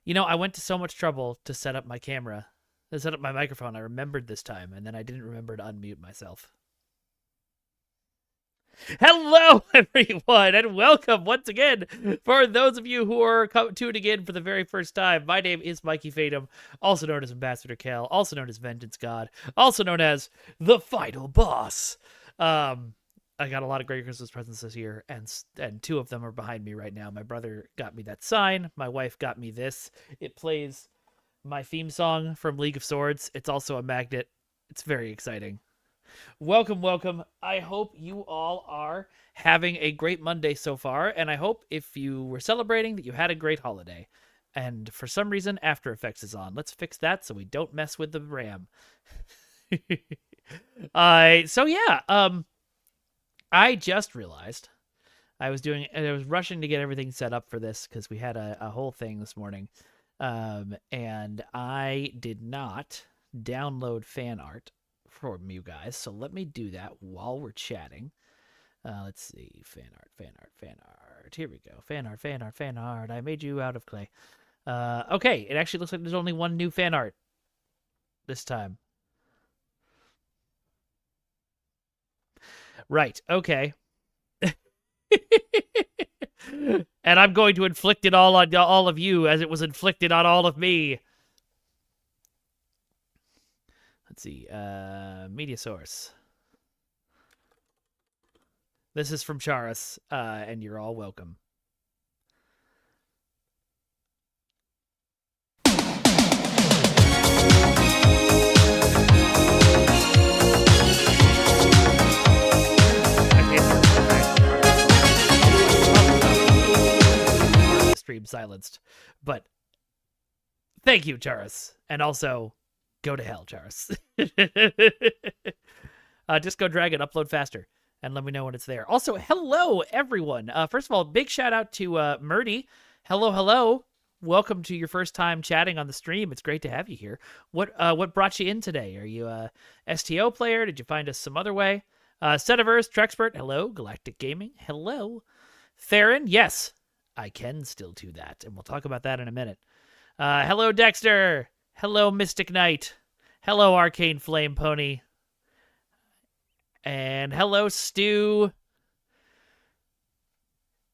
You know, I went to so much trouble to set up my camera, to set up my microphone. I remembered this time, and then I didn't remember to unmute myself. Hello, everyone, and welcome once again. For those of you who are tuning in for the very first time, my name is Mikey Fatum, also known as Ambassador Kael, also known as VengeanceGOD, also known as the Final Boss. I got a lot of great Christmas presents this year, and two of them are behind me right now. My brother got me that sign. My wife got me this. It plays my theme song from League of Swords. It's also a magnet. It's very exciting. Welcome, welcome. I hope you all are having a great Monday so far, and I hope if you were celebrating that you had a great holiday. And for some reason, After Effects is on. Let's fix that so we don't mess with the RAM. So yeah, I just realized I was rushing to get everything set up for this because we had a whole thing this morning. And I did not download fan art from you guys. So let me do that while we're chatting. Let's see. Fan art. Here we go. Fan art. I made you out of clay. Okay. It actually looks like there's only one new fan art this time. Right. Okay. And I'm going to inflict it all on all of you as it was inflicted on all of me. Let's see. Media source. This is from Charis, and you're all welcome. Stream silenced, but thank you, Charis, and also go to hell, Charis. Just go drag it, upload faster, and let me know when it's there. Also, hello everyone. First of all, big shout out to Murdy. Hello. Welcome to your first time chatting on the stream. It's great to have you here. What brought you in today? Are you a STO player? Did you find us some other way? Setiverse, Trexpert, hello. Galactic Gaming, hello. Theron, yes. I can still do that, and we'll talk about that in a minute. Hello, Dexter. Hello, Mystic Knight. Hello, Arcane Flame Pony. And hello, Stu.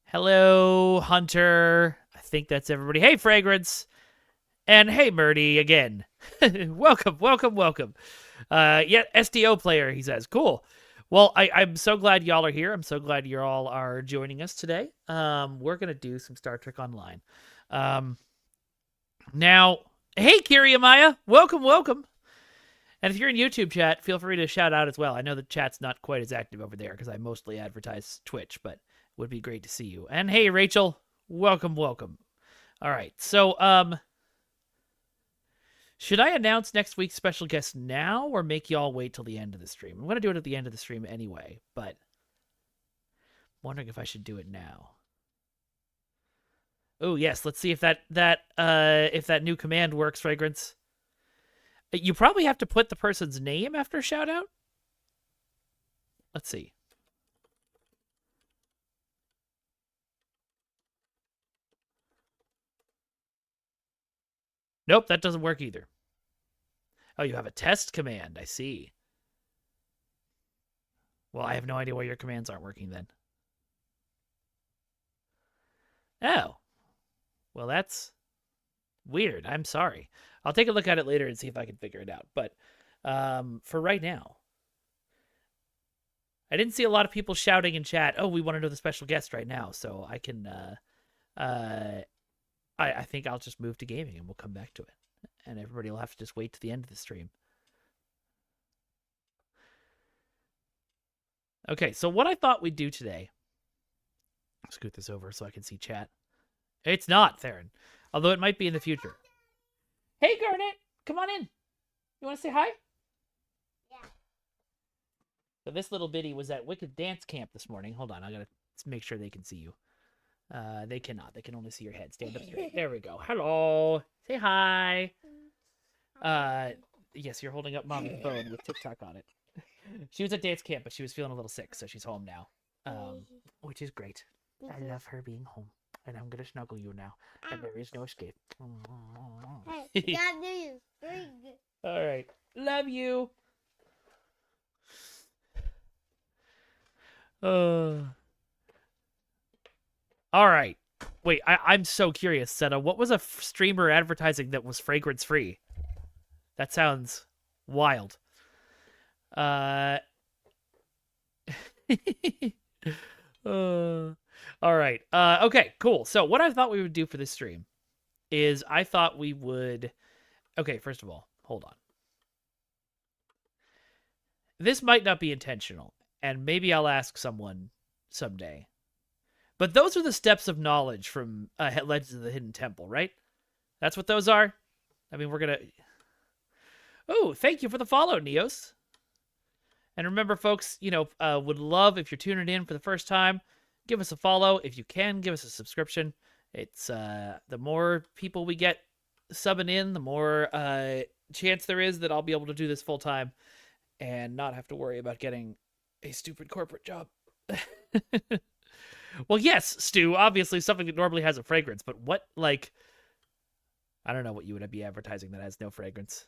Hello, Hunter. I think that's everybody. Hey, Fragrance. And hey, Murdy again. Welcome. Yeah, STO player, he says. Cool. Well, I'm so glad y'all are here. I'm so glad you all are joining us today. We're going to do some Star Trek Online. Now, hey, Kiryamaya. Welcome. And if you're in YouTube chat, feel free to shout out as well. I know the chat's not quite as active over there because I mostly advertise Twitch, but it would be great to see you. And hey, Rachel. Welcome. All right. So, should I announce next week's special guest now or make y'all wait till the end of the stream? I'm going to do it at the end of the stream anyway, but I'm wondering if I should do it now. Oh, yes. Let's see if that new command works, Fragrance. You probably have to put the person's name after a shout out. Let's see. Nope, that doesn't work either. Oh, you have a test command. I see. Well, I have no idea why your commands aren't working then. Oh. Well, that's weird. I'm sorry. I'll take a look at it later and see if I can figure it out. But for right now, I didn't see a lot of people shouting in chat, oh, we want to know the special guest right now. So I can... I think I'll just move to gaming and we'll come back to it. And everybody will have to just wait to the end of the stream. Okay, so what I thought we'd do today... I'll scoot this over so I can see chat. It's not, Theron. Although it might be in the future. Hey, Garnet! Come on in. You want to say hi? Yeah. So this little bitty was at Wicked Dance Camp this morning. Hold on, I gotta make sure they can see you. They cannot. They can only see your head. Stand up straight. There we go. Hello. Say hi. Yes, you're holding up Mom's phone with TikTok on it. She was at dance camp, but she was feeling a little sick, so she's home now. Which is great. I love her being home. And I'm gonna snuggle you now, and there is no escape. Hey, God, this is very good. All right, love you. All right. Wait, I'm so curious, Seta. What was a streamer advertising that was fragrance free? That sounds wild. Uh, all right. Okay, cool. So what I thought we would do for this stream is I thought we would. Okay, first of all, hold on. This might not be intentional, and maybe I'll ask someone someday. But those are the steps of knowledge from Legends of the Hidden Temple, right? That's what those are? I mean, we're going to... Oh, thank you for the follow, Neos. And remember, folks, would love if you're tuning in for the first time, give us a follow. If you can, give us a subscription. It's the more people we get subbing in, the more chance there is that I'll be able to do this full time and not have to worry about getting a stupid corporate job. Well, yes, Stu, obviously something that normally has a fragrance, but what, I don't know what you would be advertising that has no fragrance.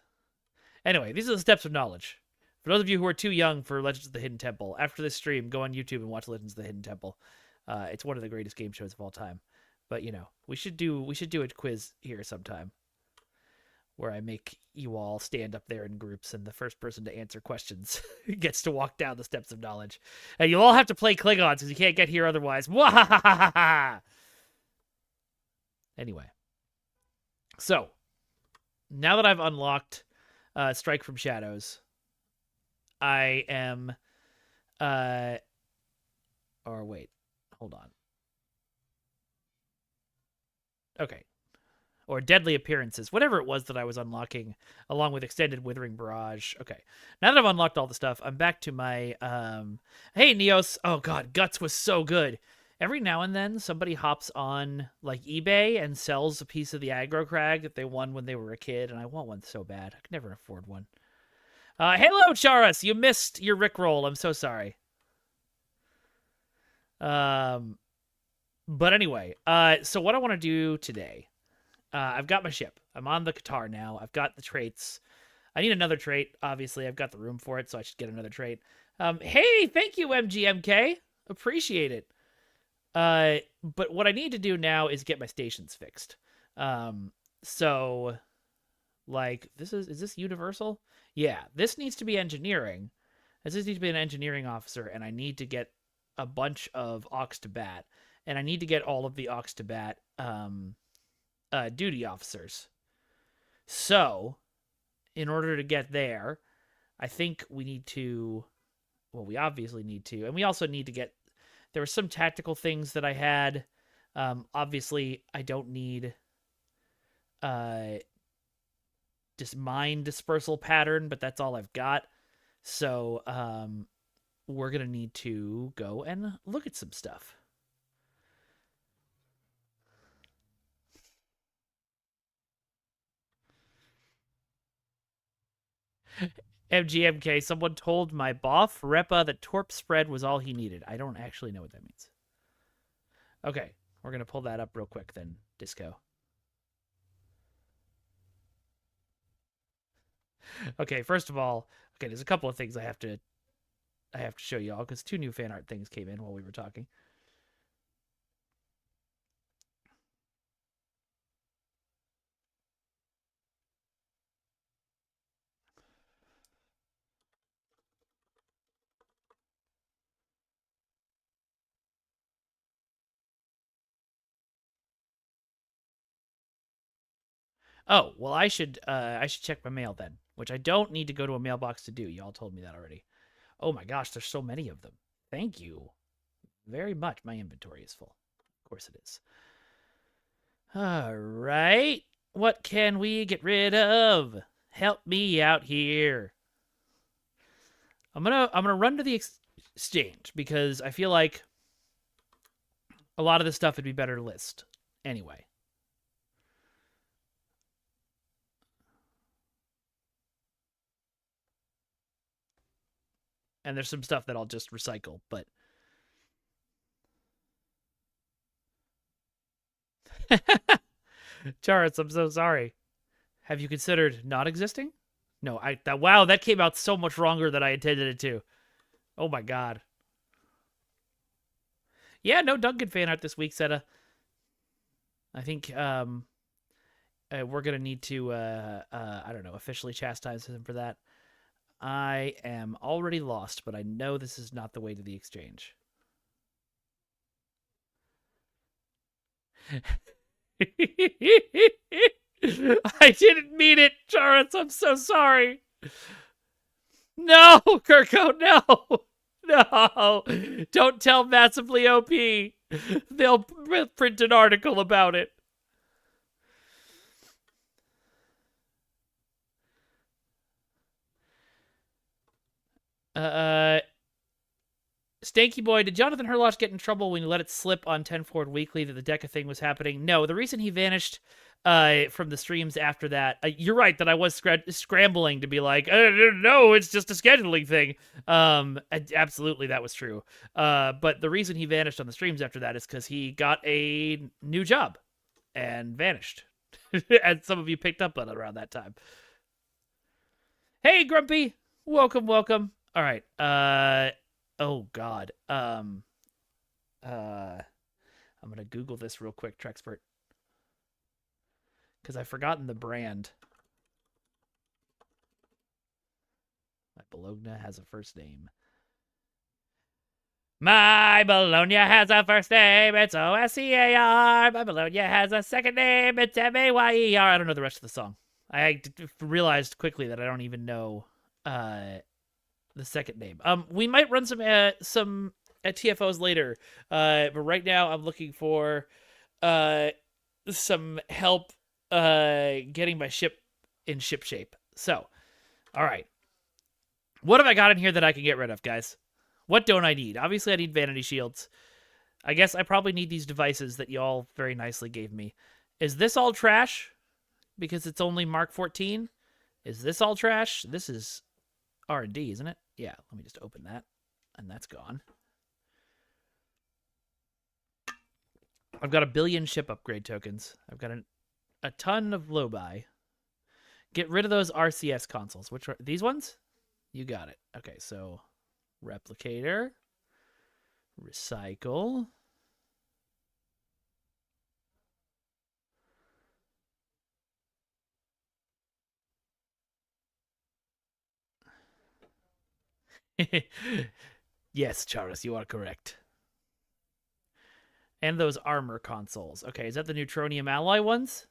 Anyway, these are the steps of knowledge. For those of you who are too young for Legends of the Hidden Temple, after this stream, go on YouTube and watch Legends of the Hidden Temple. It's one of the greatest game shows of all time. But, we should do a quiz here sometime where I make you all stand up there in groups, and the first person to answer questions gets to walk down the steps of knowledge. And you'll all have to play Klingons because you can't get here otherwise. Anyway. So, now that I've unlocked Strike from Shadows, I am... or wait, hold on. Okay. Or Deadly Appearances, whatever it was that I was unlocking, along with Extended Withering Barrage. Okay, now that I've unlocked all the stuff, I'm back to my, hey, Neos. Oh, God, Guts was so good. Every now and then, somebody hops on, eBay and sells a piece of the aggro crag that they won when they were a kid, and I want one so bad. I could never afford one. Hello, Charas. You missed your Rickroll. I'm so sorry. But anyway, so what I want to do today... I've got my ship. I'm on the Qatar now. I've got the traits. I need another trait. Obviously, I've got the room for it, so I should get another trait. Hey, thank you, MGMK. Appreciate it. But what I need to do now is get my stations fixed. So, is this universal? Yeah, this needs to be engineering. This needs to be an engineering officer, and I need to get a bunch of Aux to Bat. And I need to get all of the Aux to Bat, duty officers. So, in order to get there, I think we need to... Well, we obviously need to. And we also need to get... There were some tactical things that I had. Obviously, I don't need... just mine dispersal pattern, but that's all I've got. So, we're going to need to go and look at some stuff. MGMK, someone told my boff, Repa, that Torp spread was all he needed. I don't actually know what that means. Okay, we're going to pull that up real quick then, Disco. Okay, first of all, there's a couple of things I have to show y'all, because 2 new fan art things came in while we were talking. Oh, well, I should check my mail then, which I don't need to go to a mailbox to do. Y'all told me that already. Oh my gosh, there's so many of them. Thank you very much. My inventory is full. Of course it is. All right. What can we get rid of? Help me out here. I'm gonna run to the exchange because I feel like a lot of this stuff would be better to list anyway. And there's some stuff that I'll just recycle, but Charis, I'm so sorry. Have you considered not existing? No, wow, that came out so much wronger than I intended it to. Oh my god. Yeah, no Duncan fan art this week, Seta. I think we're gonna need to I don't know, officially chastise him for that. I am already lost, but I know this is not the way to the exchange. I didn't mean it, Charis. I'm so sorry. No, Kirko, no. No. Don't tell Massively OP. They'll print an article about it. Stanky Boy, did Jonathan Herlosh get in trouble when he let it slip on 10 Forward Weekly that the Deca thing was happening? No, the reason he vanished from the streams after that, you're right that I was scrambling to be like, no, it's just a scheduling thing. Absolutely, that was true. But the reason he vanished on the streams after that is because he got a new job and vanished. And some of you picked up on it around that time. Hey, Grumpy! Welcome, welcome. All right. Oh God. I'm gonna Google this real quick, Trexpert, because I've forgotten the brand. My Bologna has a first name. My Bologna has a first name. It's O-S-C-A-R. My Bologna has a second name. It's M-A-Y-E-R. I don't know the rest of the song. I realized quickly that I don't even know the second name. We might run some TFOs later. But right now I'm looking for some help getting my ship in ship shape. So, all right. What have I got in here that I can get rid of, guys? What don't I need? Obviously, I need vanity shields. I guess I probably need these devices that y'all very nicely gave me. Is this all trash? Because it's only Mark 14? Is this all trash? This is R&D, isn't it? Yeah, let me just open that. And that's gone. I've got 1 billion ship upgrade tokens. I've got a ton of low buy. Get rid of those RCS consoles. Which are these ones? You got it. Okay, so replicator, recycle. Yes, Charis, you are correct. And those armor consoles. Okay, is that the Neutronium alloy ones?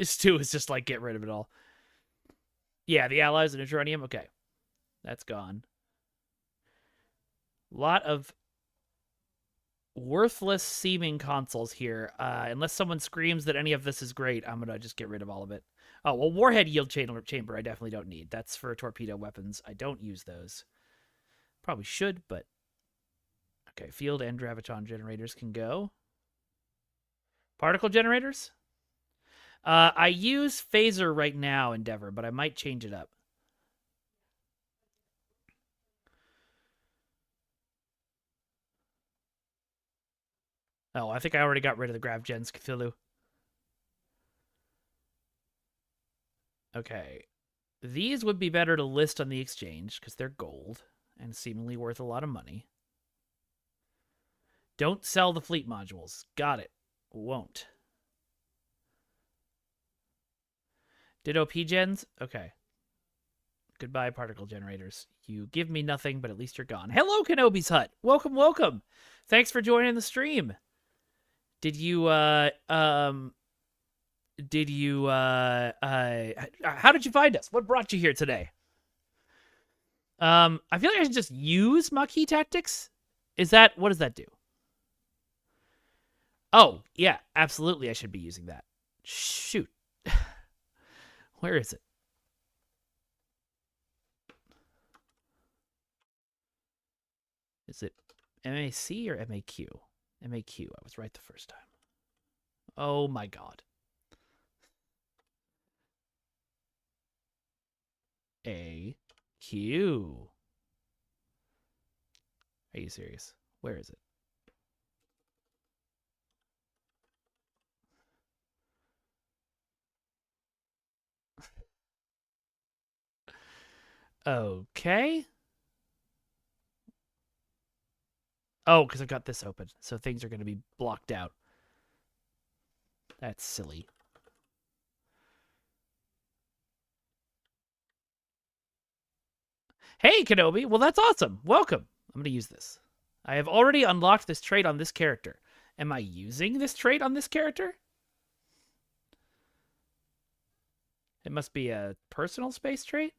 Stu is just like, get rid of it all. Yeah, the alloys and Neutronium. Okay, that's gone. A lot of worthless seeming consoles here. Unless someone screams that any of this is great, I'm going to just get rid of all of it. Oh, well, Warhead Yield Chamber I definitely don't need. That's for torpedo weapons. I don't use those. Probably should, but... Okay, field and graviton generators can go. Particle generators? I use phaser right now, Endeavor, but I might change it up. Oh, I think I already got rid of the GravGens Cthulhu. Okay. These would be better to list on the exchange, because they're gold, and seemingly worth a lot of money. Don't sell the fleet modules. Got it. Won't. Ditto P-Gens? Okay. Goodbye, particle generators. You give me nothing, but at least you're gone. Hello, Kenobi's Hut. Welcome, welcome. Thanks for joining the stream. Did you, how did you find us? What brought you here today? I feel like I should just use Maquis Tactics. What does that do? Oh, yeah, absolutely I should be using that. Shoot. Where is it? Is it MAC or MAQ? MAQ. I was right the first time. Oh my god. Are you serious? Where is it? Okay. Oh, because I've got this open, so things are going to be blocked out. That's silly. Hey, Kenobi. Well, that's awesome. Welcome. I'm going to use this. I have already unlocked this trait on this character. Am I using this trait on this character? It must be a personal space trait.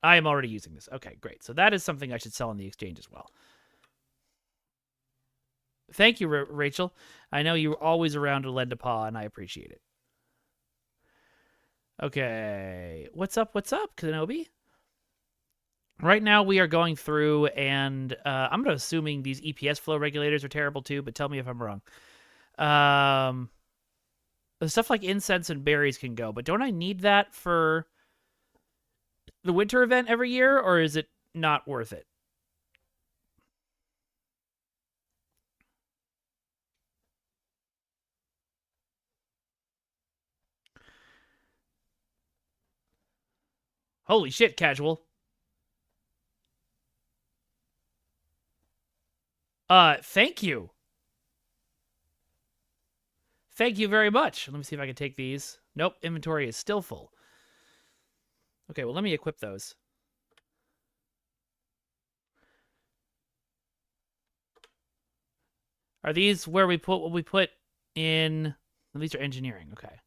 I am already using this. Okay, great. So that is something I should sell on the exchange as well. Thank you, Rachel. I know you're always around to lend a paw, and I appreciate it. Okay. What's up, Kenobi? Right now, we are going through, and I'm assuming these EPS flow regulators are terrible too, but tell me if I'm wrong. Stuff like incense and berries can go, but don't I need that for the winter event every year, or is it not worth it? Holy shit, casual. Thank you. Thank you very much. Let me see if I can take these. Nope, inventory is still full. Okay, well, let me equip those. Are these where we put what we put in? Well, these are engineering. Okay.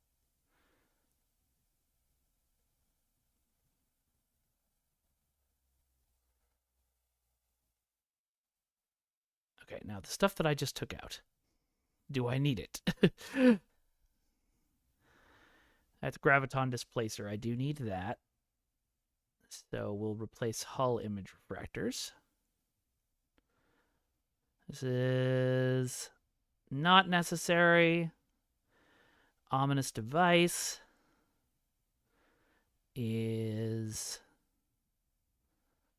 Okay, now the stuff that I just took out. Do I need it? That's graviton displacer. I do need that. So we'll replace hull image refractors. This is not necessary. Ominous device is...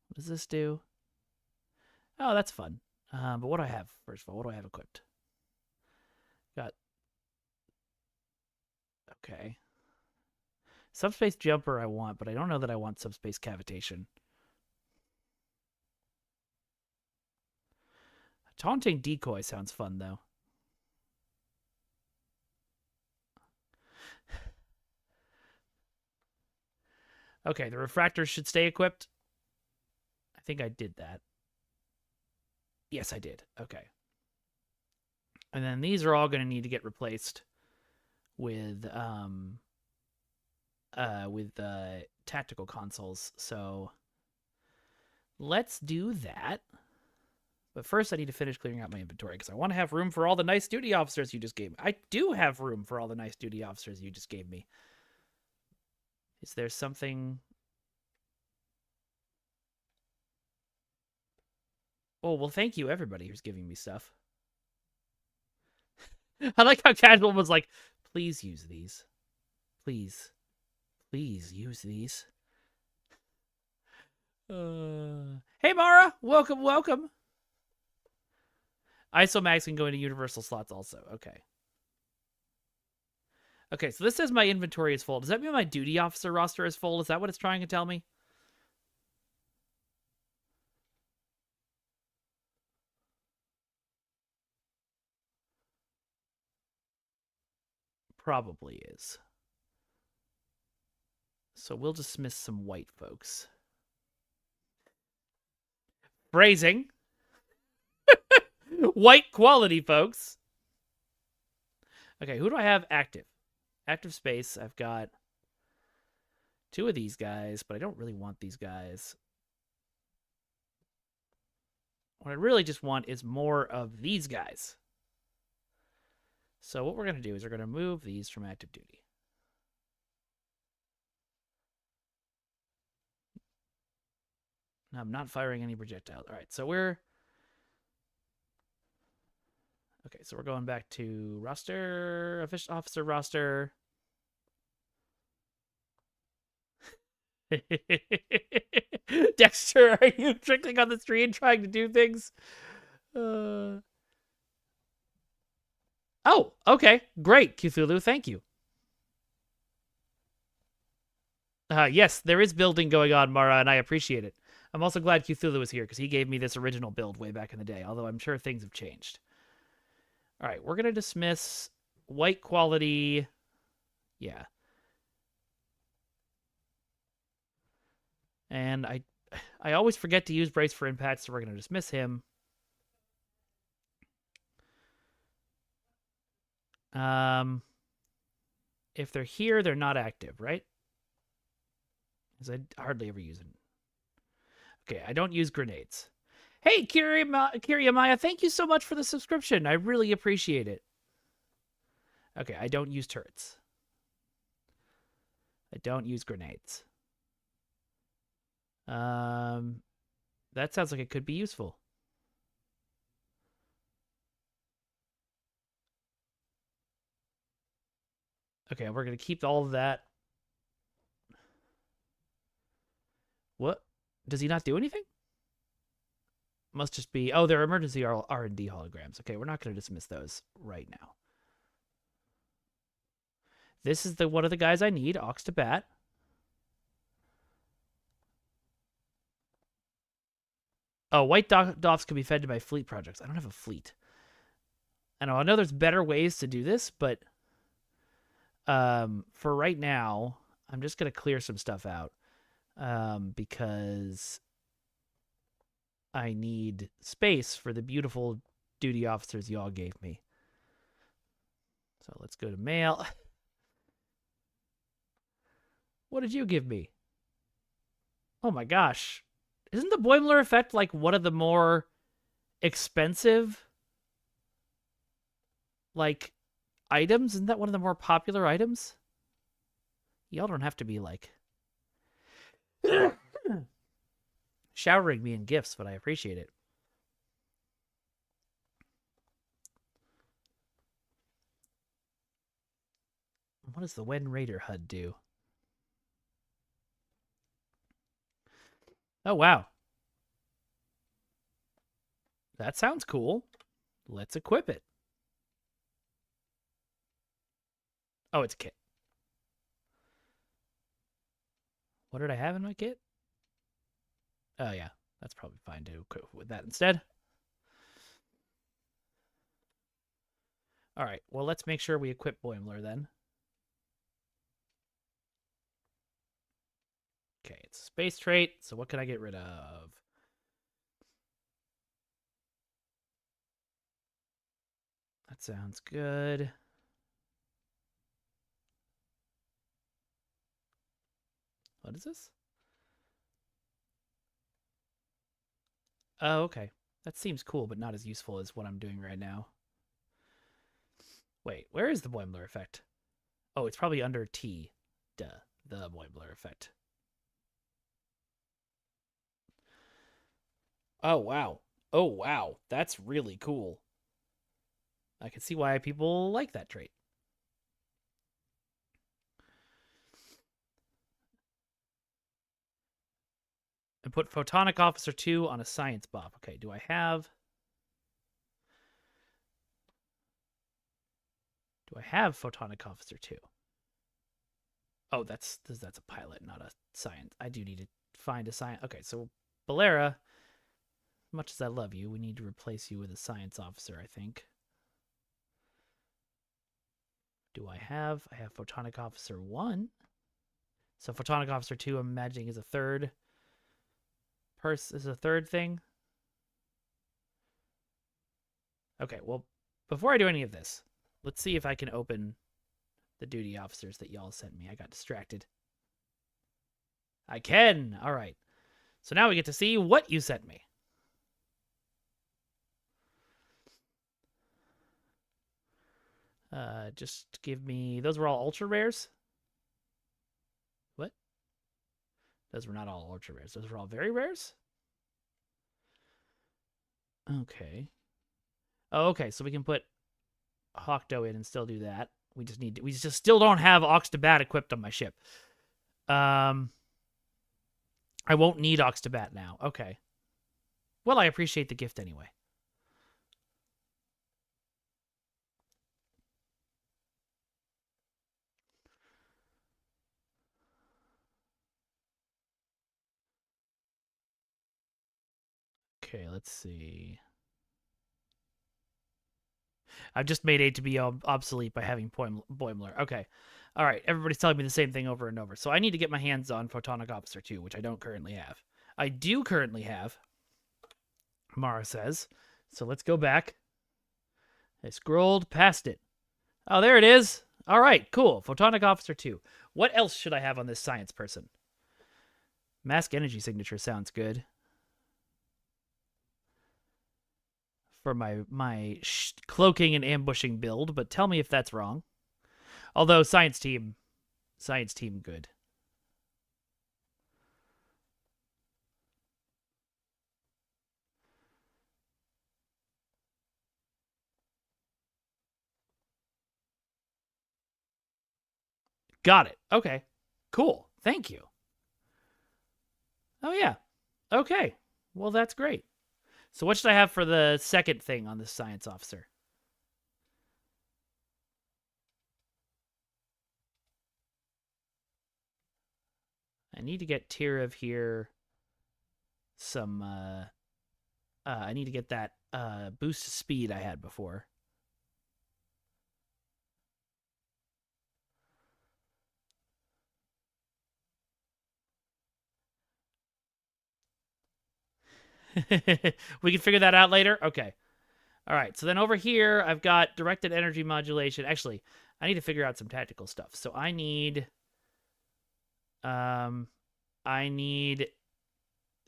What does this do? Oh, that's fun. But what do I have? First of all, what do I have equipped? Got... Okay. Subspace jumper I want, but I don't know that I want subspace cavitation. Taunting decoy sounds fun, though. Okay, the refractors should stay equipped. I think I did that. Yes, I did. Okay. And then these are all going to need to get replaced with tactical consoles. So let's do that. But first, I need to finish clearing out my inventory because I want to have room for all the nice duty officers you just gave me. I do have room for all the nice duty officers you just gave me. Is there something... Oh, well, thank you, everybody who's giving me stuff. I like how Casual was like, please use these. Please. Please use these. Hey, Mara. Welcome, welcome. Isomax can go into universal slots also. Okay. Okay, so this says my inventory is full. Does that mean my duty officer roster is full? Is that what it's trying to tell me? Probably is. So we'll dismiss some white folks. Phrasing. White quality, folks. Okay, who do I have active? Active space. I've got 2 of these guys, but I don't really want these guys. What I really just want is more of these guys. So what we're going to do is we're going to move these from active duty. I'm not firing any projectiles. All right, so we're... Okay, so we're going back to roster, officer roster. Dexter, are you trickling on the street trying to do things? Oh, okay. Great, Cthulhu. Thank you. Yes, there is building going on, Mara, and I appreciate it. I'm also glad Cthulhu was here because he gave me this original build way back in the day, although I'm sure things have changed. All right, we're going to dismiss white quality. Yeah. And I always forget to use Brace for Impact, so we're going to dismiss him. If they're here, they're not active, right? Because I hardly ever use them. Okay, I don't use grenades. Hey, Kiryamaya, thank you so much for the subscription. I really appreciate it. Okay, I don't use turrets. I don't use grenades. That sounds like it could be useful. Okay, we're going to keep all of that. What? Does he not do anything? Must just be... Oh, they're emergency R&D holograms. Okay, we're not going to dismiss those right now. This is one of the guys I need, Ox to Bat. Oh, white doffs can be fed by fleet projects. I don't have a fleet. I know there's better ways to do this, but for right now, I'm just going to clear some stuff out because I need space for the beautiful duty officers y'all gave me. So let's go to mail. What did you give me? Oh my gosh. Isn't the Boimler effect like one of the more expensive like items? Isn't that one of the more popular items? Y'all don't have to be like showering me in gifts, but I appreciate it. What does the Wen Raider HUD do? Oh, wow. That sounds cool. Let's equip it. Oh, it's a kit. What did I have in my kit? Oh, yeah. That's probably fine to equip with that instead. All right. Well, let's make sure we equip Boimler then. Okay, it's a space trait. So what can I get rid of? That sounds good. What is this? Oh, okay. That seems cool, but not as useful as what I'm doing right now. Wait, where is the Boimler effect? Oh, it's probably under T. Duh, the Boimler effect. Oh, wow. Oh, wow. That's really cool. I can see why people like that trait. And put Photonic Officer 2 on a science buff. Okay, do I have... Do I have Photonic Officer 2? Oh, that's a pilot, not a science. I do need to find a science. Okay, so Bolera, as much as I love you, we need to replace you with a science officer, I think. Do I have? I have Photonic Officer 1. So Photonic Officer 2, I'm imagining, is a third thing. Okay, well, before I do any of this, let's see if I can open the duty officers that y'all sent me. I got distracted. I can. All right. So now we get to see what you sent me. Just give me... Those were all ultra rares? What? Those were not all ultra rares. Those were all very rares? Okay. Oh, okay. So we can put Hawkdo in and still do that. We just still don't have Ox to Bat equipped on my ship. I won't need Ox to Bat now. Okay. Well, I appreciate the gift anyway. Okay, let's see. I've just made 8 to be obsolete by having Boimler. Okay. All right. Everybody's telling me the same thing over and over. So I need to get my hands on Photonic Officer 2, which I don't currently have. I do currently have, Mara says. So let's go back. I scrolled past it. Oh, there it is. All right, cool. Photonic Officer 2. What else should I have on this science person? Mask energy signature sounds good. For my cloaking and ambushing build, but tell me if that's wrong. Although science team good. Got it. Okay. Cool. Thank you. Oh yeah. Okay. Well, that's great. So what should I have for the second thing on the science officer? I need to get Tirav here some I need to get that boost to speed I had before. We can figure that out later. Okay. All right. So then over here, I've got directed energy modulation. Actually, I need to figure out some tactical stuff. So I need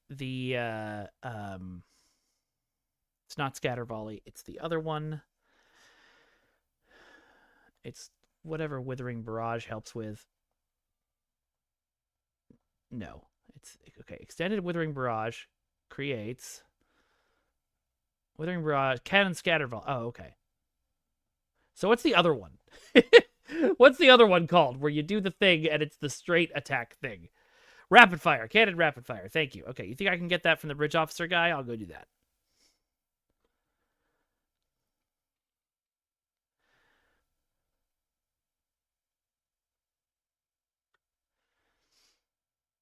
the it's not scatter volley, it's the other one. It's whatever Withering Barrage helps with. No. It's okay. Extended Withering Barrage creates Withering Barrage, Cannon Scatter Volley. Oh, okay. So what's the other one? What's the other one called where you do the thing and it's the straight attack thing? Rapid Fire. Cannon Rapid Fire. Thank you. Okay, you think I can get that from the Bridge Officer guy? I'll go do that.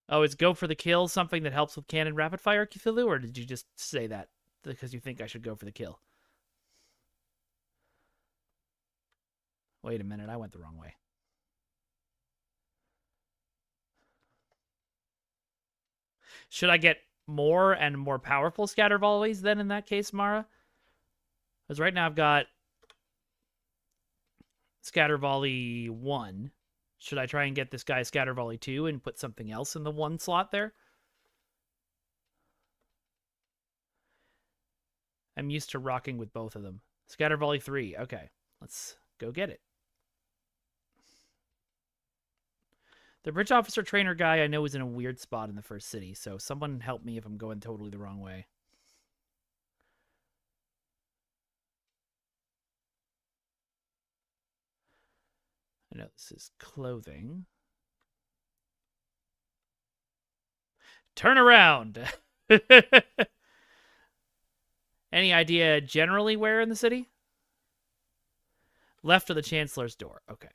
Oh, is Go for the Kill something that helps with Cannon Rapid Fire, Cthulhu? Or did you just say that because you think I should go for the kill? Wait a minute, I went the wrong way. Should I get more and more powerful scatter volleys then in that case, Mara? Because right now I've got scatter volley 1. Should I try and get this guy scatter volley 2 and put something else in the 1 slot there? I'm used to rocking with both of them. Scatter volley 3. Okay, let's go get it. The Bridge Officer Trainer guy I know is in a weird spot in the first city, so someone help me if I'm going totally the wrong way. I know this is clothing. Turn around! Any idea generally where in the city? Left of the Chancellor's door. Okay.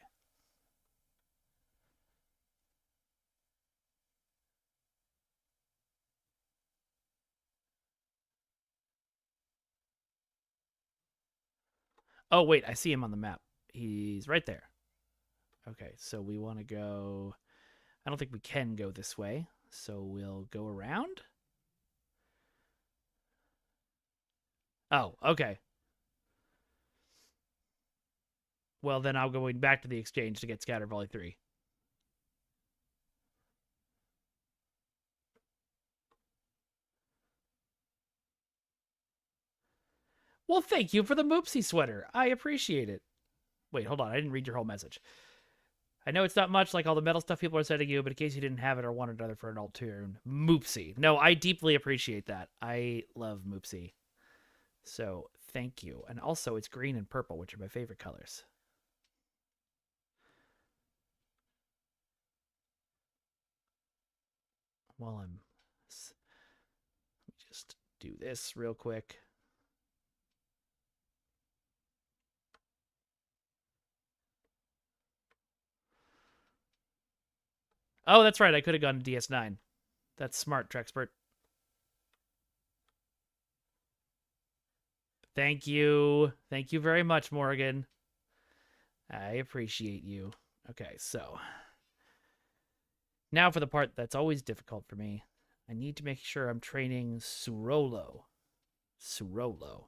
Oh, wait, I see him on the map. He's right there. Okay, so we want to go... I don't think we can go this way, so we'll go around. Oh, okay. Well, then I'll go back to the exchange to get Scatter Volley 3. Well, thank you for the Moopsy sweater. I appreciate it. Wait, hold on. I didn't read your whole message. I know it's not much like all the metal stuff people are sending you, but in case you didn't have it or wanted another for an alt tune, Moopsy. No, I deeply appreciate that. I love Moopsy. So, thank you. And also, it's green and purple, which are my favorite colors. While I'm Let me just do this real quick. Oh, that's right. I could have gone to DS9. That's smart, Trexpert. Thank you. Thank you very much, Morgan. I appreciate you. Okay, so now for the part that's always difficult for me. I need to make sure I'm training Surolo. Surolo.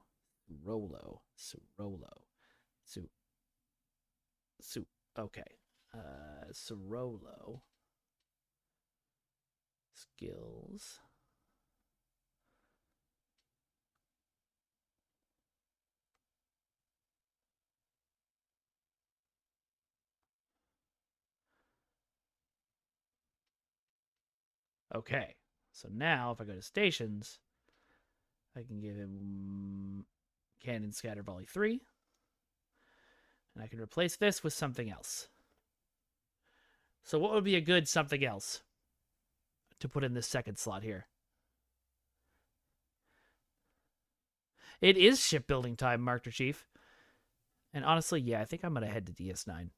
Surolo. Surolo. Su. Su. Okay. Surolo. Skills. Okay. So now if I go to stations, I can give him Cannon Scatter Volley 3. And I can replace this with something else. So what would be a good something else to put in this second slot here? It is shipbuilding time, Marked Chief. And honestly, yeah, I think I'm going to head to DS9.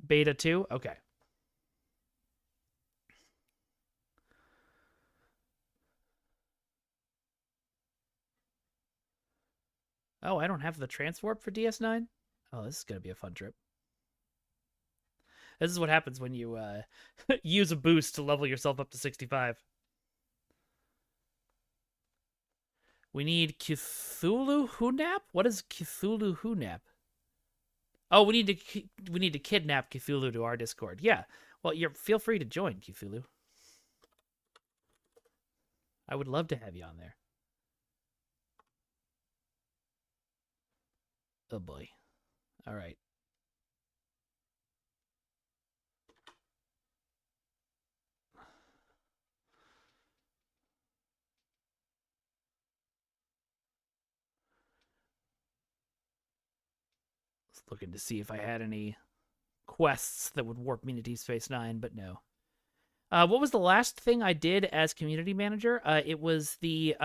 Beta 2? Okay. Oh, I don't have the transwarp for DS9? Oh, this is going to be a fun trip. This is what happens when you use a boost to level yourself up to 65. We need Cthulhu Hunap? What is Cthulhu Hunap? Oh, we need to kidnap Cthulhu to our Discord. Yeah. Well, feel free to join, Cthulhu. I would love to have you on there. Oh boy. All right. Looking to see if I had any quests that would warp me to Deep Space Nine, but no. What was the last thing I did as community manager? It was the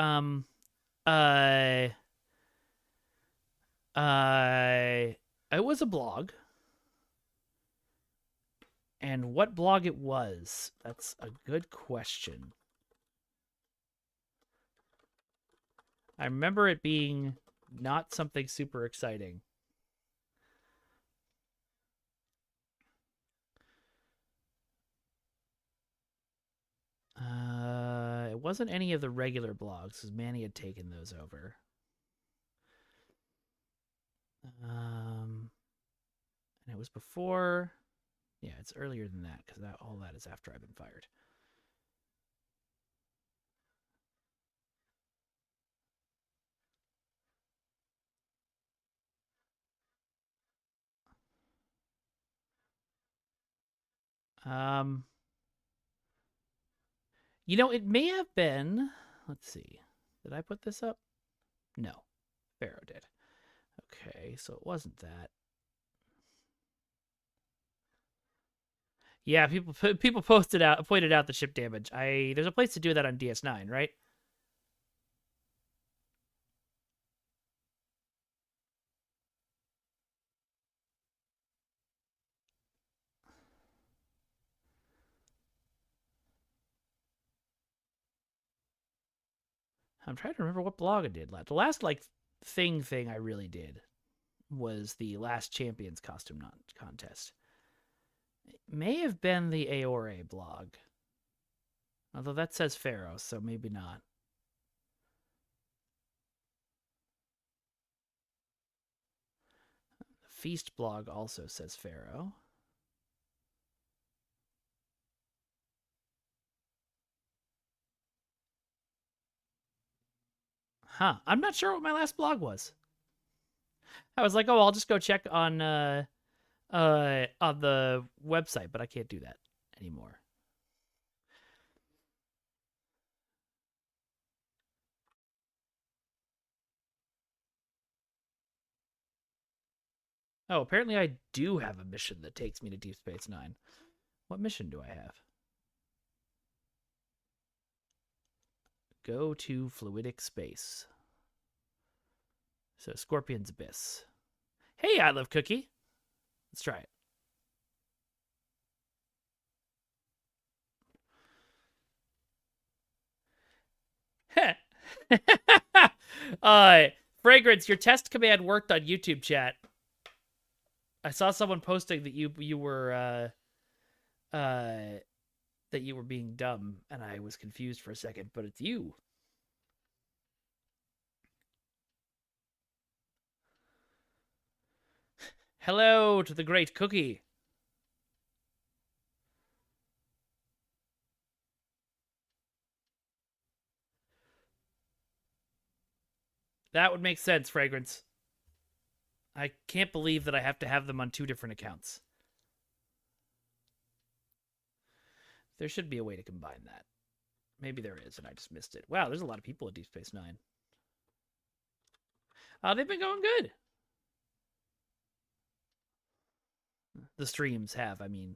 it was a blog. And what blog it was? That's a good question. I remember it being not something super exciting. It wasn't any of the regular blogs, because Manny had taken those over. And it was before. Yeah, it's earlier than that, because all that is after I've been fired. You know, it may have been. Let's see. Did I put this up? No. Pharaoh did. Okay, so it wasn't that. Yeah, people pointed out the ship damage. There's a place to do that on DS9, right? I'm trying to remember what blog I did. The last thing I really did was the last Champions costume contest. It may have been the Aore blog. Although that says Pharaoh, so maybe not. The Feast blog also says Pharaoh. Huh. I'm not sure what my last blog was. I was like, oh, I'll just go check on the website, but I can't do that anymore. Oh, apparently I do have a mission that takes me to Deep Space Nine. What mission do I have? Go to fluidic space. So Scorpion's Abyss. Hey, I love Cookie. Let's try it. Fragrance, your test command worked on YouTube chat. I saw someone posting that you were that you were being dumb, and I was confused for a second, but it's you. Hello to the great Cookie. That would make sense, Fragrance. I can't believe that I have to have them on 2 different accounts. There should be a way to combine that. Maybe there is, and I just missed it. Wow, there's a lot of people at Deep Space Nine. They've been going good. The streams have, I mean.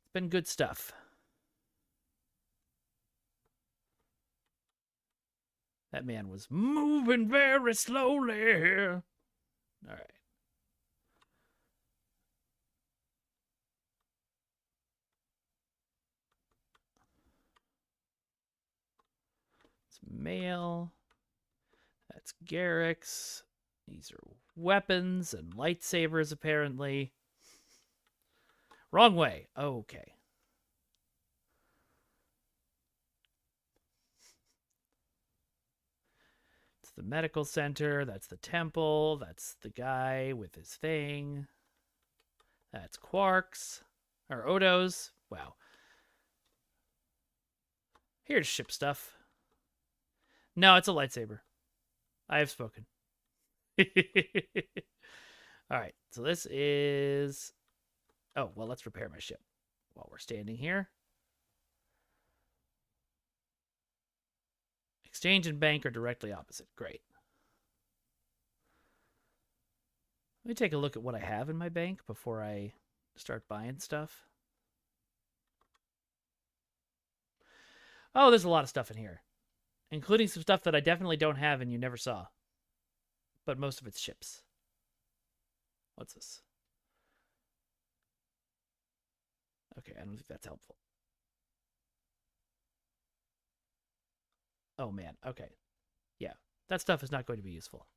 It's been good stuff. That man was moving very slowly. All right. It's mail. That's Garrick's. These are weapons and lightsabers, apparently. Wrong way. Okay. It's the medical center. That's the temple. That's the guy with his thing. That's Quarks. Or Odo's. Wow. Here's ship stuff. No, it's a lightsaber. I have spoken. All right, so this is... Oh, well, let's repair my ship while we're standing here. Exchange and bank are directly opposite. Great. Let me take a look at what I have in my bank before I start buying stuff. Oh, there's a lot of stuff in here, including some stuff that I definitely don't have and you never saw. But most of it's ships. What's this? Okay, I don't think that's helpful. Oh, man. Okay. Yeah, that stuff is not going to be useful.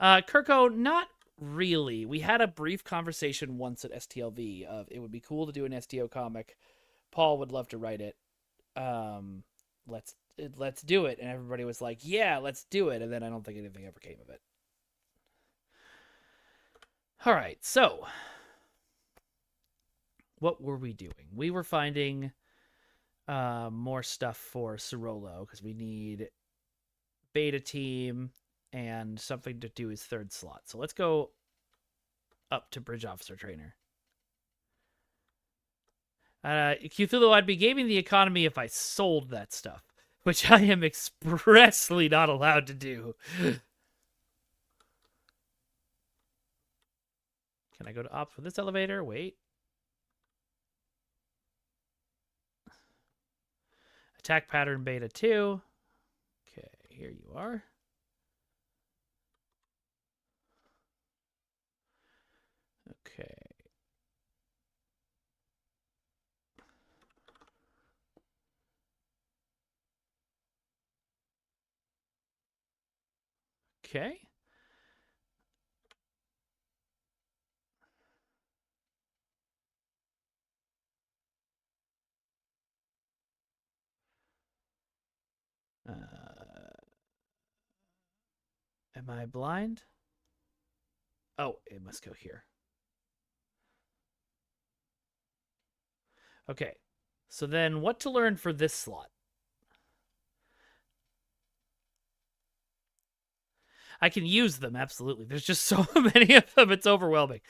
Kirko, not really. We had a brief conversation once at STLV of it would be cool to do an STO comic. Paul would love to write it. Let's do it. And everybody was like, yeah, let's do it. And then I don't think anything ever came of it. All right, so what were we doing? We were finding more stuff for Cirolo because we need beta team and something to do his 3rd slot. So let's go up to Bridge Officer Trainer. Cthulhu, I'd be gaming the economy if I sold that stuff, which I am expressly not allowed to do. Can I go to ops with this elevator? Wait. Attack pattern beta 2. Okay, here you are. Okay. Okay. Am I blind? Oh, it must go here. Okay. So then what to learn for this slot? I can use them, absolutely. There's just so many of them, it's overwhelming.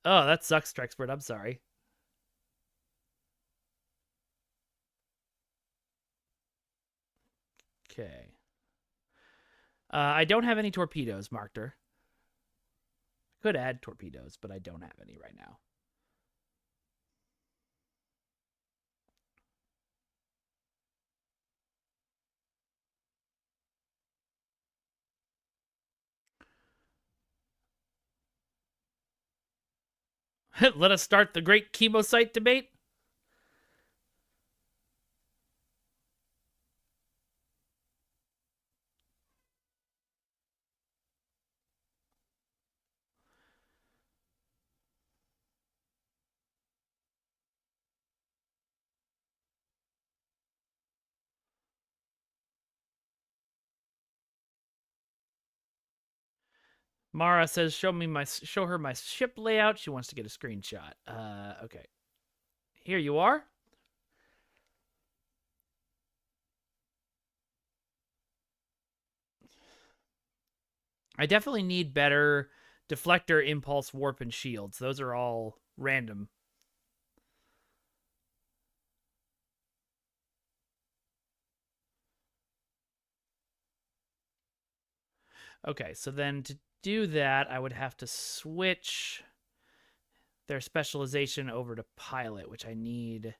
Oh, that sucks, Trexpert. I'm sorry. Okay. I don't have any torpedoes, Markter. Could add torpedoes, but I don't have any right now. Let us start the great chemosite debate. Mara says, show her my ship layout. She wants to get a screenshot. Okay. Here you are. I definitely need better deflector, impulse, warp, and shields. Those are all random. Okay, so then to do that, I would have to switch their specialization over to pilot, which I need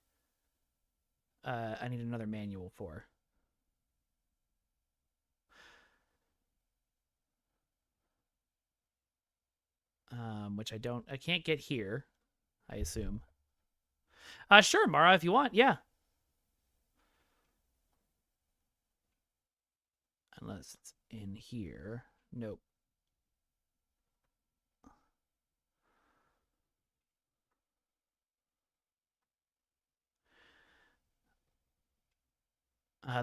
another manual for. Which I can't get here, I assume. Sure, Mara, if you want, yeah. Unless it's in here. Nope.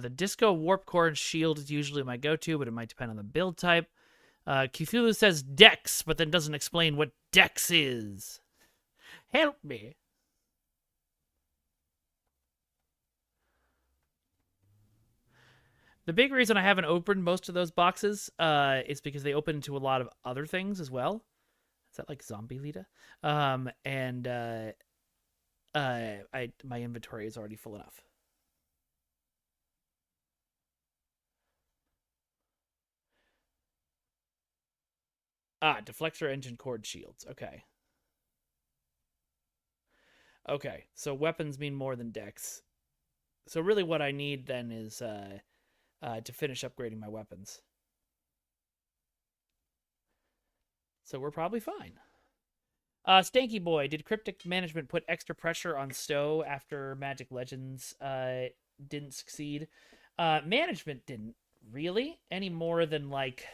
The Disco Warp Core and Shield is usually my go-to, but it might depend on the build type. Cthulhu says Dex, but then doesn't explain what Dex is. Help me. The big reason I haven't opened most of those boxes is because they open to a lot of other things as well. Is that like Zombie Lita? And my inventory is already full enough. Deflector, engine, cord, shields. Okay. Okay, so weapons mean more than dex. So really what I need then is to finish upgrading my weapons. So we're probably fine. Stanky Boy, did Cryptic Management put extra pressure on STO after Magic Legends didn't succeed? Management didn't really, any more than like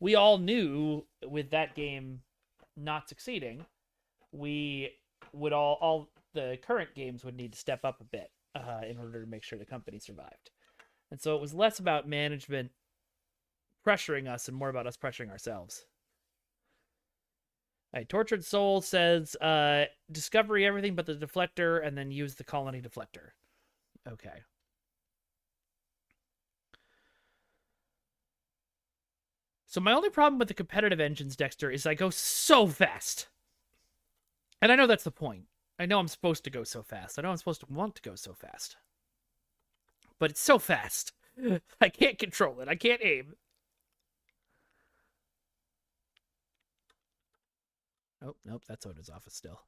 we all knew with that game not succeeding, we would all the current games would need to step up a bit in order to make sure the company survived. And so it was less about management pressuring us and more about us pressuring ourselves. All right, Tortured Soul says discovery everything but the deflector and then use the colony deflector. Okay. So my only problem with the competitive engines, Dexter, is I go so fast. And I know that's the point. I know I'm supposed to go so fast. I know I'm supposed to want to go so fast. But it's so fast. I can't control it. I can't aim. Oh, nope, that's Oda's office still.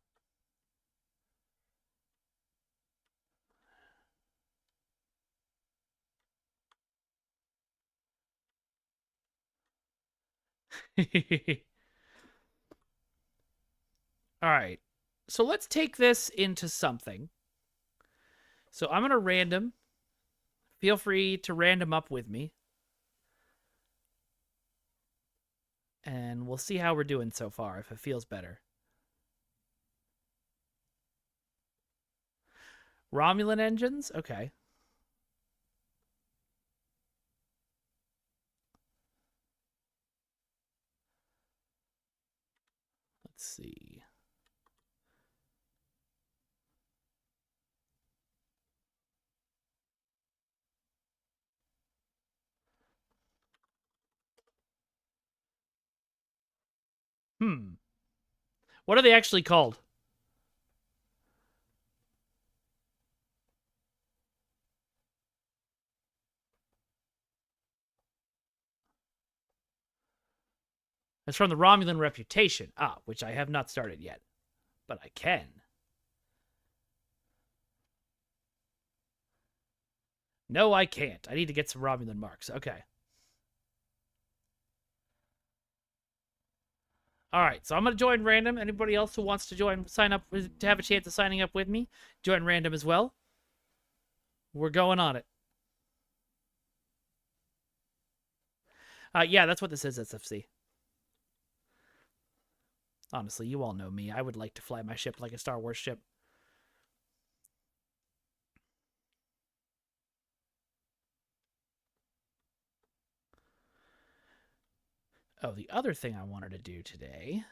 All right. So let's take this into something. So I'm going to random. Feel free to random up with me. And we'll see how we're doing so far, if it feels better. Romulan engines? Okay. Let's see. What are they actually called? It's from the Romulan Reputation. Which I have not started yet. But I can. No, I can't. I need to get some Romulan marks. Okay. All right, so I'm going to join random. Anybody else who wants to join, sign up, to have a chance of signing up with me, join random as well. We're going on it. Yeah, that's what this is, SFC. Honestly, you all know me. I would like to fly my ship like a Star Wars ship. Oh, the other thing I wanted to do today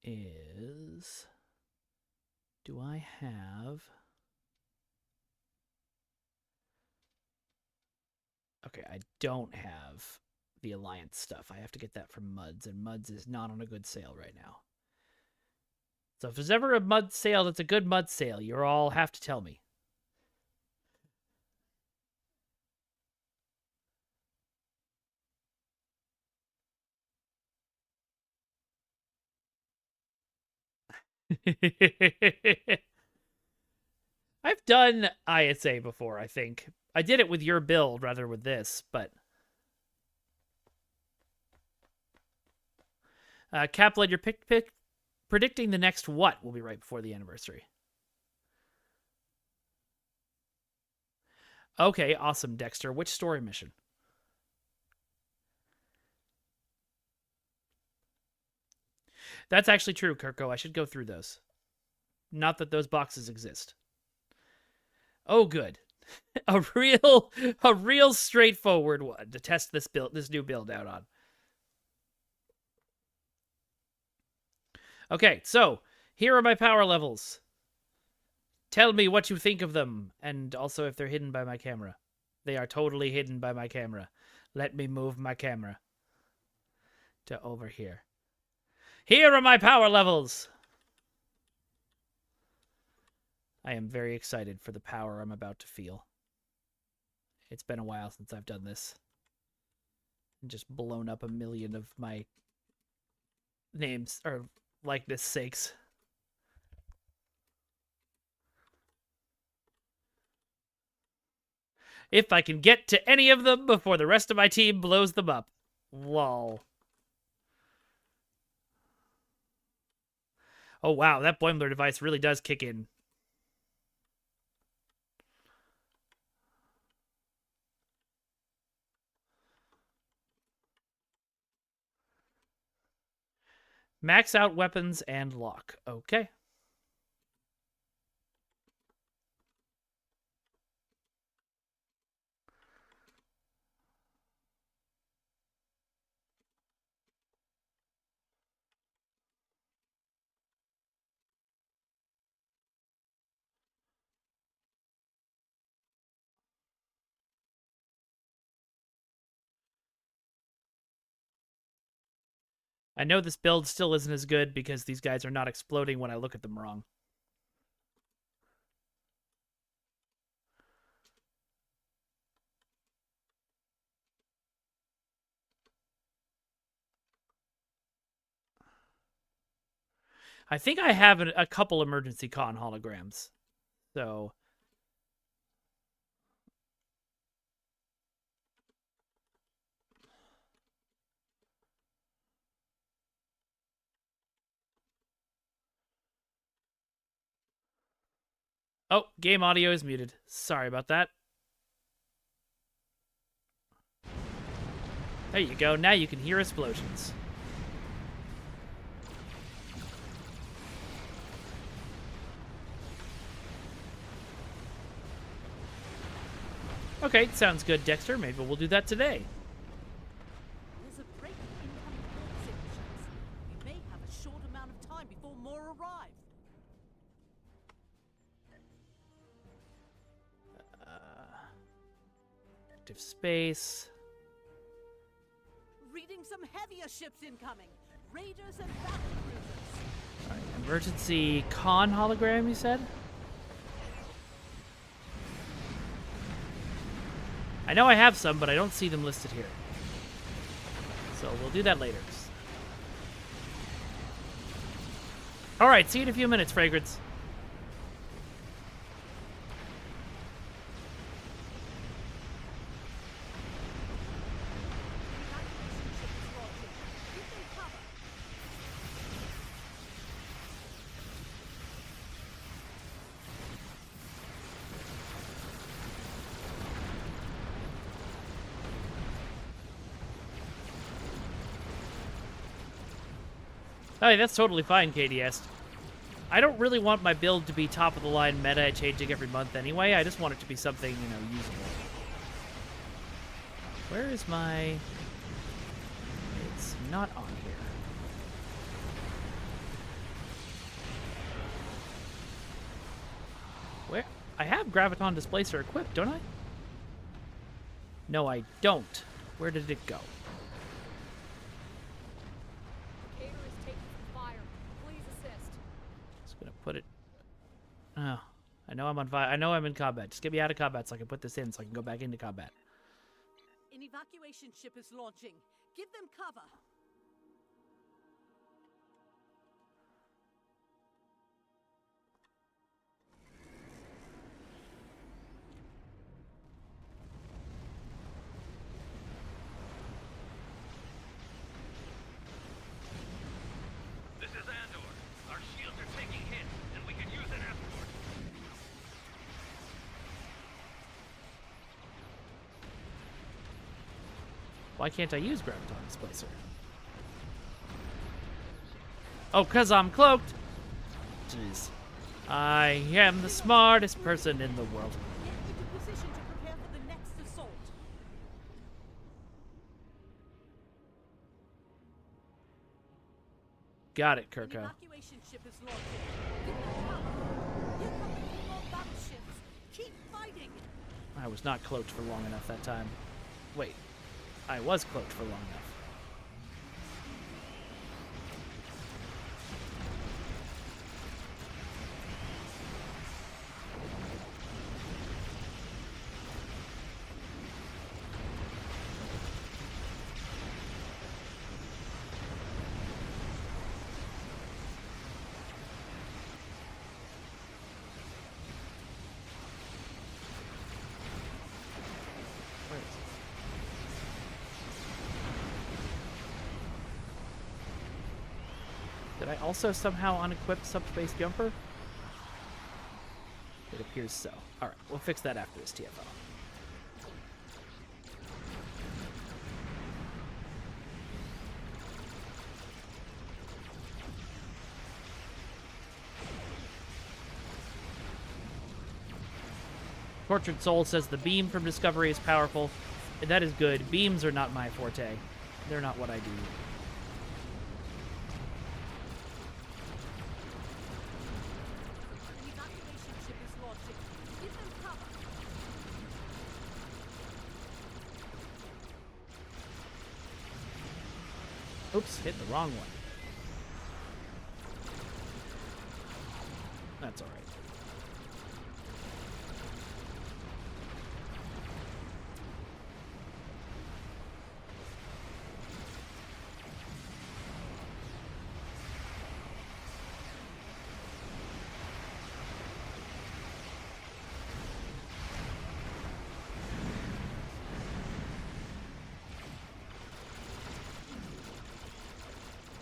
is... Do I have... Okay, I don't have the Alliance stuff. I have to get that from Muds, and Muds is not on a good sale right now. So if there's ever a Mud sale that's a good Mud sale, you all have to tell me. I've done ISA before, I think. I did it with your build rather with this, but... Kaplan, you're predicting the next what will be right before the anniversary. Okay, awesome, Dexter. Which story mission? That's actually true, Kirko. I should go through those. Not that those boxes exist. Oh, good. a real straightforward one to test this new build out on. Okay, so here are my power levels. Tell me what you think of them, and also if they're hidden by my camera. They are totally hidden by my camera. Let me move my camera to over here. Here are my power levels! I am very excited for the power I'm about to feel. It's been a while since I've done this. I've just blown up a million of my names, or likeness sakes. If I can get to any of them before the rest of my team blows them up. Lol. Oh wow, that Boimler device really does kick in. Max out weapons and lock. Okay. I know this build still isn't as good because these guys are not exploding when I look at them wrong. I think I have a couple emergency con holograms. So... Oh, game audio is muted. Sorry about that. There you go. Now you can hear explosions. Okay, sounds good, Dexter. Maybe we'll do that today. There's a break in incoming port signatures. We may have a short amount of time before more arrive. Active space. Reading some heavier ships incoming. Raiders and battle cruisers. Alright, emergency con hologram, you said? I know I have some, but I don't see them listed here. So we'll do that later. All right, see you in a few minutes, Fragrance. Hey, that's totally fine, KDS. I don't really want my build to be top of the line meta changing every month anyway. I just want it to be something, you know, usable. Where is my... It's not on here. Where? I have Graviton Displacer equipped, don't I? No, I don't. Where did it go? Put it. Oh, I know I'm on fire. I know I'm in combat. Just get me out of combat so I can put this in so I can go back into combat. An evacuation ship is launching. Give them cover. This is Andor. Our shields are taking hits, and we can use an escort. Why can't I use Graviton Displacer? Oh, because I'm cloaked. Jeez. I am the smartest person in the world. Get into position to prepare for the next assault. Got it, An Kirko. evacuation ship is launching. Give them cover. Here come the more battleships. Keep fighting. I was not cloaked for long enough that time. Wait. I was cloaked for long enough. Where is it? Did I also somehow unequip Subspace Jumper? It appears so. Alright, we'll fix that after this TFO. Tortured Soul says the beam from Discovery is powerful. And that is good. Beams are not my forte. They're not what I do. An evacuation ship is launching. Give them cover. Oops, hit the wrong one. That's alright.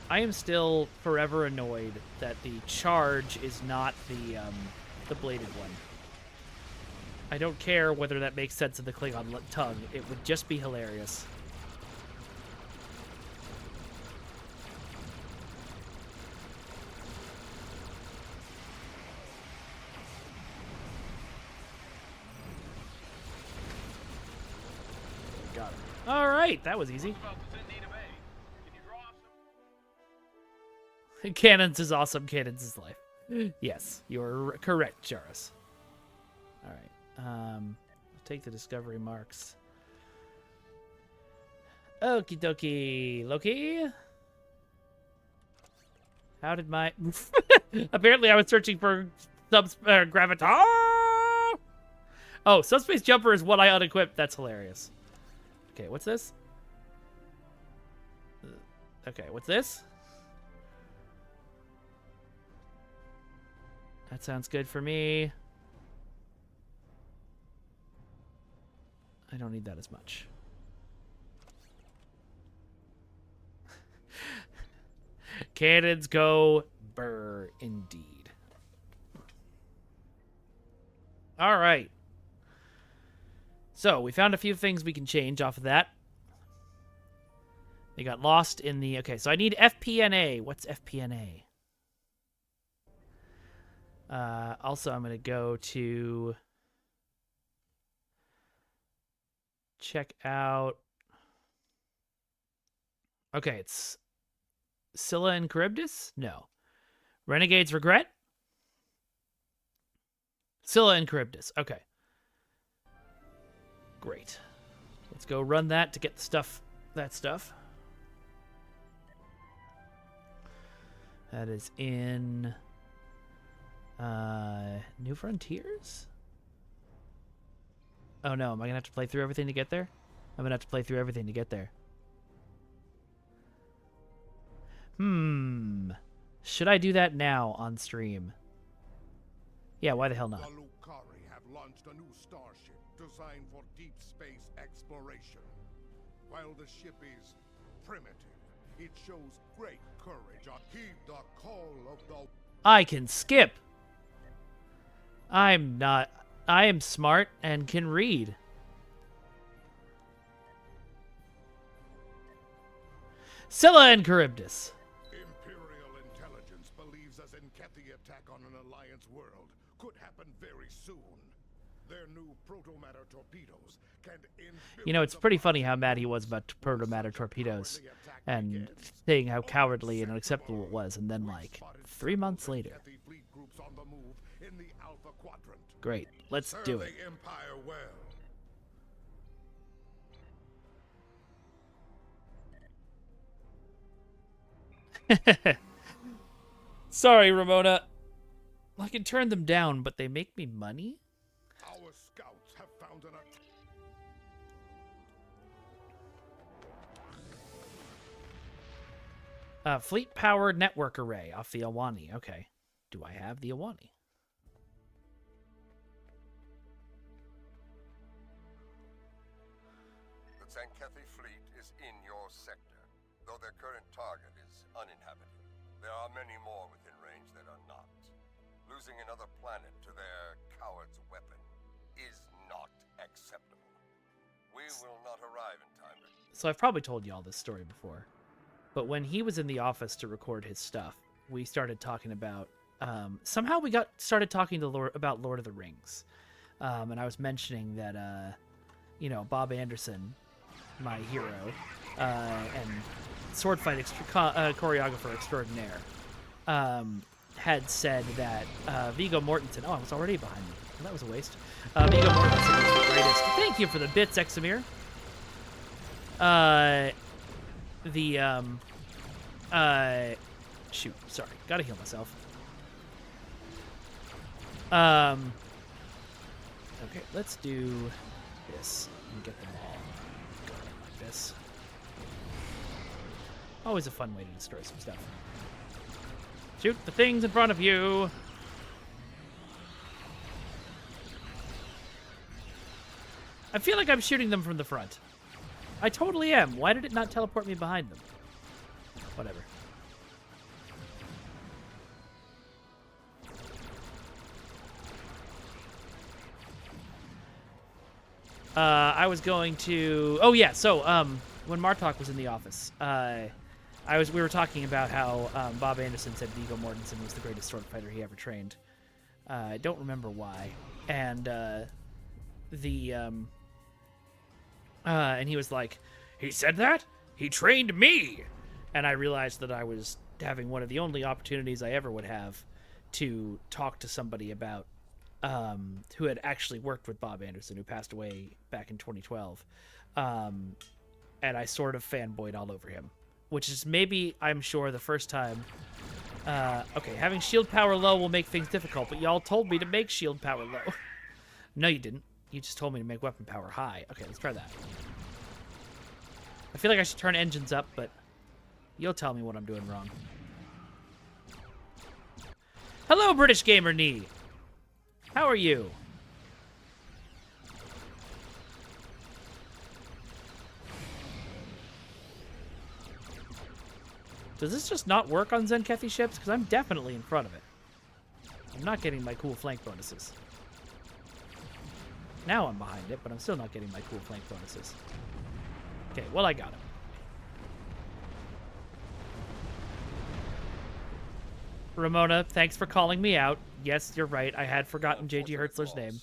I am still forever annoyed that the charge is not the bladed one. I don't care whether that makes sense in the Klingon tongue. It would just be hilarious. Got it. All right, that was easy. About to send Nina Bay. Can you draw off some? Cannons is awesome. Cannons is life. Yes, you're correct, Jarrus. All right. Take the discovery marks. Okie dokie, Loki. How did my... Apparently I was searching for Graviton. Oh, Subspace Jumper is what I unequipped. That's hilarious. Okay, what's this? Okay, what's this? That sounds good for me. I don't need that as much. Cannons go burr indeed. All right. So we found a few things we can change off of that. They got lost in the... Okay, so I need FPNA. What's FPNA? Also, I'm going to go to... check out... Okay, it's... Scylla and Charybdis? No. Renegade's Regret? Scylla and Charybdis. Okay. Great. Let's go run that to get the stuff... that stuff. That is in... New Frontiers? Oh no, am I gonna have to play through everything to get there? I'm gonna have to play through everything to get there. Should I do that now on stream? Yeah, why the hell not? The Lucari have launched a new starship designed for deep space exploration. While the ship is primitive, it shows great courage on heed the call of the... I can skip! I'm not... I am smart and can read. Scylla and Charybdis. Imperial intelligence believes a Zenkethi attack on an Alliance world could happen very soon. Their new protomatter torpedoes can... You know, it's pretty funny how mad he was about protomatter torpedoes and saying how cowardly and unacceptable it was, and then, like, 3 months later. Great, let's do it. Sorry, Ramona. I can turn them down, but they make me money? Our scouts have found an... Fleet-powered network array off the Awani. Okay. Do I have the Awani? The Zenkethi fleet is in your sector, though their current target is uninhabited. There are many more within range that are not. Losing another planet to their coward's weapon is not acceptable. We will not arrive in time to... So I've probably told you all this story before, but when he was in the office to record his stuff, we started talking about... somehow we started talking to about Lord of the Rings. And I was mentioning that, you know, Bob Anderson, my hero, and swordfight choreographer extraordinaire, had said that Viggo Mortensen... Oh, I was already behind me. Well, that was a waste. Viggo Mortensen was the greatest. Thank you for the bits, Examir. Shoot, sorry. Gotta heal myself. Okay, let's do this and get them all going like this. Always a fun way to destroy some stuff. Shoot the things in front of you. I feel like I'm shooting them from the front. I totally am. Why did it not teleport me behind them? Whatever. I was going to... Oh, yeah. So, when Martok was in the office, we were talking about how Bob Anderson said Viggo Mortensen was the greatest sword fighter he ever trained. I don't remember why. And and he was like, he said that? He trained me! And I realized that I was having one of the only opportunities I ever would have to talk to somebody about who had actually worked with Bob Anderson, who passed away back in 2012. And I sort of fanboyed all over him, which is maybe, I'm sure, the first time. Okay, having shield power low will make things difficult, but y'all told me to make shield power low. No, you didn't. You just told me to make weapon power high. Okay, let's try that. I feel like I should turn engines up, but You'll tell me what I'm doing wrong. Hello, British Gamer Knee. How are you? Does this just not work on Zenkethy ships? Because I'm definitely in front of it. I'm not getting my cool flank bonuses. Now I'm behind it, but I'm still not getting my cool flank bonuses. Okay, well, I got him. Ramona, thanks for calling me out. Yes, you're right. I had forgotten J.G. Hertzler's name.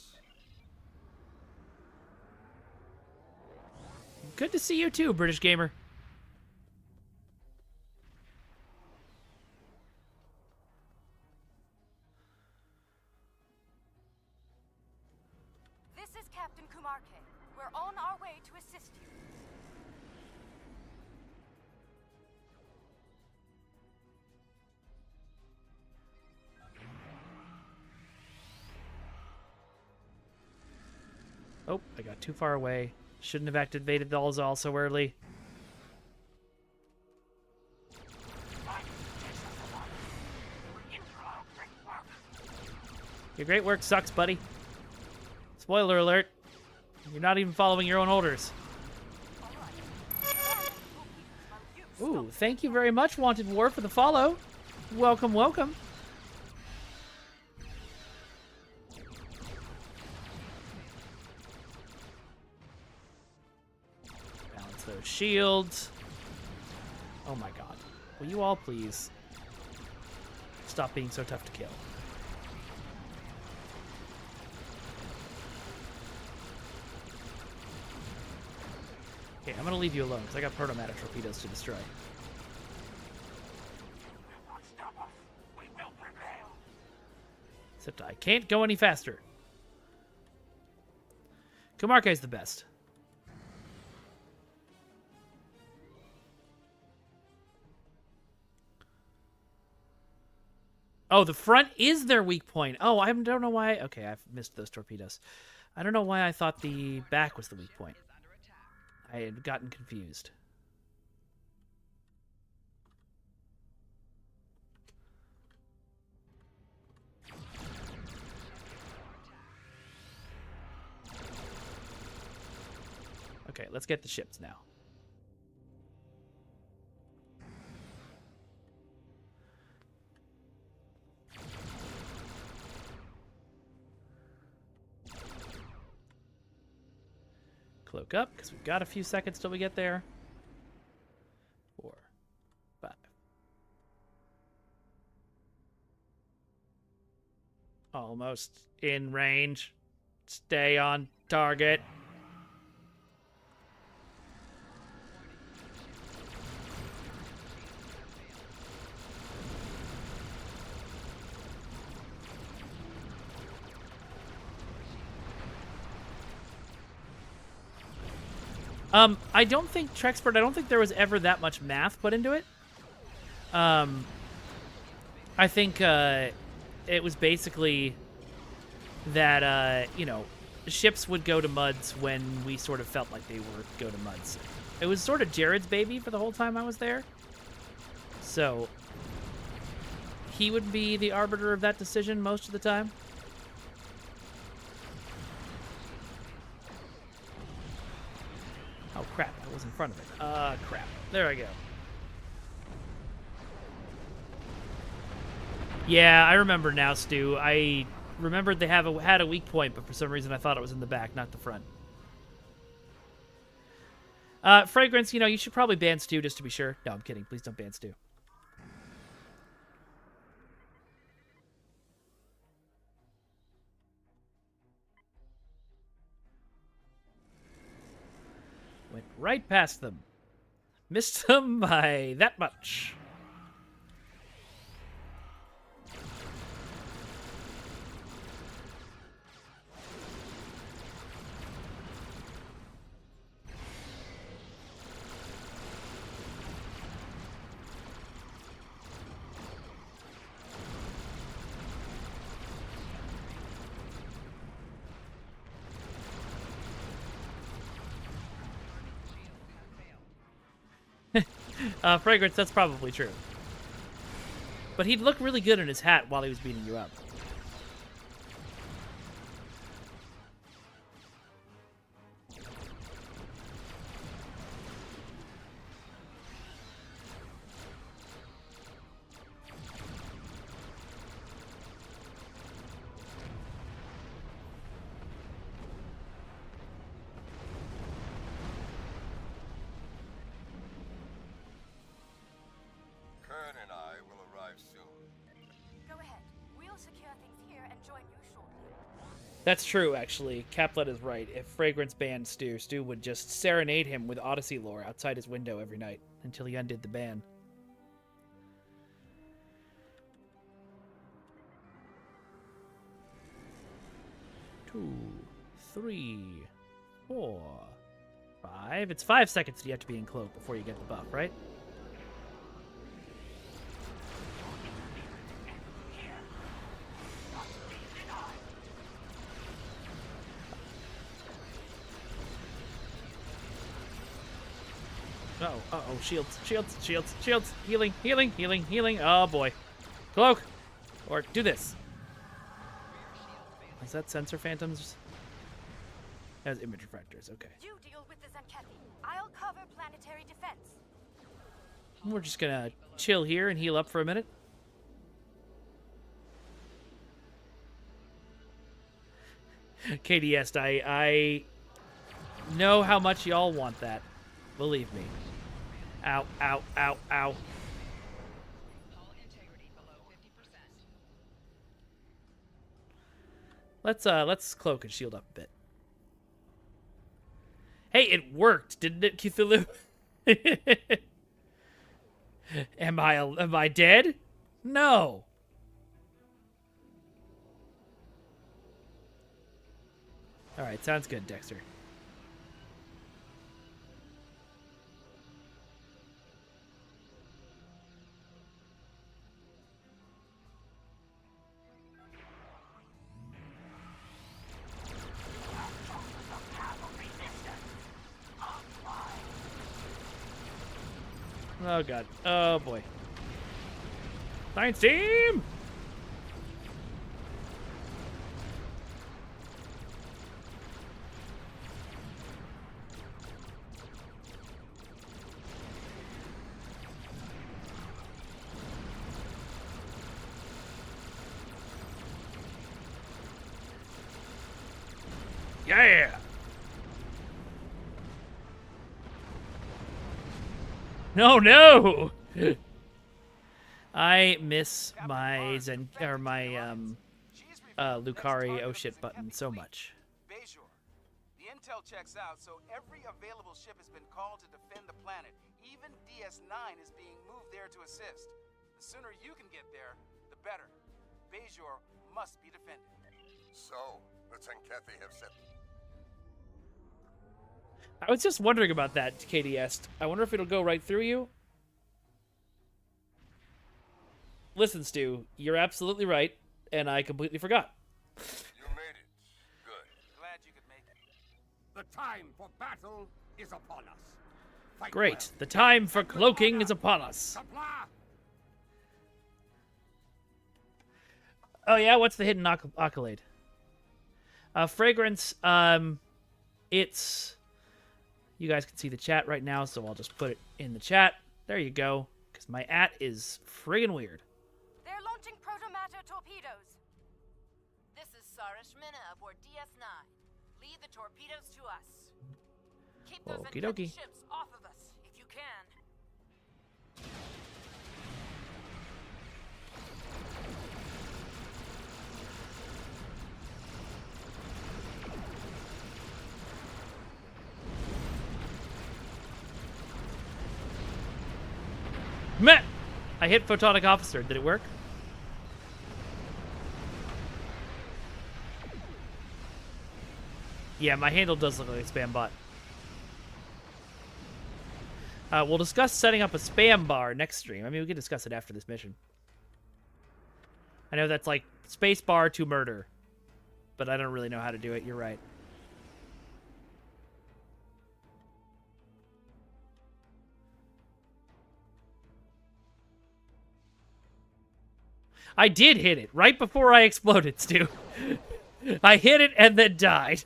Good to see you too, British Gamer. This is Captain Kumarke. We're on our way to assist you. Oh, I got too far away. Shouldn't have activated the Alzal so early. Your great work sucks, buddy. Spoiler alert. You're not even following your own orders. Ooh, thank you very much, Wanted War, for the follow. Welcome, welcome. Balance those shields. Oh my god. Will you all please stop being so tough to kill? Okay, I'm gonna leave you alone because I got protomatter torpedoes to destroy. Except I can't go any faster. Kumarke is the best. Oh, the front is their weak point. Oh, I don't know why. Okay, I've missed those torpedoes. I don't know why I thought the back was the weak point. I had gotten confused. Okay, let's get the ships now. Cloak up, because we've got a few seconds till we get there. 4, 5. Almost in range. Stay on target. I don't think Trexpert, I don't think there was ever that much math put into it. I think it was basically that, you know, ships would go to muds when we sort of felt like they were go to muds. It was sort of Jared's baby for the whole time I was there. So he would be the arbiter of that decision most of the time. Oh, crap. I was in front of it. Crap. There I go. Yeah, I remember now, Stu. I remembered they had a weak point, but for some reason I thought it was in the back, not the front. Fragrance, you know, you should probably ban Stu just to be sure. No, I'm kidding. Please don't ban Stu. Went right past them. Missed them by that much. Fragrance, that's probably true. But he'd look really good in his hat while he was beating you up. Kern and I will arrive soon. Go ahead. We'll secure things here and join you shortly. That's true, actually. Caplet is right. If Fragrance banned Stu, Stu would just serenade him with Odyssey lore outside his window every night until he undid the ban. Two, 3, 4, 5. It's 5 seconds you have to be in cloak before you get the buff, right? Uh-oh, shields, shields, shields, shields, healing, healing, healing, healing. Oh boy. Cloak! Or do this. Is that sensor phantoms? That was image refractors, okay. You deal with the Zenkethi. I'll cover planetary defense. We're just gonna chill here and heal up for a minute. KDS, I know how much y'all want that. Believe me. Ow, ow, ow, ow. Let's cloak and shield up a bit. Hey, it worked, didn't it, Cthulhu? Am I dead? No. All right, sounds good, Dexter. Oh god. Oh boy. Science team! Yeah! No! I miss my Lucari oh shit button so much. Bejor. The intel checks out, so every available ship has been called to defend the planet. Even DS9 is being moved there to assist. The sooner you can get there, the better. Bejor must be defended. So, the Zenkethi have set. I was just wondering about that, KDS. I wonder if it'll go right through you. Listen, Stu, you're absolutely right, and I completely forgot. You made it. Good. Glad you could make it. The time for battle is upon us. Fight Great. well. The time for cloaking is upon us. Supply! Oh yeah, what's the hidden accolade? Fragrance, it's... You guys can see the chat right now, so I'll just put it in the chat. There you go, because my @ is friggin' weird. They're launching protomatter torpedoes. This is Sarish Mina aboard DS9. Lead the torpedoes to us. Keep those Okie dokie. Zenkethi ships off of us, if you can. Meh! I hit Photonic Officer. Did it work? Yeah, my handle does look like a spam bot. We'll discuss setting up a spam bar next stream. I mean, we can discuss it after this mission. I know that's like space bar to murder, but I don't really know how to do it. You're right. I did hit it right before I exploded, Stu. I hit it and then died.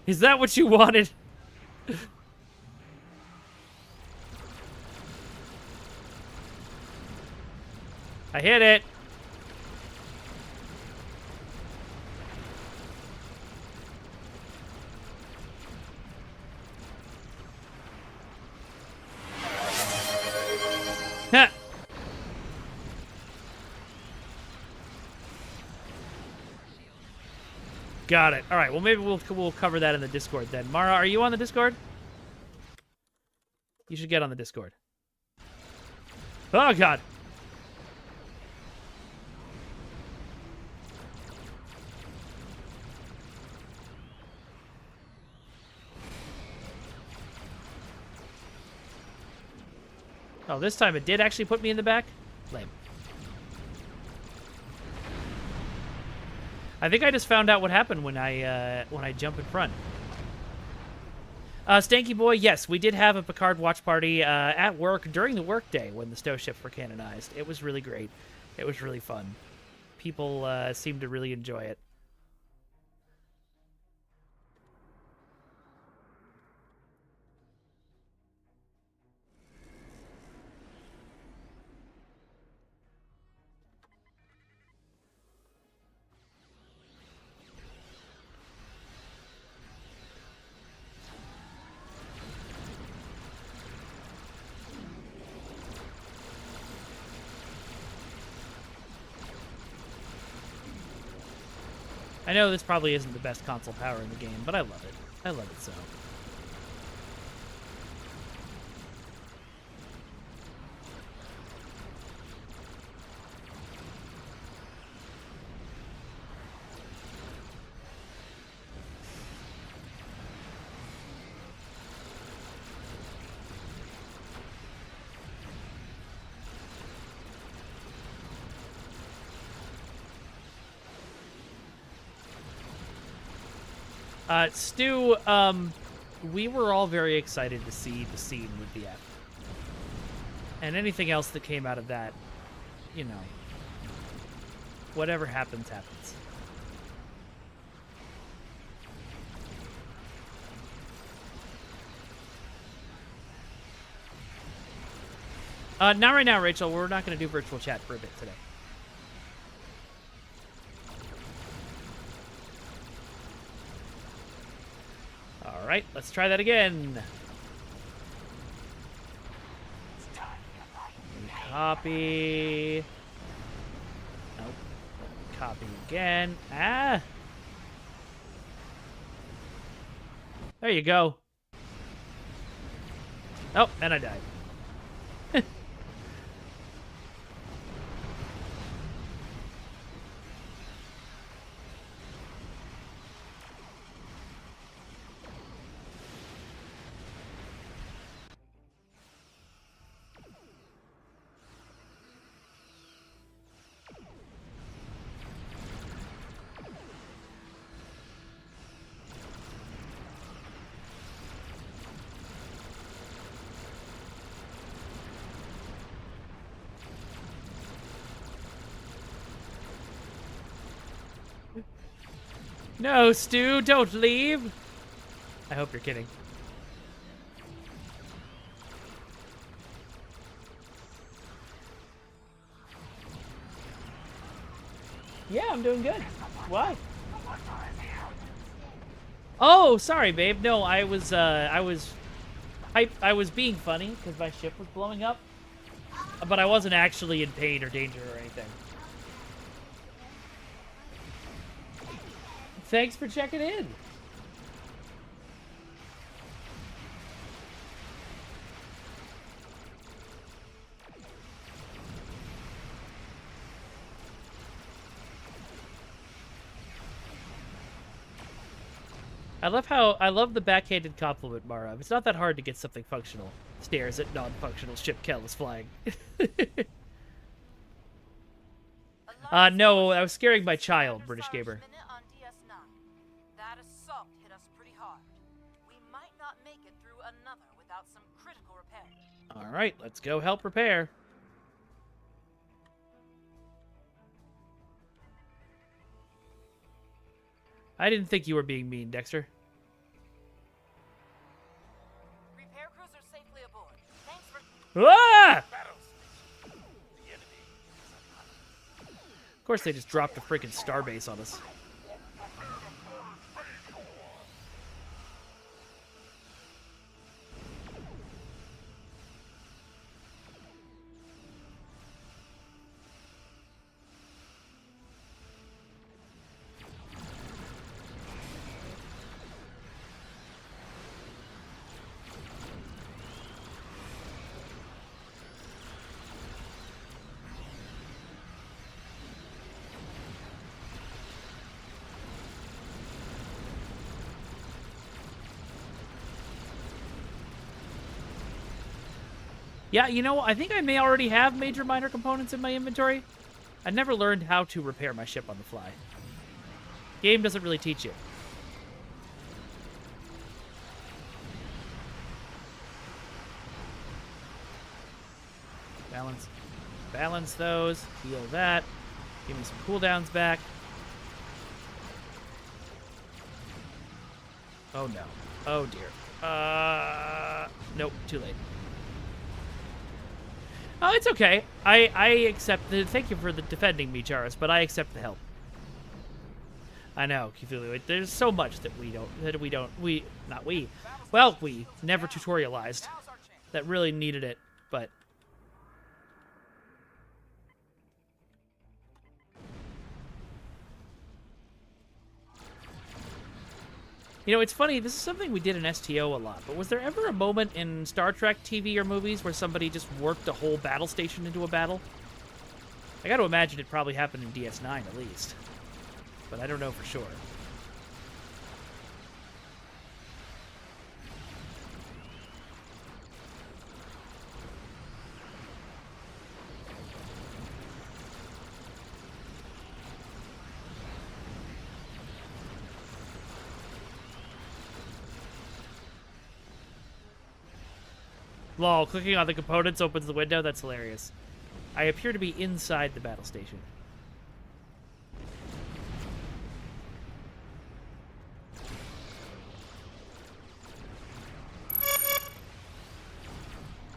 Is that what you wanted? I hit it. Ha! Got it. All right. Well, maybe we'll cover that in the Discord then. Mara, are you on the Discord? You should get on the Discord. Oh God. Oh, this time it did actually put me in the back? Lame. I think I just found out what happened when I jump in front. Stanky Boy, yes, we did have a Picard watch party at work during the workday when the STO ships were canonized. It was really great. It was really fun. People seemed to really enjoy it. I know this probably isn't the best console power in the game, but I love it. I love it so. Stu, we were all very excited to see the scene with the F. And anything else that came out of that, you know, whatever happens, happens. Not right now, Rachel. We're not going to do virtual chat for a bit today. All right, let's try that again. Copy. Nope. Copy again. Ah. There you go. Oh, and I died. No, Stu, don't leave. I hope you're kidding. Yeah, I'm doing good. Why? Oh, sorry, babe. No, I was being funny because my ship was blowing up, but I wasn't actually in pain or danger or anything. Thanks for checking in. I love the backhanded compliment, Mara. It's not that hard to get something functional. Stares at non-functional ship Kael is flying. No, I was scaring my child, British Gamer. That assault hit us pretty hard. We might not make it through another without some critical repair. All right, let's go help repair. I didn't think you were being mean, Dexter. Repair crews are safely aboard. Thanks for... Ah! Of course, they just dropped a freaking starbase on us. Yeah, you know, I think I may already have major minor components in my inventory. I never learned how to repair my ship on the fly. Game doesn't really teach you. Balance. Balance those. Heal that. Give me some cooldowns back. Oh no. Oh dear. Nope, too late. Oh, it's okay. I accept the... Thank you for the defending me, Charis, but I accept the help. I know, Cthulhu. There's so much that we never tutorialized that really needed it, but... You know, it's funny, this is something we did in STO a lot, but was there ever a moment in Star Trek TV or movies where somebody just worked a whole battle station into a battle? I gotta imagine it probably happened in DS9 at least, but I don't know for sure. Lol, clicking on the components opens the window. That's hilarious. I appear to be inside the battle station.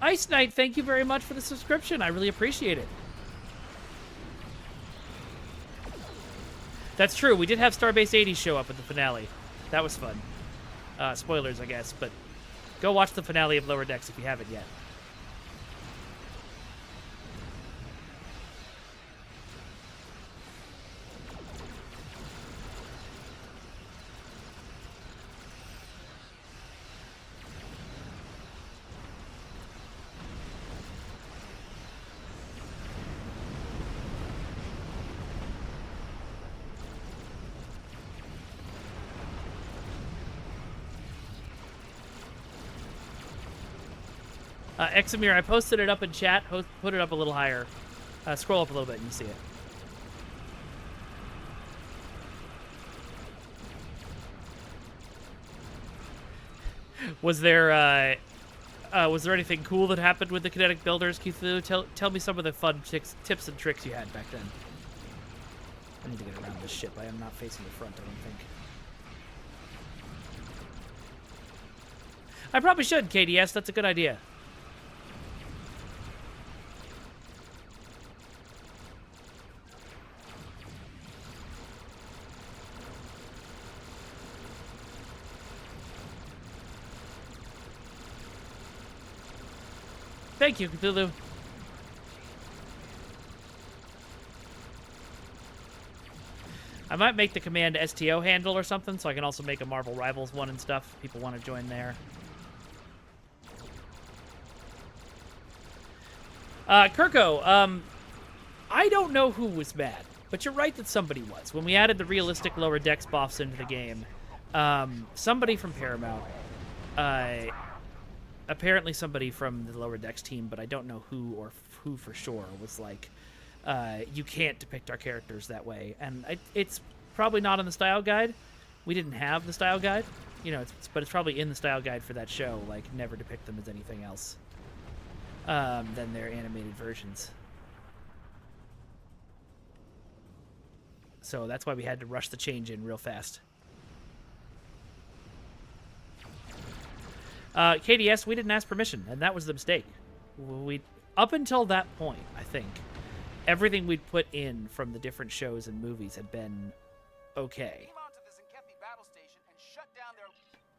Ice Knight, thank you very much for the subscription. I really appreciate it. That's true. We did have Starbase 80 show up at the finale. That was fun. Spoilers, I guess, but go watch the finale of Lower Decks if you haven't yet. Examir, I posted it up in chat. Put it up a little higher. Scroll up a little bit and you see it. Was there anything cool that happened with the kinetic builders, Cthulhu? Tell me some of the fun tips and tricks you had back then. I need to get around this ship. I am not facing the front, I don't think. I probably should, KDS. That's a good idea. Thank you, Cthulhu. I might make the command STO handle or something, so I can also make a Marvel Rivals one and stuff. People want to join there. Kirko, I don't know who was mad, but you're right that somebody was. When we added the realistic Lower Decks buffs into the game, somebody from Paramount, apparently somebody from the Lower Decks team, but I don't know who for sure, was like, you can't depict our characters that way. And it's probably not in the style guide. We didn't have the style guide, you know, but it's probably in the style guide for that show, like, never depict them as anything else than their animated versions. So that's why we had to rush the change in real fast. KDS, we didn't ask permission, and that was the mistake. We up until that point, I think, everything we'd put in from the different shows and movies had been okay. Came onto the Zenkethi battle station and shut down their...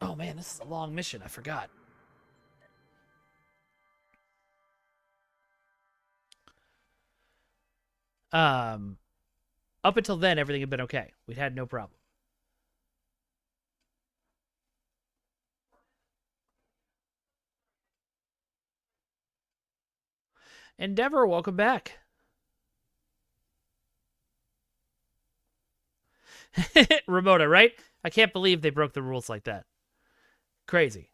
Oh man, this is a long mission. I forgot. Up until then, everything had been okay. We'd had no problem. Endeavor, welcome back. Ramona, right? I can't believe they broke the rules like that. Crazy.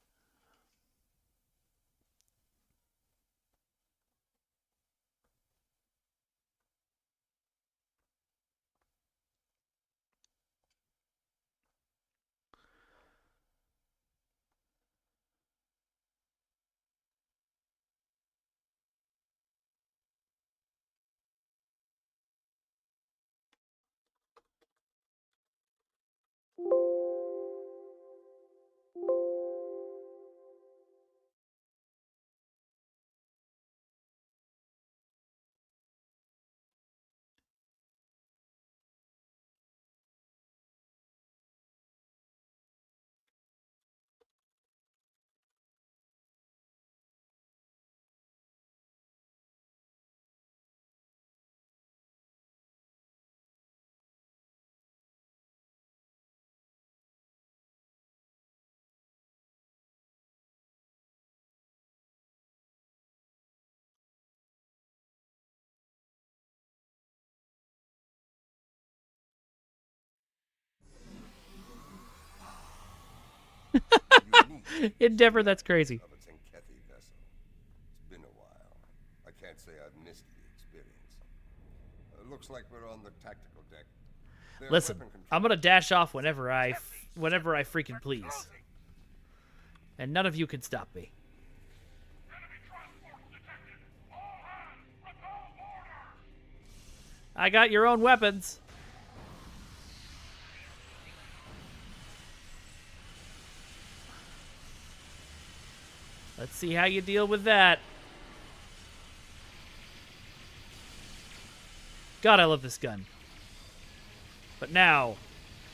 Endeavor, that's crazy. Of a Zenkethi vessel. It's been a while. I can't say I've missed the experience. Looks like we're on the tactical deck. Their Listen, weapon control- I'm gonna dash off whenever I freaking please, and none of you can stop me. I got your own weapons. Let's see how you deal with that. God, I love this gun. But now,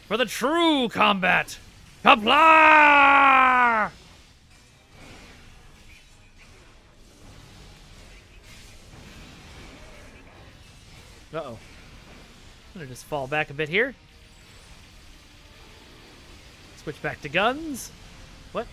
for the true combat. Kapla! Uh-oh. I'm gonna just fall back a bit here. Switch back to guns. What?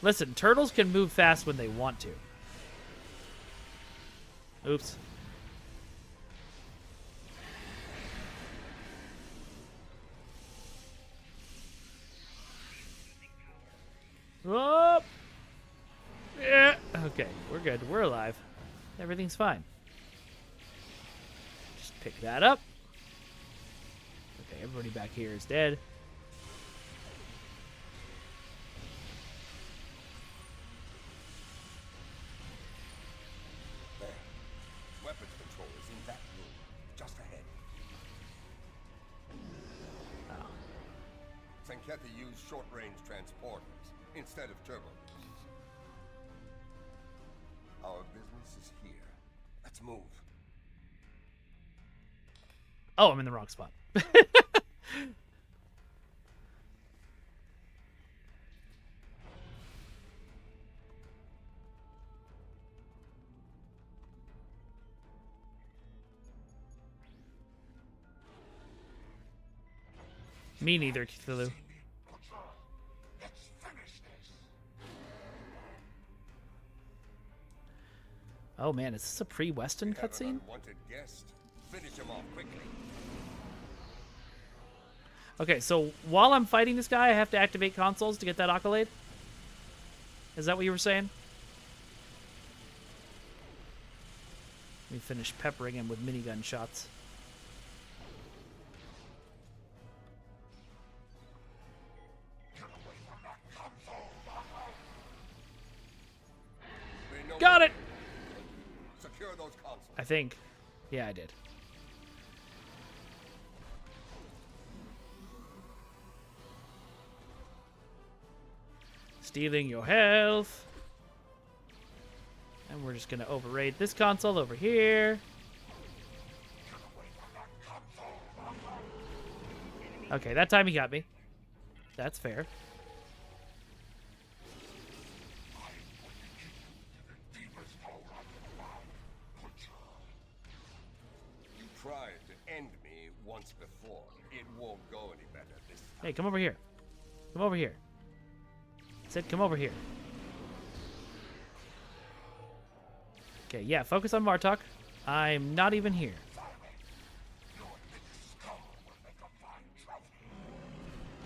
Listen, turtles can move fast when they want to. Oops. Oh! Yeah. Okay, we're good. We're alive. Everything's fine. Just pick that up. Okay, everybody back here is dead. There. Weapons control is in that room, just ahead. Oh. Zenkethi use short-range transporters instead of turbo boosts. Our business is here. Let's move. Oh, I'm in the wrong spot. Me neither, Cthulhu. Oh man, is this a pre-Weston Have an cutscene? unwanted guest. Finish him off quickly. Okay, so while I'm fighting this guy, I have to activate consoles to get that accolade? Is that what you were saying? Let me finish peppering him with minigun shots. Got I think. Yeah, I did. Stealing your health. And we're just going to overraid this console over here. Okay, that time he got me. That's fair. You tried to end me once before. It won't go any better this time. Hey, come over here. Come over here. I said come over here. Okay, yeah, focus on Martok. I'm not even here.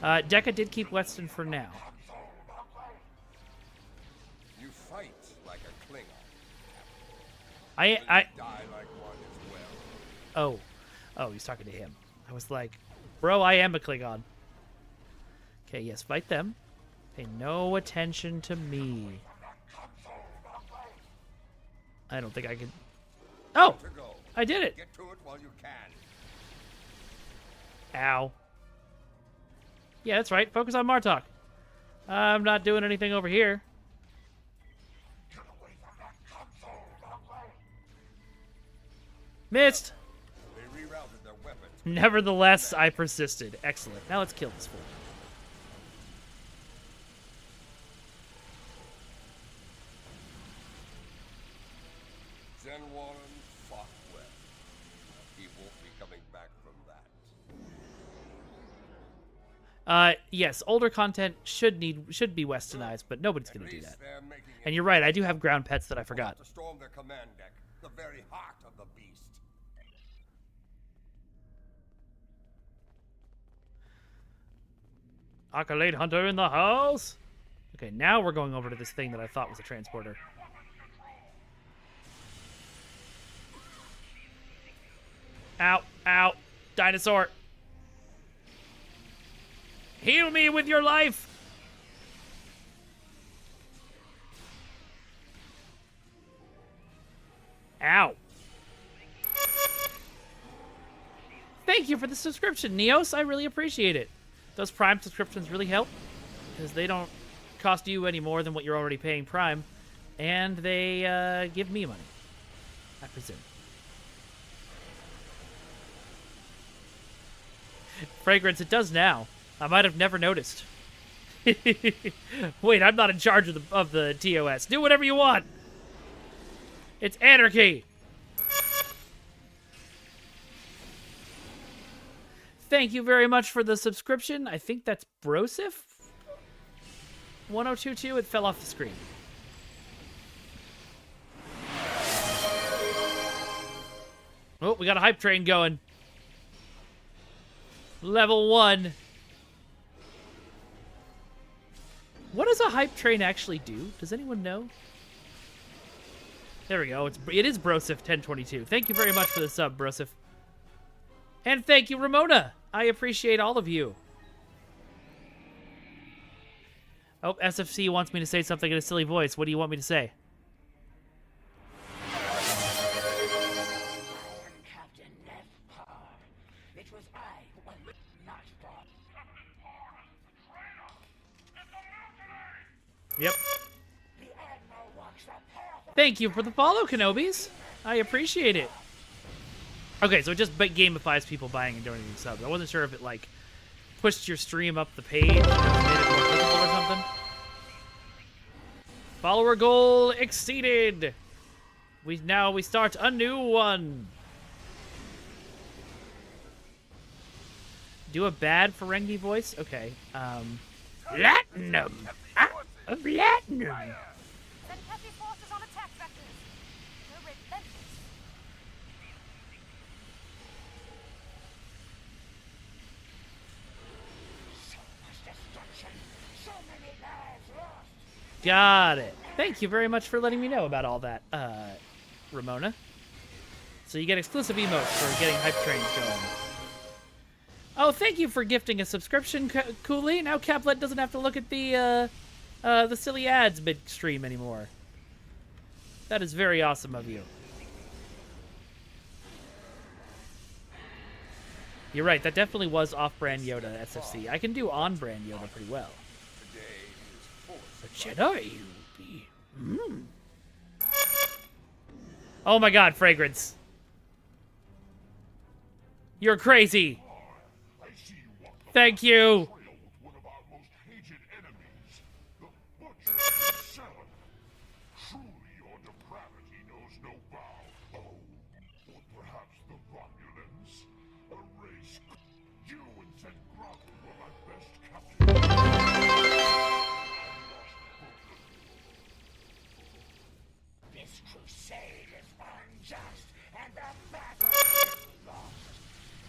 Dekka did keep Weston for now. You fight like a Klingon. I Die like one as well. Oh, he's talking to him. I was like, bro, I am a Klingon. Okay, yes, fight them. Pay no attention to me. I don't think I can. Oh, I did it. Get to it while you can. Ow. Yeah, that's right. Focus on Martok. I'm not doing anything over here. Missed. They rerouted their weapons. Nevertheless, I persisted. Excellent. Now let's kill this fool. Zen Warren fought well. He won't be coming back from that. Yes, older content should be westernized, but nobody's gonna do that. And you're right, I do have ground pets that I forgot. To storm their command deck, the very heart of the beast. Accolade Hunter in the house. Okay, now we're going over to this thing that I thought was a transporter. Ow, ow, dinosaur. Heal me with your life. Ow. Thank you for the subscription, Neos. I really appreciate it. Those Prime subscriptions really help because they don't cost you any more than what you're already paying Prime, and they give me money, I presume. Fragrance, it does now. I might have never noticed. Wait, I'm not in charge of the TOS. Do whatever you want. It's anarchy. Thank you very much for the subscription. I think that's Brosif. 1022. It fell off the screen. Oh, we got a hype train going. Level 1. What does a hype train actually do? Does anyone know? There we go. It is Brosif 1022. Thank you very much for the sub, Brosif. And thank you, Ramona. I appreciate all of you. Oh, SFC wants me to say something in a silly voice. What do you want me to say? Yep. Thank you for the follow, Kenobis. I appreciate it. Okay, so it just gamifies people buying and donating subs. I wasn't sure if it, like, pushed your stream up the page or made it more visible or something. Follower goal exceeded. We start a new one. Do a bad Ferengi voice? Okay. Platinum. Platinum. Send heavy forces on attack vectors. They're relentless. Got it. Thank you very much for letting me know about all that, Ramona. So you get exclusive emotes for getting hype trains going. Oh, thank you for gifting a subscription, Cooley. Now Caplet doesn't have to look at the silly ads mid-stream anymore. That is very awesome of you. You're right. That definitely was off-brand Yoda SFC. I can do on-brand Yoda pretty well. A Jedi, you be. Oh my God, Fragrance. You're crazy. Thank you.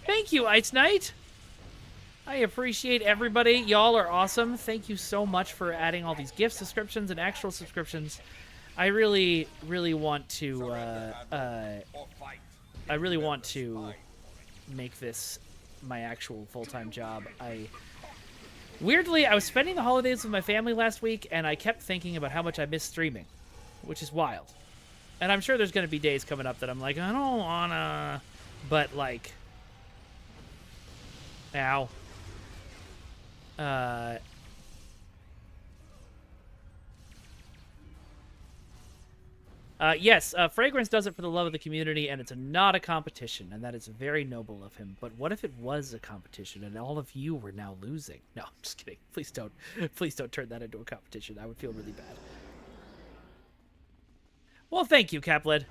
Thank you, Ice Knight. I appreciate everybody. Y'all are awesome. Thank you so much for adding all these gift subscriptions and actual subscriptions. I really, really want to. I really want to make this my actual full-time job. Weirdly, I was spending the holidays with my family last week, and I kept thinking about how much I miss streaming, which is wild. And I'm sure there's going to be days coming up that I'm like, I don't wanna, but like, ow. Yes, Fragrance does it for the love of the community, and it's not a competition, and that is very noble of him. But what if it was a competition, and all of you were now losing? No, I'm just kidding. Please don't turn that into a competition. I would feel really bad. Well, thank you, Capled.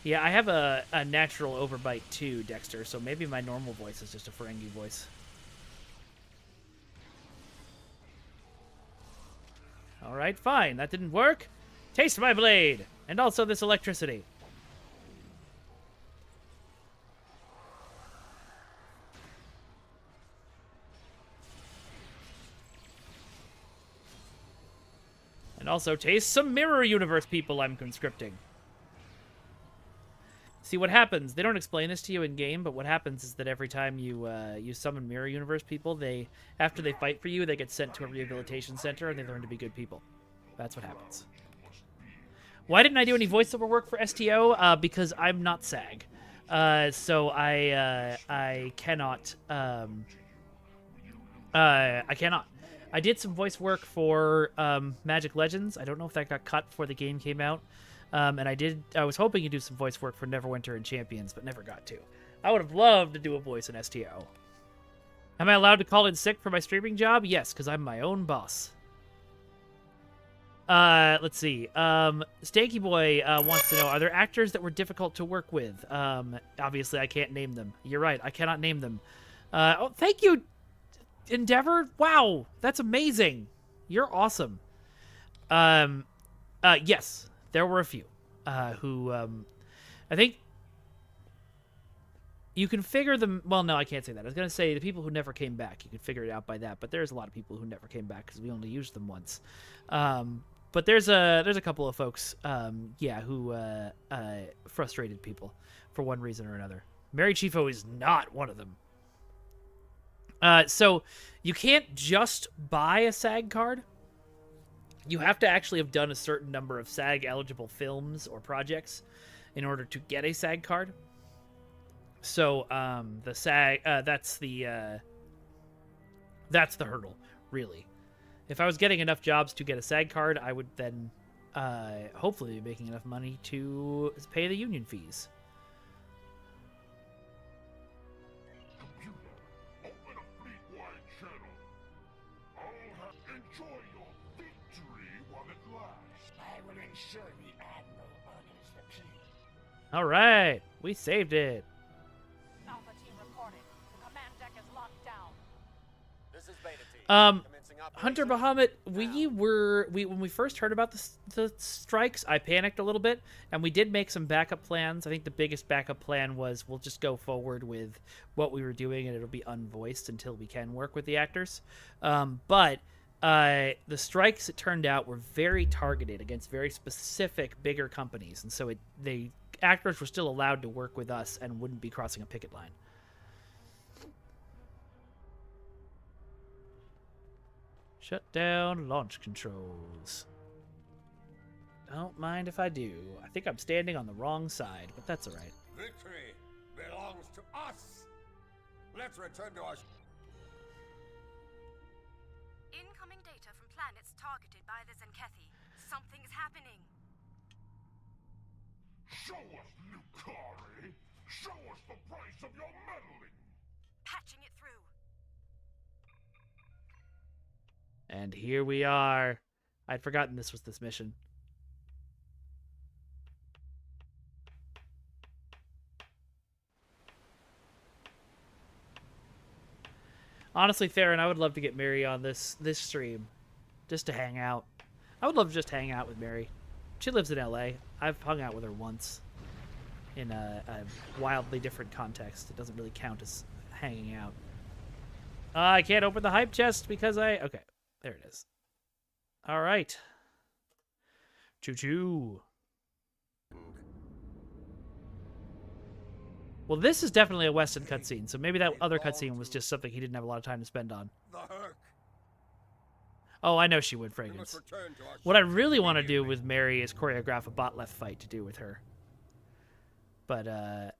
Yeah, I have a natural overbite too, Dexter, so maybe my normal voice is just a Ferengi voice. Alright, fine. That didn't work. Taste my blade! And also this electricity. And also taste some Mirror Universe people I'm conscripting. See, what happens, they don't explain this to you in-game, but what happens is that every time you summon Mirror Universe people, after they fight for you, they get sent to a rehabilitation center, and they learn to be good people. That's what happens. Why didn't I do any voiceover work for STO? Because I'm not SAG. So I cannot... I cannot. I did some voice work for Magic Legends. I don't know if that got cut before the game came out. And I was hoping to do some voice work for Neverwinter and Champions, but never got to. I would have loved to do a voice in STO. Am I allowed to call in sick for my streaming job? Yes, because I'm my own boss. Let's see. Stanky Boy wants to know, are there actors that were difficult to work with? Obviously, I can't name them. You're right, I cannot name them. Oh, thank you, Endeavor. Wow, that's amazing. You're awesome. Yes. There were a few who, I think you can figure them. Well, no, I can't say that. I was going to say the people who never came back. You could figure it out by that. But there's a lot of people who never came back because we only used them once. But there's a couple of folks, yeah, who frustrated people for one reason or another. Mary Chiefo is not one of them. So you can't just buy a SAG card. You have to actually have done a certain number of SAG-eligible films or projects in order to get a SAG card. So the SAG, that's the hurdle, really. If I was getting enough jobs to get a SAG card, I would then hopefully be making enough money to pay the union fees. All right, we saved it. Alpha team reporting. The command deck is locked down. This is Beta team. Hunter Bahamut, when we first heard about the strikes, I panicked a little bit, and we did make some backup plans. I think the biggest backup plan was we'll just go forward with what we were doing, and it'll be unvoiced until we can work with the actors. But the strikes, it turned out, were very targeted against very specific, bigger companies, and so actors were still allowed to work with us and wouldn't be crossing a picket line. Shut down launch controls. Don't mind if I do. I think I'm standing on the wrong side, but that's alright. Victory belongs to us. Let's return to our... Incoming data from planets targeted by the Zenkethi. Something's happening. Show us, Lucari! Show us the price of your meddling! Patching it through. And here we are. I'd forgotten this was this mission. Honestly, Theron, I would love to get Mary on this stream, just to hang out. I would love to just hang out with Mary. She lives in LA. I've hung out with her once in a wildly different context. It doesn't really count as hanging out. I can't open the hype chest because okay, there it is. All right. Choo-choo. Well, this is definitely a Weston cutscene, so maybe that other cutscene was just something he didn't have a lot of time to spend on. Oh, I know she would, Fragrance. What I really want to do with Mary is choreograph a bot left fight to do with her. But,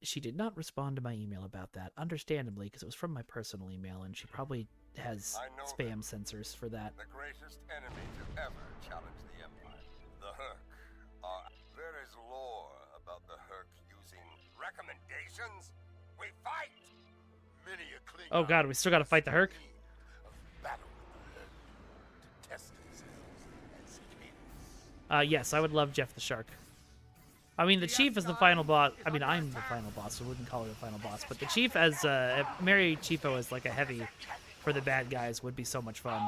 she did not respond to my email about that, understandably, because it was from my personal email, and she probably has spam censors for that. The greatest enemy to ever challenge the Empire. The Herc are... There is lore about the Herc using recommendations. We fight! Many a Klingon... Oh god, we still gotta fight the Herc? Yes, I would love Jeff the Shark. I mean, the Chief is the final boss. I mean, I'm the final boss, so I wouldn't call her the final boss. But the Chief as, Mary Chiefo as like a heavy for the bad guys would be so much fun.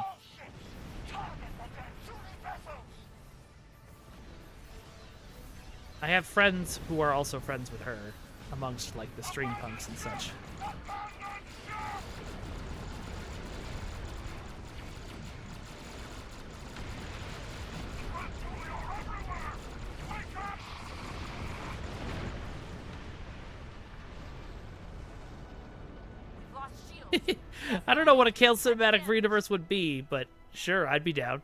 I have friends who are also friends with her, amongst, like, the stream punks and such. I don't know what a Kael cinematic universe would be, but sure, I'd be down.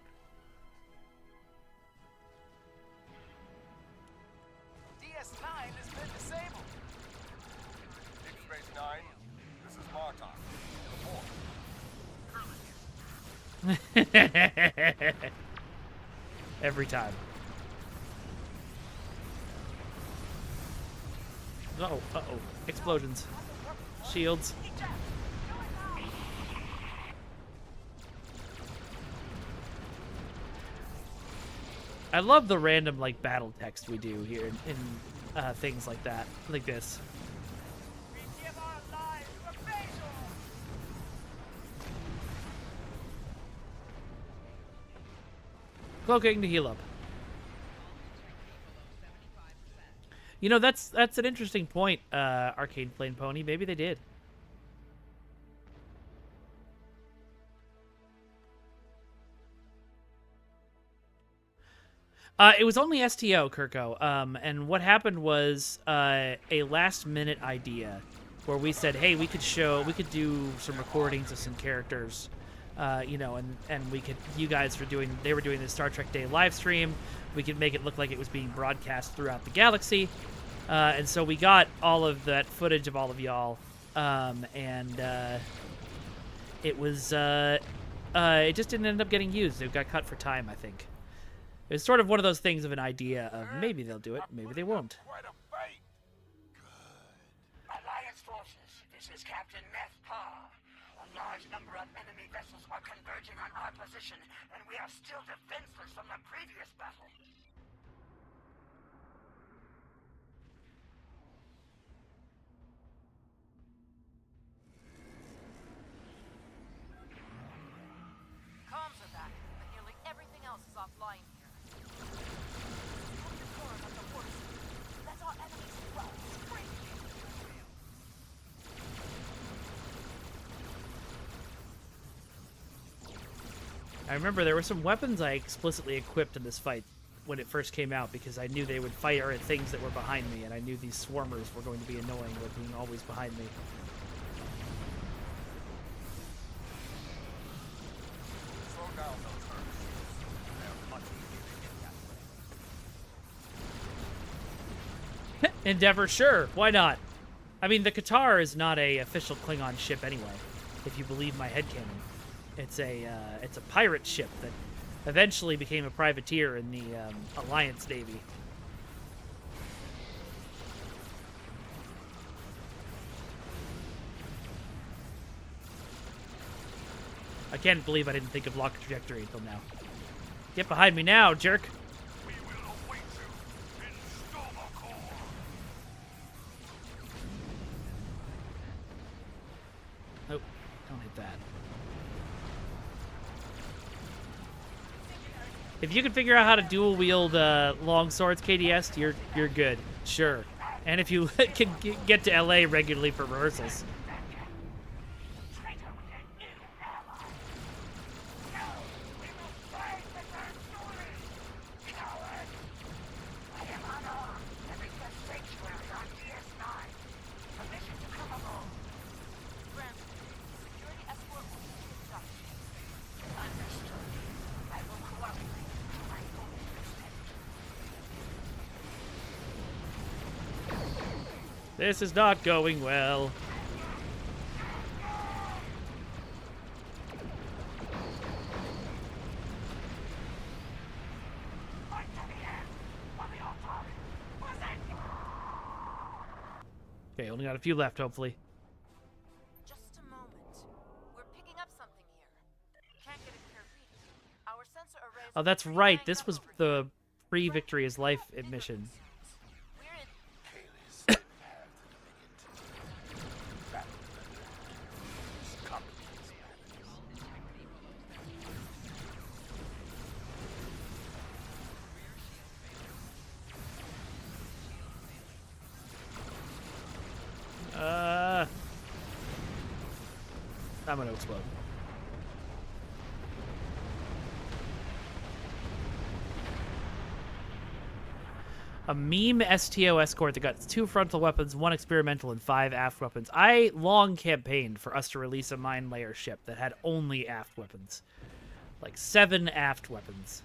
DS9 has been disabled. Deep Space Nine, this is Martok. Every time. Uh-oh, uh-oh. Explosions. Shields. I love the random, like, battle text we do here in things like that, like this. We give our lives for Basil. Cloaking to heal up. You know, that's an interesting point, Arcade Flame Pony. Maybe they did. It was only STO, Kirko, and what happened was a last-minute idea where we said, hey, we could do some recordings of some characters, you know, and we could, they were doing the Star Trek Day live stream, we could make it look like it was being broadcast throughout the galaxy, and so we got all of that footage of all of y'all, and it was, it just didn't end up getting used. It got cut for time, I think. It was sort of one of those things of an idea of maybe they'll do it, maybe they won't. Alliance forces, this is Captain Meth Pa. A large number of enemy vessels are converging on our position, and we are still defenseless from the previous battle. Comms are back, but nearly everything else is offline here. That's our enemies as well. I remember there were some weapons I explicitly equipped in this fight when it first came out because I knew they would fire at things that were behind me, and I knew these swarmers were going to be annoying with being always behind me. Endeavor, sure, why not? I mean, the Qatar is not a official Klingon ship anyway, if you believe my headcanon. It's a pirate ship that eventually became a privateer in the Alliance Navy. I can't believe I didn't think of lock trajectory until now. Get behind me now, jerk! We will await you in Stormcore. Oh, don't hit that. If you can figure out how to dual wield long swords, KDS, you're good. Sure. And if you can get to LA regularly for rehearsals. This is not going well. Okay, only got a few left, hopefully. Just a moment. We're picking up something here. Can't get a clear reading. Our sensor arrays. Oh, that's right. This was the pre-Victory is Life mission. I'm gonna explode. A meme STO escort that got 2 frontal weapons, 1 experimental, and 5 aft weapons. I long campaigned for us to release a mine layer ship that had only aft weapons. Like 7 aft weapons.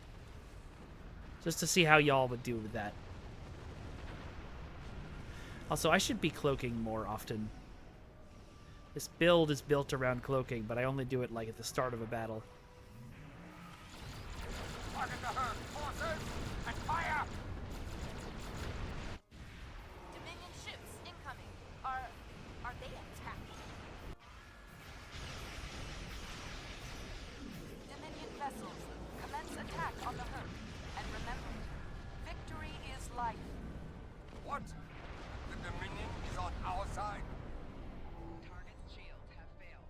Just to see how y'all would do with that. Also, I should be cloaking more often. This build is built around cloaking, but I only do it like at the start of a battle. Target the herd, forces, and fire! Dominion ships incoming. Are they attacking? Dominion vessels, commence attack on the herd. And remember, victory is life. What? The Dominion is on our side? Target's shields have failed.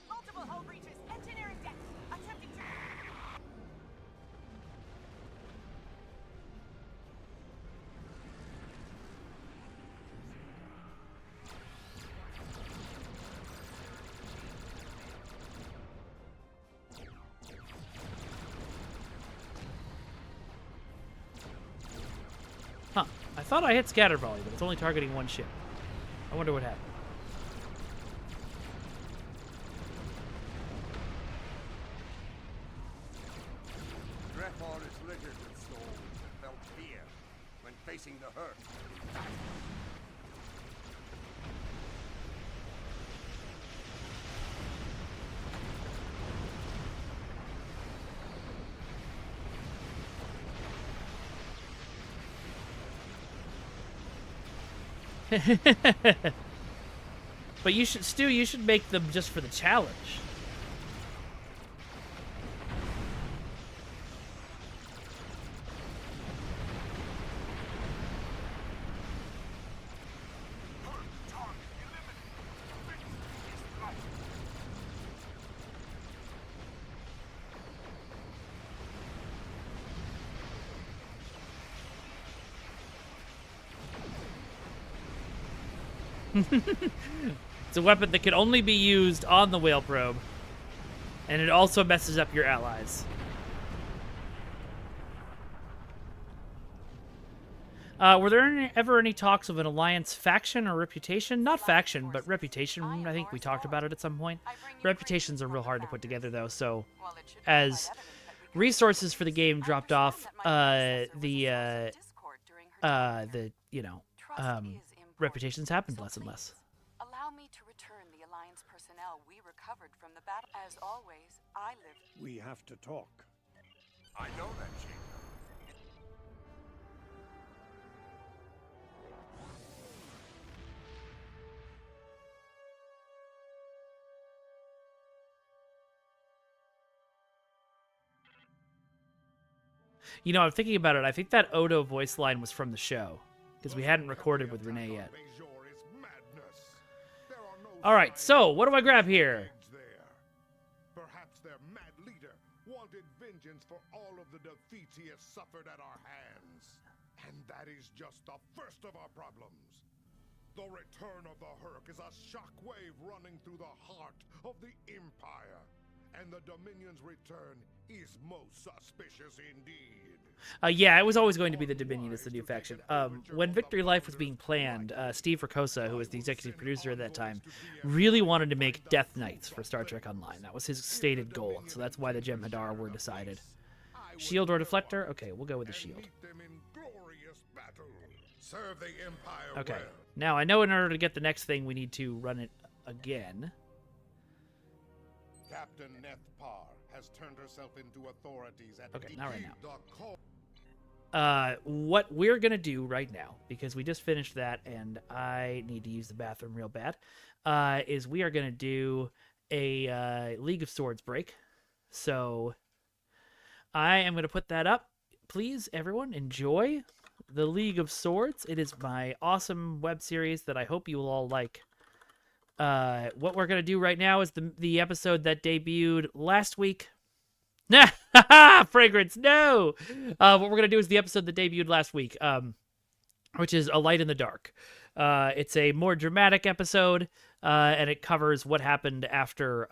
Multiple hull breaches, engineering deck, attempting to... Huh. I thought I hit scatter volley, but it's only targeting 1 ship. I wonder what happened. Dreadhorde is littered with souls that felt fear when facing the hurt. But you should, Stu, you should make them just for the challenge. It's a weapon that can only be used on the whale probe, and it also messes up your allies. Were there ever any talks of an alliance faction or reputation? Not faction, but reputation. I think we talked about it at some point. Reputations are real hard to put together, though, so as resources for the game dropped off. Reputations happened less and less. Allow me to return the Alliance personnel we recovered from the battle. As always, I live. We have to talk. I know that, Chief. You know, I'm thinking about it. I think that Odo voice line was from the show, because we hadn't recorded with Renee yet. All right, so what do I grab here? Perhaps their mad leader wanted vengeance for all of the defeats he has suffered at our hands. And that is just the first of our problems. The return of the Hurk is a shockwave running through the heart of the Empire. And the Dominion's return is most suspicious indeed. Yeah, it was always going to be the Dominion as the new faction. When Victory Life was being planned, Steve Ricosa, who was the executive producer at that time, really wanted to make Death Knights for Star Trek Online. That was his stated goal, so that's why the Jem'Hadar were decided. Shield or Deflector? Okay, we'll go with the Shield. Okay, now I know in order to get the next thing, we need to run it again. Captain Nethpar has turned herself into authorities at okay, not right now. What we're gonna do right now, because we just finished that and I need to use the bathroom real bad, is we are gonna do a League of Swords break. So I am gonna put that up. Please, everyone, enjoy the League of Swords. It is my awesome web series that I hope you will all like. What we're gonna do right now is the episode that debuted last week. Fragrance, no! What we're gonna do is the episode that debuted last week, which is A Light in the Dark. It's a more dramatic episode, and it covers what happened after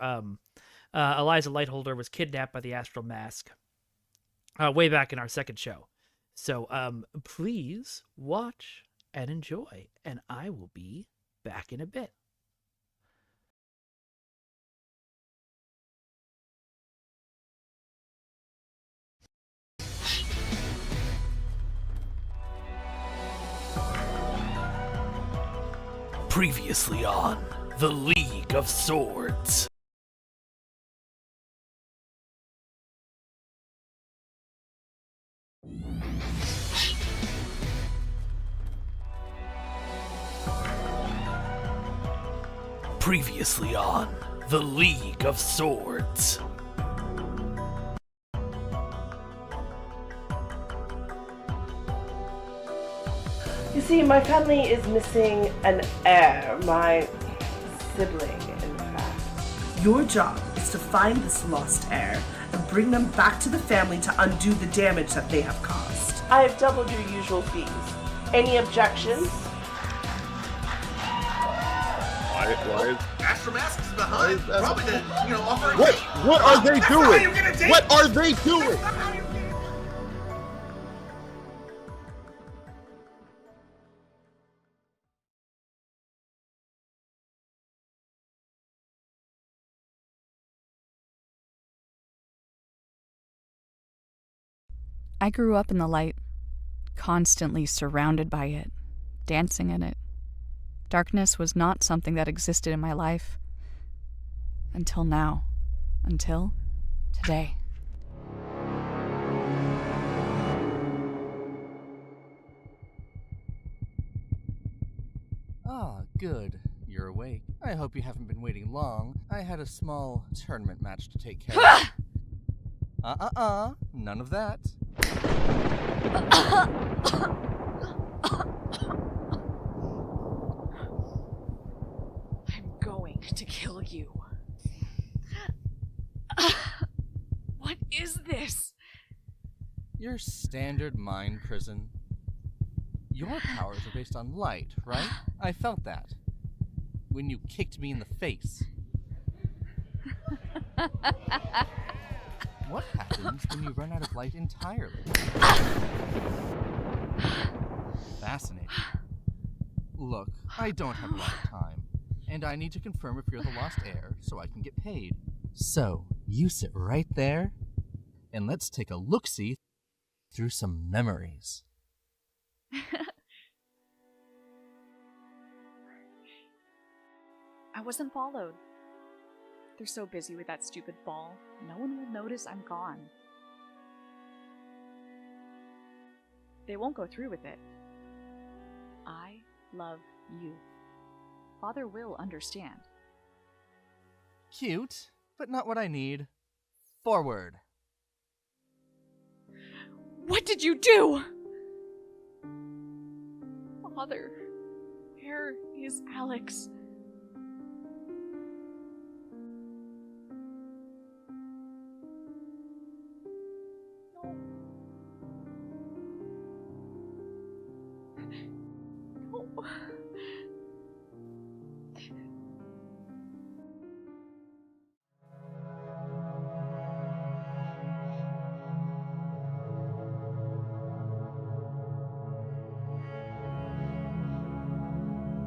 Eliza Lightholder was kidnapped by the Astral Mask, way back in our second show. So, please watch and enjoy, and I will be back in a bit. Previously on the League of Swords. Previously on the League of Swords. You see, my family is missing an heir, my sibling, in fact. Your job is to find this lost heir and bring them back to the family to undo the damage that they have caused. I have doubled your usual fees. Any objections? Why is Astral Mask is behind? Probably to, offer a What? date. What are they That's doing? not how you get a date. What are they doing? That's not how you get... I grew up in the light, constantly surrounded by it, dancing in it. Darkness was not something that existed in my life. Until now. Until today. Ah, good. You're awake. I hope you haven't been waiting long. I had a small tournament match to take care of. None of that. I'm going to kill you. What is this? Your standard mind prison. Your powers are based on light, right? I felt that. When you kicked me in the face. What happens when you run out of light entirely? Fascinating. Look, I don't have a lot of time, and I need to confirm if you're the lost heir so I can get paid. So, you sit right there and let's take a look-see through some memories. I wasn't followed. They're so busy with that stupid ball, no one will notice I'm gone. They won't go through with it. I love you. Father will understand. Cute, but not what I need. Forward. What did you do? Father, where is Alex? No.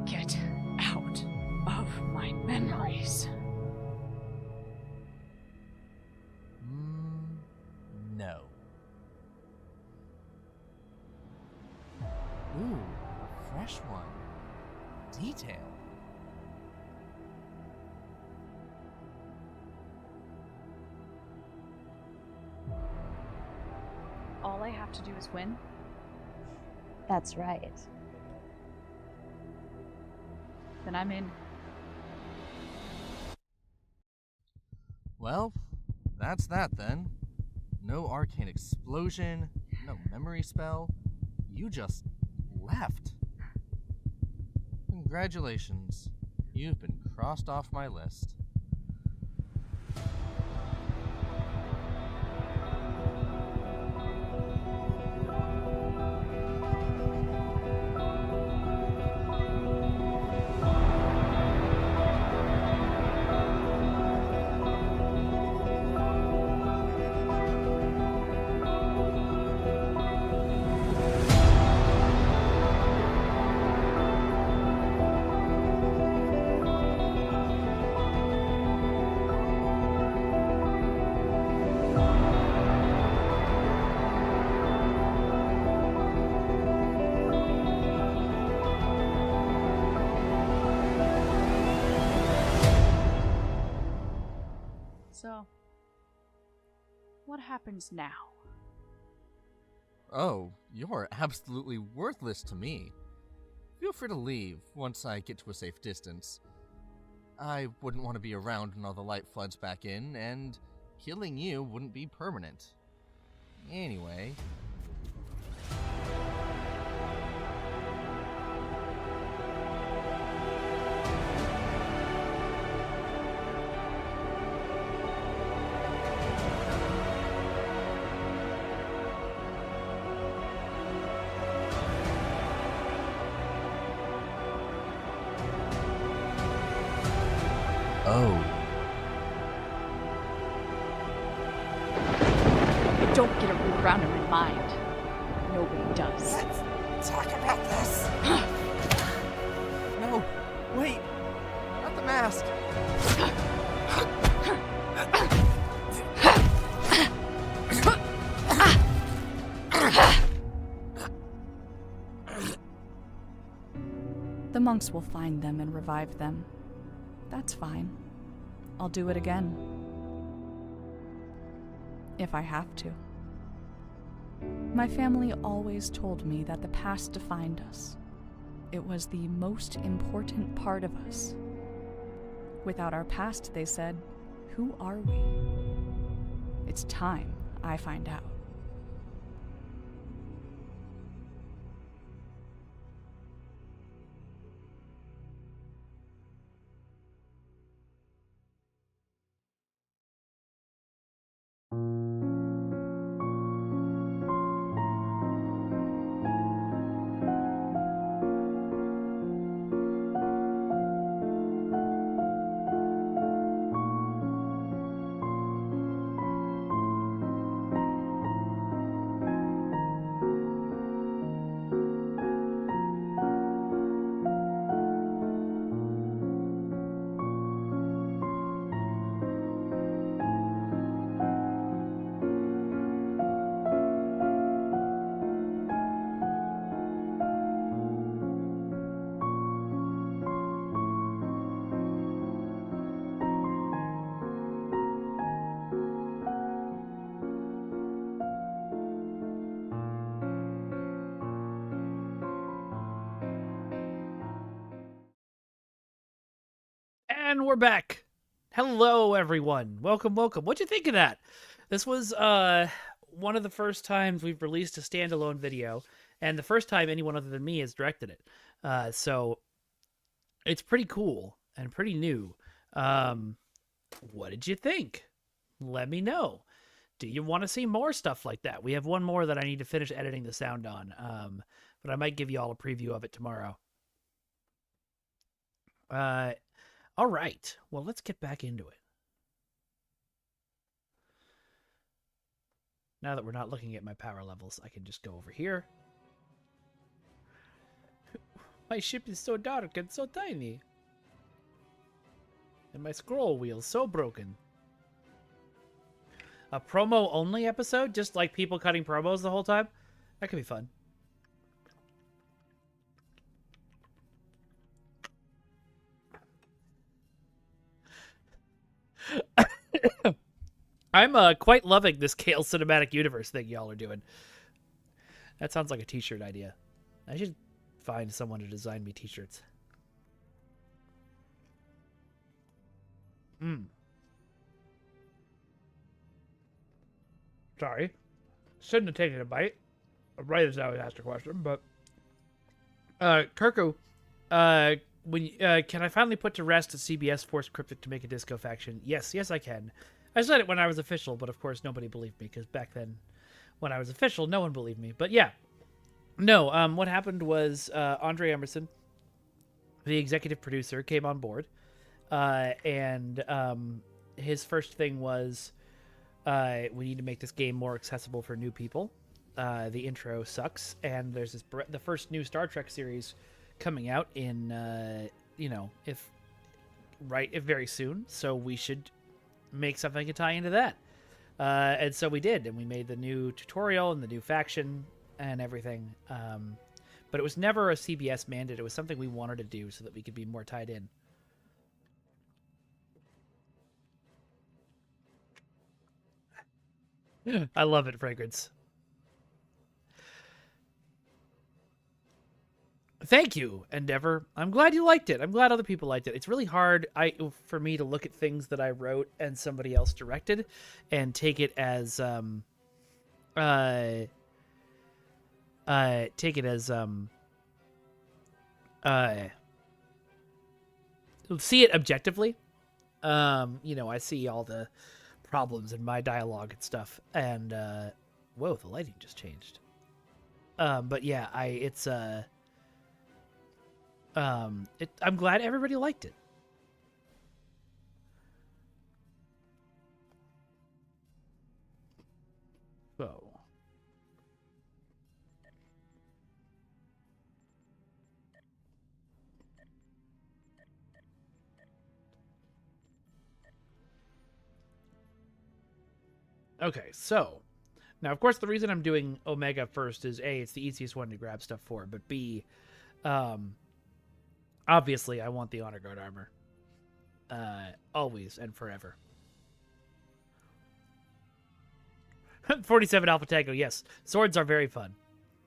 Get out of my memories. No. Ooh, a fresh one. Detail. All I have to do is win? That's right. Then I'm in. Well, that's that then. No arcane explosion, no memory spell. You just left. Congratulations. You've been crossed off my list. So, what happens now? Oh, you're absolutely worthless to me. Feel free to leave once I get to a safe distance. I wouldn't want to be around when all the light floods back in, and killing you wouldn't be permanent. Anyway. Oh. I don't get a root around in my mind. Nobody does. Let's talk about this. No, wait. Not the mask. The monks will find them and revive them. That's fine. I'll do it again. If I have to. My family always told me that the past defined us. It was the most important part of us. Without our past, they said, who are we? It's time I find out. And we're back. Hello, everyone. Welcome, welcome. What'd you think of that? This was one of the first times we've released a standalone video, and the first time anyone other than me has directed it. So it's pretty cool and pretty new. What did you think? Let me know. Do you want to see more stuff like that? We have one more that I need to finish editing the sound on, but I might give you all a preview of it tomorrow. All right. Well, let's get back into it. Now that we're not looking at my power levels, I can just go over here. My ship is so dark and so tiny. And my scroll wheel's so broken. A promo-only episode? Just like people cutting promos the whole time? That could be fun. I'm quite loving this Kael cinematic universe thing y'all are doing. That sounds like a t-shirt idea. I should find someone to design me t-shirts. Sorry. Shouldn't have taken a bite. Right as I was asked a question, but... Kirku, can I finally put to rest a CBS forced Cryptic to make a disco faction? Yes, I can. I said it when I was official, but of course nobody believed me, because back then, when I was official, no one believed me. But yeah. No, what happened was Andre Emerson, the executive producer, came on board, and his first thing was, we need to make this game more accessible for new people. The intro sucks, and there's this the first new Star Trek series coming out in, if very soon, so we should make something to tie into that. And so we did, and we made the new tutorial and the new faction and everything. But it was never a CBS mandate. It was something we wanted to do so that we could be more tied in. I love it, Fragrance. Thank you, Endeavor. I'm glad you liked it. I'm glad other people liked it. It's really hard for me to look at things that I wrote and somebody else directed and take it as see it objectively. I see all the problems in my dialogue and stuff, and whoa, the lighting just changed. But yeah, I'm glad everybody liked it. So. Okay, so. Now, of course, the reason I'm doing Omega first is A, it's the easiest one to grab stuff for, but B, obviously, I want the Honor Guard armor. Always and forever. 47 Alpha Tango, yes. Swords are very fun.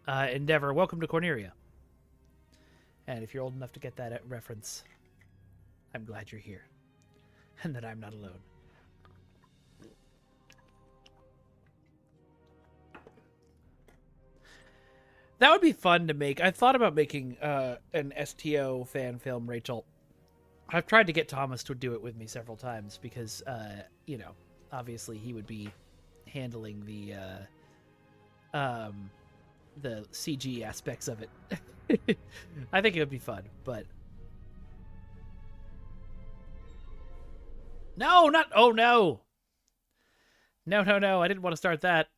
Endeavor, welcome to Corneria. And if you're old enough to get that reference, I'm glad you're here. And that I'm not alone. That would be fun to make. I thought about making an STO fan film, Rachel. I've tried to get Thomas to do it with me several times because, obviously he would be handling the CG aspects of it. I think it would be fun, but... No, not... Oh, no! No, I didn't want to start that.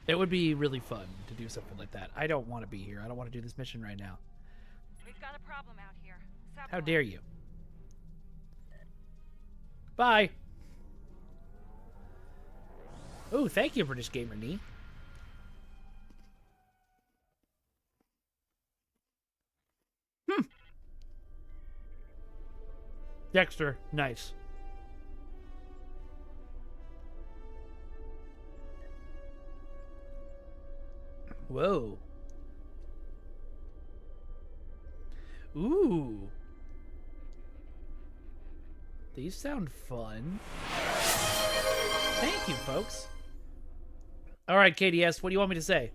It would be really fun to do something like that. I don't want to be here. I don't want to do this mission right now. We've got a problem out here. How dare you? Bye. Oh, thank you, British Gamer Knee. Dexter, nice. Whoa. Ooh. These sound fun. Thank you, folks. All right, KDS, what do you want me to say?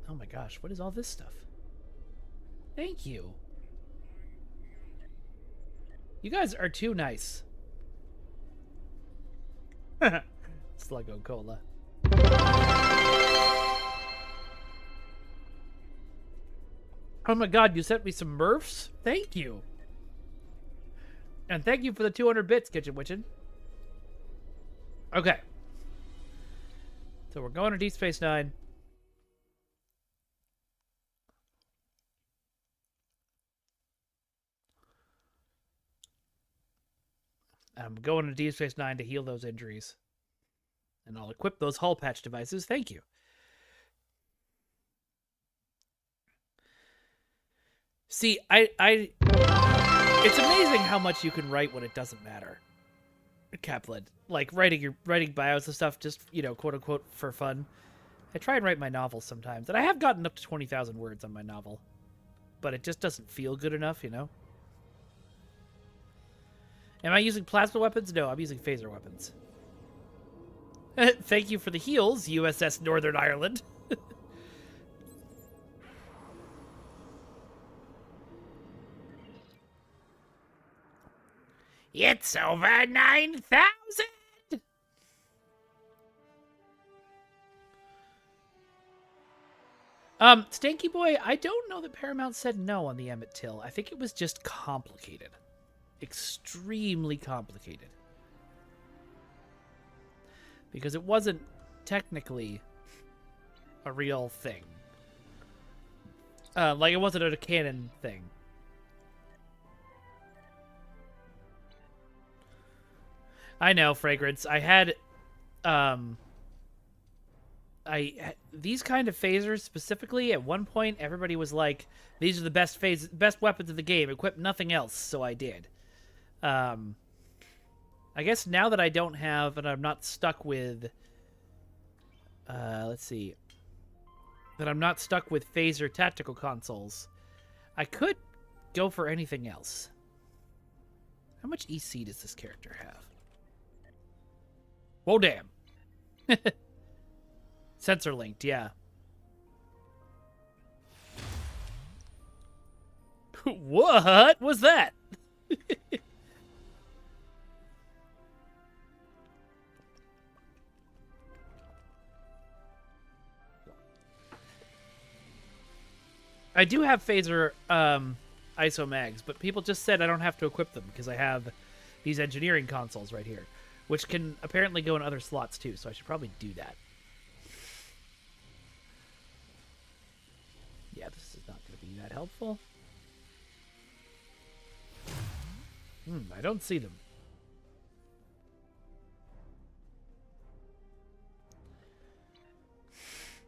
Oh my gosh, what is all this stuff? Thank you. You guys are too nice. Sluggo Cola. Oh my god, you sent me some Murphs? Thank you. And thank you for the 200 bits, Kitchen Witchin. Okay. So we're going to Deep Space Nine. I'm going to Deep Space Nine to heal those injuries. And I'll equip those hull patch devices. Thank you. See, it's amazing how much you can write when it doesn't matter. Kaplan, like writing bios and stuff, just, you know, quote unquote for fun. I try and write my novels sometimes, and I have gotten up to 20,000 words on my novel, but it just doesn't feel good enough, you know. Am I using plasma weapons? No, I'm using phaser weapons. Thank you for the heals, USS Northern Ireland. It's over 9,000! Stanky Boy, I don't know that Paramount said no on the Emmett Till. I think it was just complicated. Extremely complicated. Because it wasn't technically a real thing. Like, it wasn't a canon thing. I know, Fragrance. I had, these kind of phasers specifically, at one point, everybody was like, these are the best weapons of the game. Equip nothing else, so I did. I guess now that I don't have, and I'm not stuck with, let's see, that I'm not stuck with phaser tactical consoles, I could go for anything else. How much EC does this character have? Whoa, damn. Sensor linked, yeah. What was that? I do have phaser ISO mags, but people just said I don't have to equip them because I have these engineering consoles right here, which can apparently go in other slots too, so I should probably do that. Yeah, this is not going to be that helpful. I don't see them.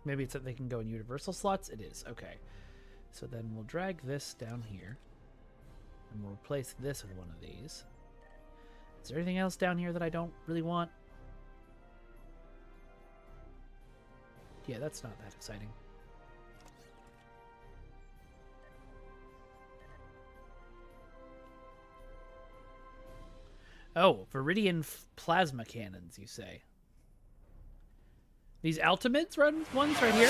Maybe it's that they can go in universal slots? It is. Okay. So then we'll drag this down here. And we'll replace this with one of these. Is there anything else down here that I don't really want? Yeah, that's not that exciting. Oh, Viridian plasma cannons, you say? These Ultimates ones right here?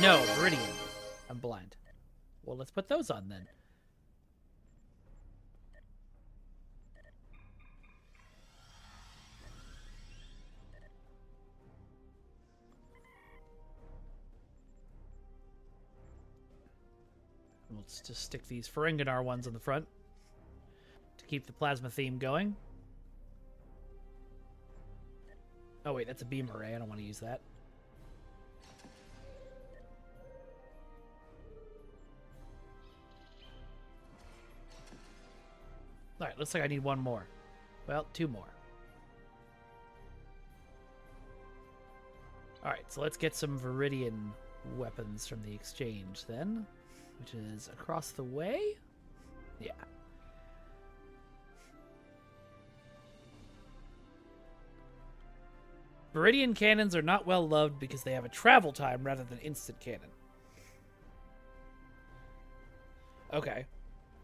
No, Viridian. I'm blind. Well, let's put those on then. Let's just stick these Ferenginar ones on the front to keep the plasma theme going. Oh wait, that's a beam array. I don't want to use that. Alright, looks like I need one more. Well, two more. Alright, so let's get some Viridian weapons from the exchange then, which is across the way? Yeah. Meridian cannons are not well loved because they have a travel time rather than instant cannon. Okay.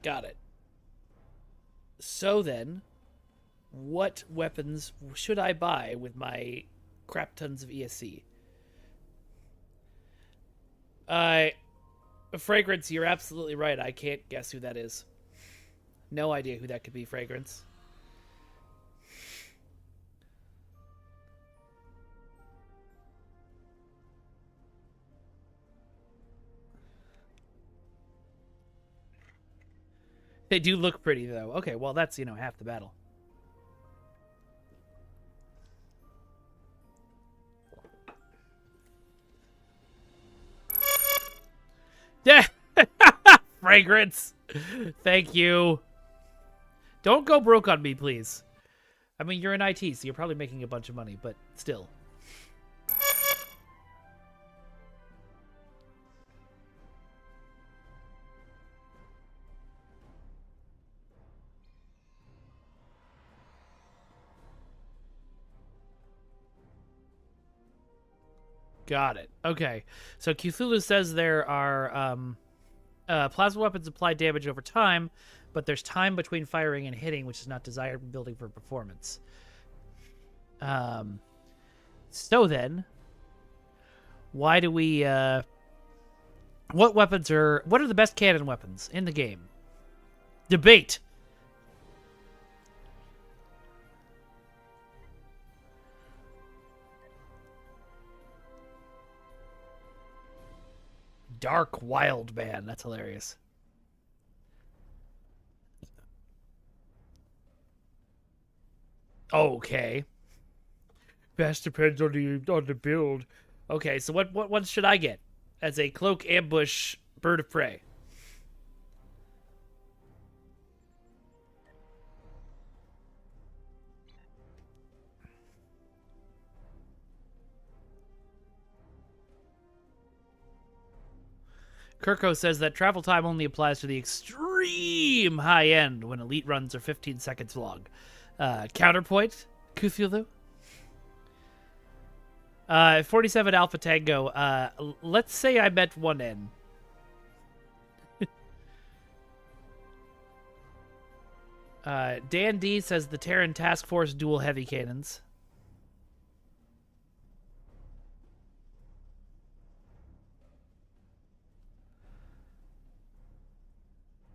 Got it. So then, what weapons should I buy with my crap tons of ESC? Fragrance, you're absolutely right. I can't guess who that is. No idea who that could be, Fragrance. They do look pretty, though. Okay, well, that's, half the battle. Yeah, Fragrance. Thank you. Don't go broke on me, please. I mean, you're in IT, so you're probably making a bunch of money, but still. Got it. Okay. So Cthulhu says there are plasma weapons apply damage over time, but there's time between firing and hitting, which is not desired when building for performance. So then, why do we... what are the best cannon weapons in the game? Debate! Dark Wild Man. That's hilarious. Okay. Best depends on the build. Okay, so what ones should I get as a cloak, ambush, bird of prey? Kirko says that travel time only applies to the extreme high end when elite runs are 15 seconds long. Counterpoint, Cthulhu? 47 Alpha Tango. Let's say I meant 1N. Dan D says the Terran Task Force dual heavy cannons.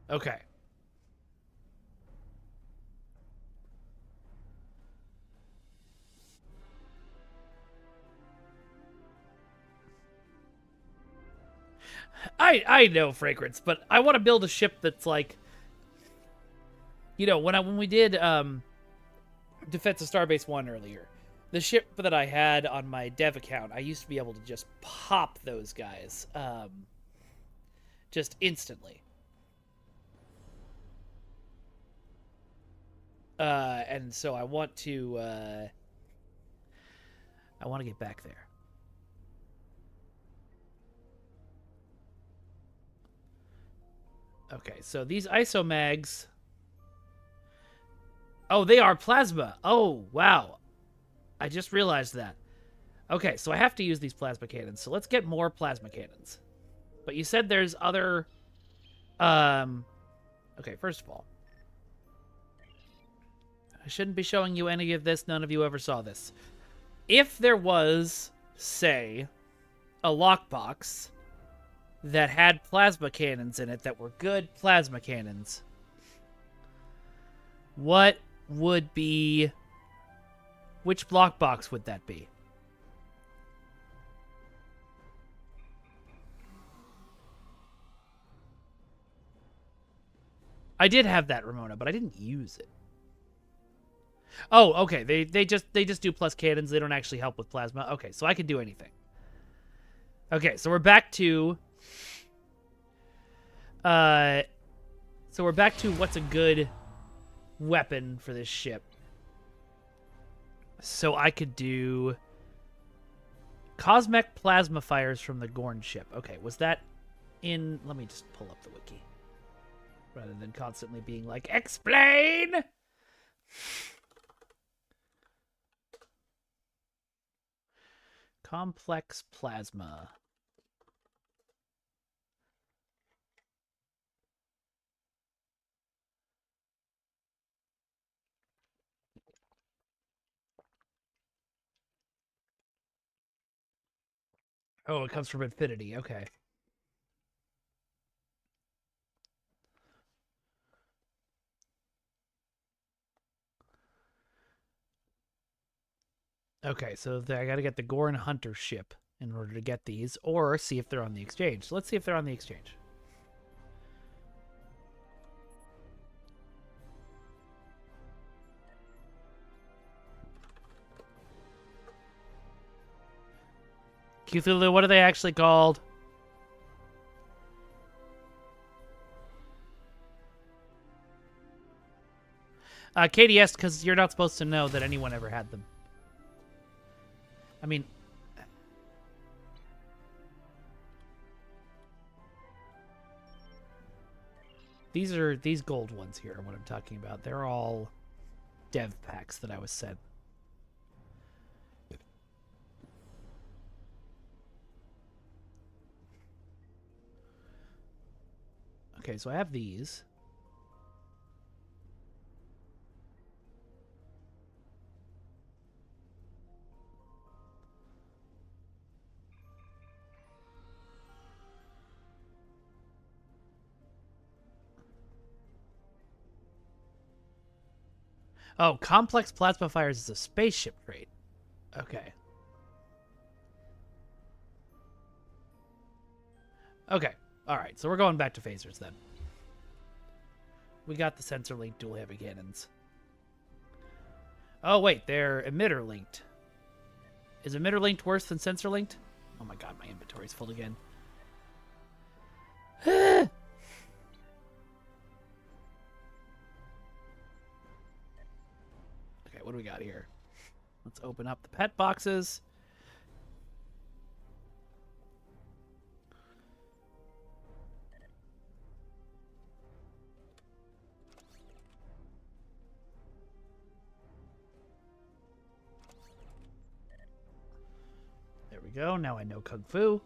Okay. I know, Fragrance, but I want to build a ship that's like, when we did Defense of Starbase 1 earlier, the ship that I had on my dev account, I used to be able to just pop those guys just instantly. And so I want to get back there. Okay, so these ISO mags. Oh, they are plasma. Oh, wow. I just realized that. Okay, so I have to use these plasma cannons. So let's get more plasma cannons. But you said there's other... Okay, first of all, I shouldn't be showing you any of this. None of you ever saw this. If there was, say, a lockbox that had plasma cannons in it that were good plasma cannons, what would be... Which lockbox would that be? I did have that, Ramona, but I didn't use it. Oh, okay. They just do plus cannons. They don't actually help with plasma. Okay, so I can do anything. Okay, so we're back to what's a good weapon for this ship. So I could do Cosmic Plasma Fires from the Gorn ship. Okay, was that in... Let me just pull up the wiki. Rather than constantly being like, explain! Complex plasma. Oh, it comes from Infinity. Okay. Okay, so I got to get the Gorn Hunter ship in order to get these, or see if they're on the exchange. So let's see if they're on the exchange. Cthulhu, what are they actually called? KDS, because you're not supposed to know that anyone ever had them. I mean... These gold ones here are what I'm talking about. They're all dev packs that I was sent. Okay, so I have these. Oh, complex plasma fires is a spaceship crate. Okay. Okay. All right. So we're going back to phasers then. We got the sensor linked dual heavy cannons. Oh wait, they're emitter linked. Is emitter linked worse than sensor linked? Oh my god, my inventory's full again. Okay, what do we got here? Let's open up the pet boxes. There we go. Now I know Kung Fu.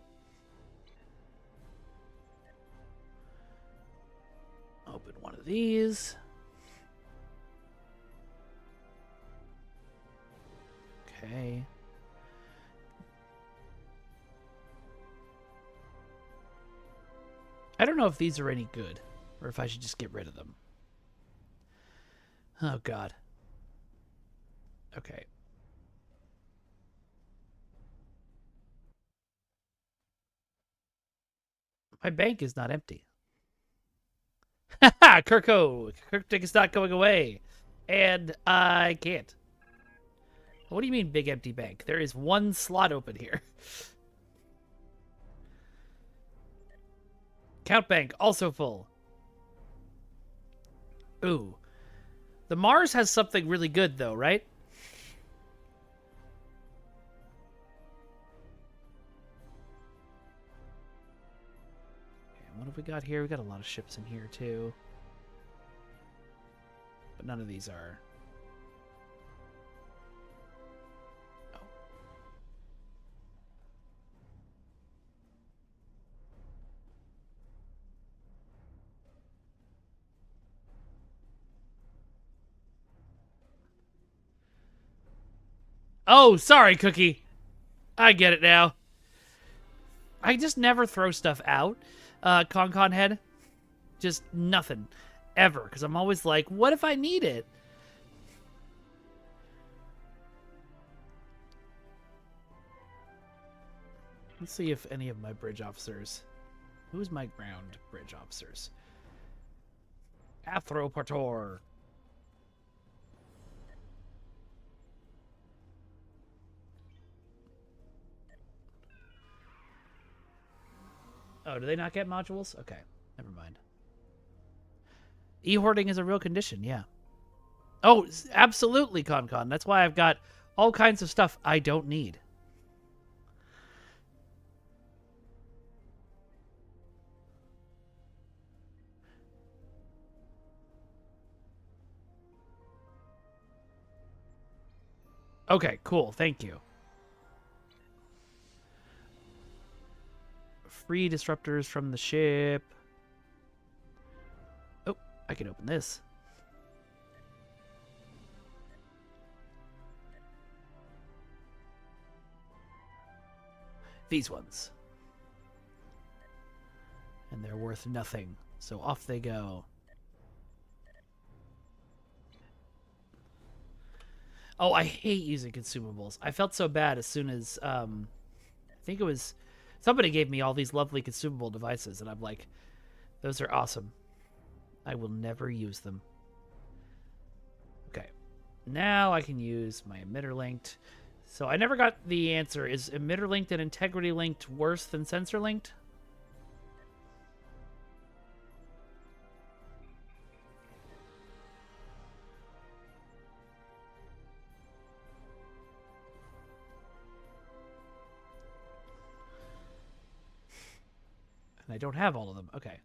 Open one of these. Okay. I don't know if these are any good, or if I should just get rid of them. Oh, God. Okay. My bank is not empty. Haha, Kirko! Cryptic is not going away. And I can't. What do you mean, big empty bank? There is one slot open here. Count bank, also full. Ooh. The Mars has something really good, though, right? Okay, what have we got here? We got a lot of ships in here, too. But none of these are... Oh, sorry, Cookie. I get it now. I just never throw stuff out, Con Head. Just nothing. Ever. Because I'm always like, what if I need it? Let's see if any of my bridge officers... Who's my ground bridge officers? Athropator. Oh, do they not get modules? Okay, never mind. E-hoarding is a real condition, yeah. Oh, absolutely, Con. That's why I've got all kinds of stuff I don't need. Okay, cool. Thank you. free disruptors from the ship. Oh, I can open this. These ones. And they're worth nothing. So off they go. Oh, I hate using consumables. I felt so bad as soon as, I think it was, somebody gave me all these lovely consumable devices, and I'm like, those are awesome. I will never use them. Okay. Now I can use my emitter linked. So I never got the answer. Is emitter linked and integrity linked worse than sensor linked? And I don't have all of them. Okay.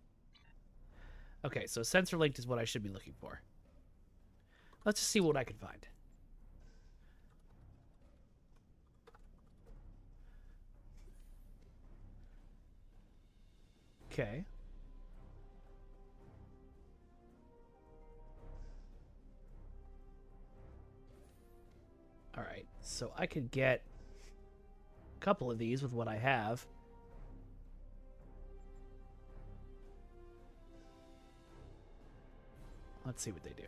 Okay, so sensor linked is what I should be looking for. Let's just see what I can find. Okay. All right, so I could get a couple of these with what I have. Let's see what they do.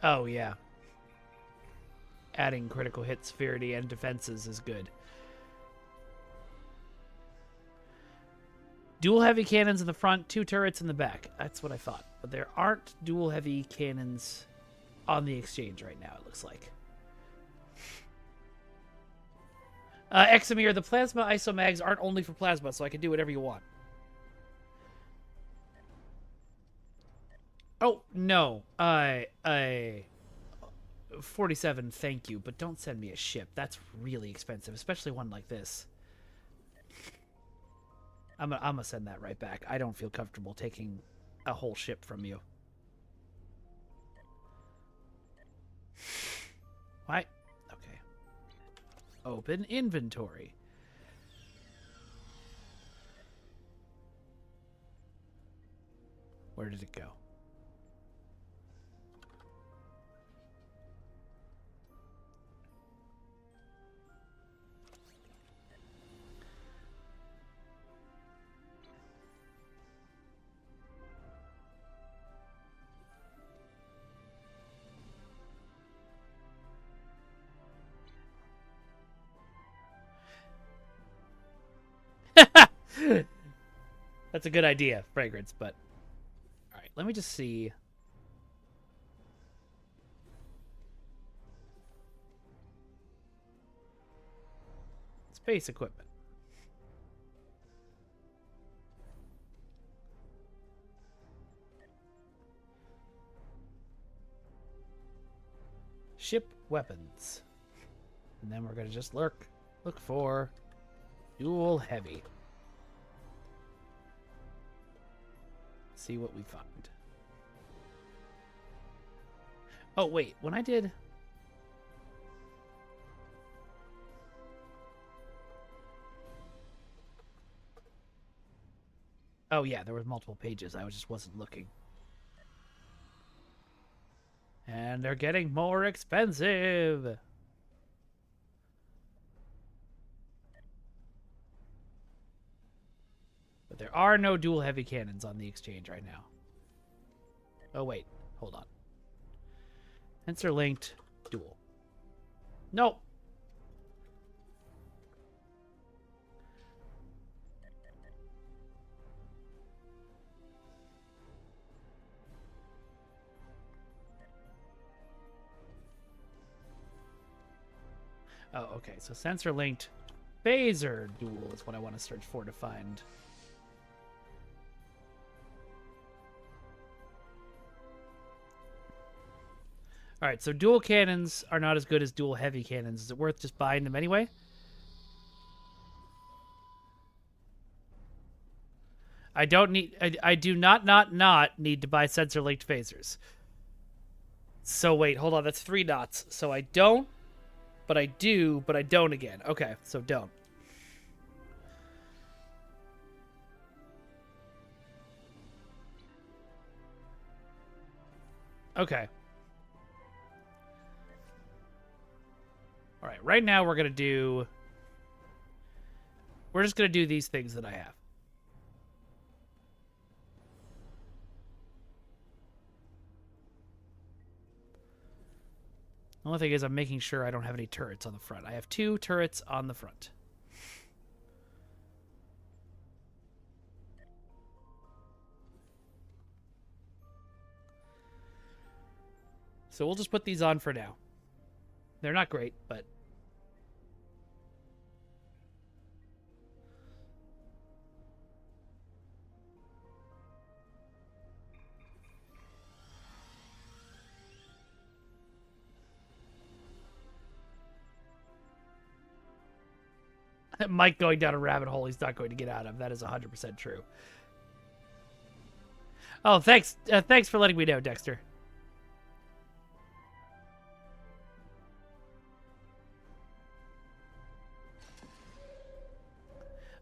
Oh, yeah. Adding critical hit severity and defenses is good. Dual heavy cannons in the front, 2 turrets in the back. That's what I thought. But there aren't dual heavy cannons on the exchange right now, it looks like. Examir, the plasma isomags aren't only for plasma, so I can do whatever you want. Oh, no. 47, thank you, but don't send me a ship. That's really expensive, especially one like this. I'm gonna send that right back. I don't feel comfortable taking a whole ship from you. Why? Okay. Open inventory. Where did it go? That's a good idea, Fragrance, but... Alright, let me just see... Space equipment. Ship weapons. And then we're going to just look for dual heavy. See what we find. Oh, wait. When I did... Oh, yeah. There was multiple pages. I just wasn't looking. And they're getting more expensive. But there are no dual heavy cannons on the exchange right now. Oh, wait. Hold on. Sensor linked dual. Nope. Oh, okay. So sensor linked phaser dual is what I want to search for to find. All right, so dual cannons are not as good as dual heavy cannons. Is it worth just buying them anyway? I do not need to buy sensor linked phasers. So wait, hold on. That's 3 dots. So I don't, but I do, but I don't again. Okay, so don't. Okay. All right, right now we're just going to do these things that I have. The only thing is I'm making sure I don't have any turrets on the front. I have 2 turrets on the front. So we'll just put these on for now. They're not great, but... Mike going down a rabbit hole he's not going to get out of. That is 100% true. Oh, thanks. Thanks for letting me know, Dexter.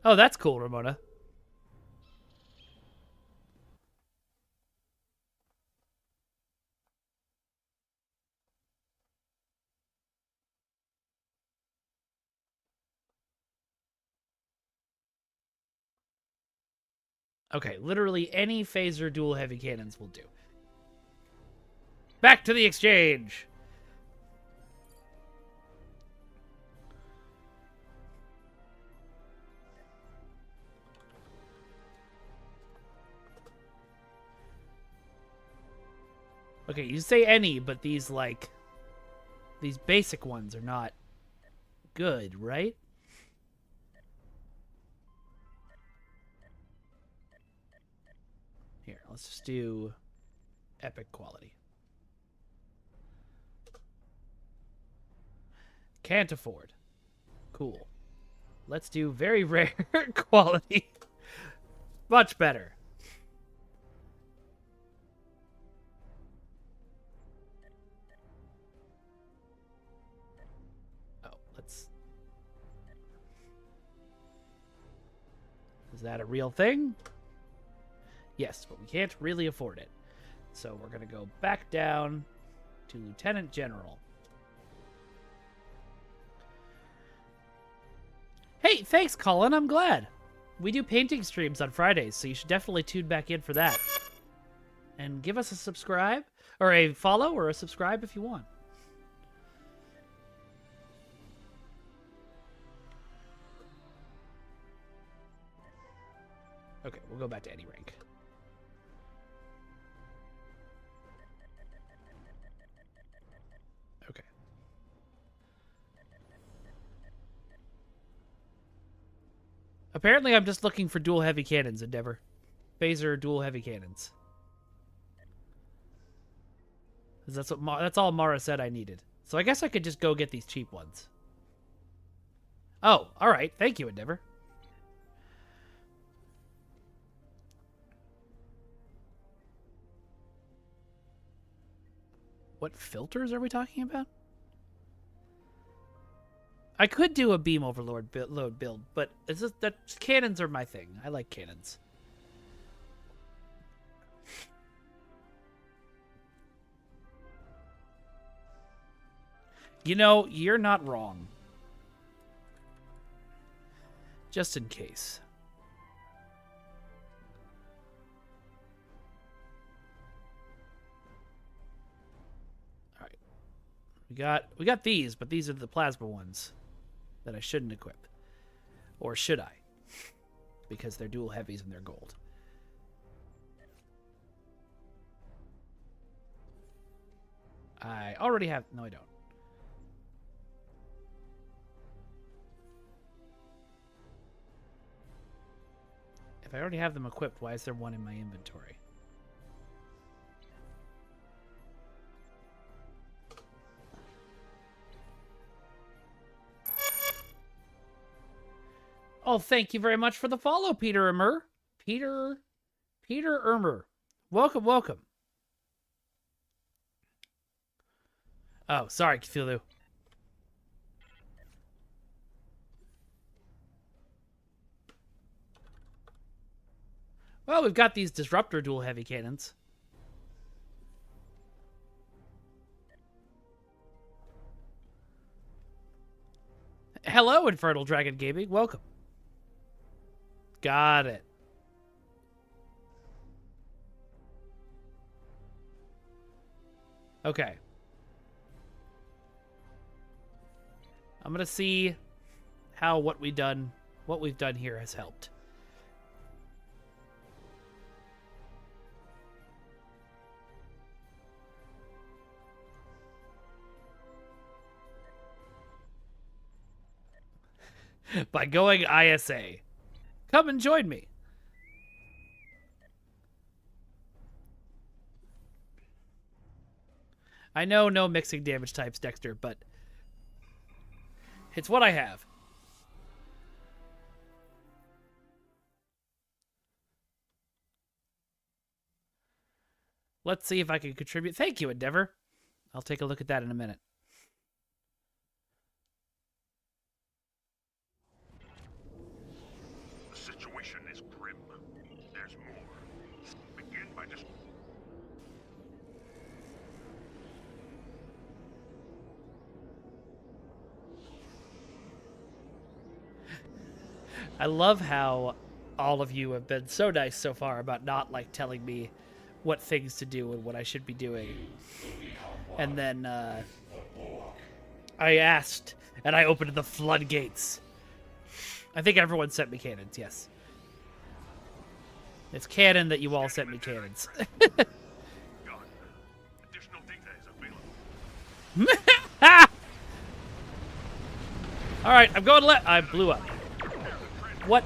Oh, that's cool, Ramona. Okay, literally any phaser dual heavy cannons will do. Back to the exchange! Okay, you say any, but these, like... These basic ones are not good, right? Here, let's just do epic quality. Can't afford. Cool. Let's do very rare quality. Much better. Oh, let's... Is that a real thing? Yes, but we can't really afford it. So we're going to go back down to Lieutenant General. Hey, thanks, Colin. I'm glad. We do painting streams on Fridays, so you should definitely tune back in for that. And give us a subscribe, or a follow, or a subscribe if you want. Okay, we'll go back to any rank. Okay. Apparently, I'm just looking for dual heavy cannons, Endeavor. Phaser dual heavy cannons. That's all Mara said I needed. So I guess I could just go get these cheap ones. Oh, all right. Thank you, Endeavor. What filters are we talking about? I could do a beam overload build, but it's just that cannons are my thing. I like cannons. You know, you're not wrong. Just in case. All right. We got these, but these are the plasma ones that I shouldn't equip. Or should I? Because they're dual heavies and they're gold. I already have... No, I don't. If I already have them equipped, why is there one in my inventory? Oh, thank you very much for the follow, Peter Ermer. Peter Ermer. Welcome, welcome. Oh, sorry, Cthulhu. Well, we've got these disruptor dual heavy cannons. Hello, Infernal Dragon Gaming. Welcome. Got it. Okay. I'm gonna see how what we've done here has helped. By going ISA. Come and join me. I know no mixing damage types, Dexter, but it's what I have. Let's see if I can contribute. Thank you, Endeavor. I'll take a look at that in a minute. The situation is grim. There's more. Begin by just... I love how all of you have been so nice so far about not, like, telling me what things to do and what I should be doing. And then, I asked, and I opened the floodgates. I think everyone sent me cannons, yes. It's canon that you all sent me cannons. Additional data is available. Alright, I'm going left. I blew up. What?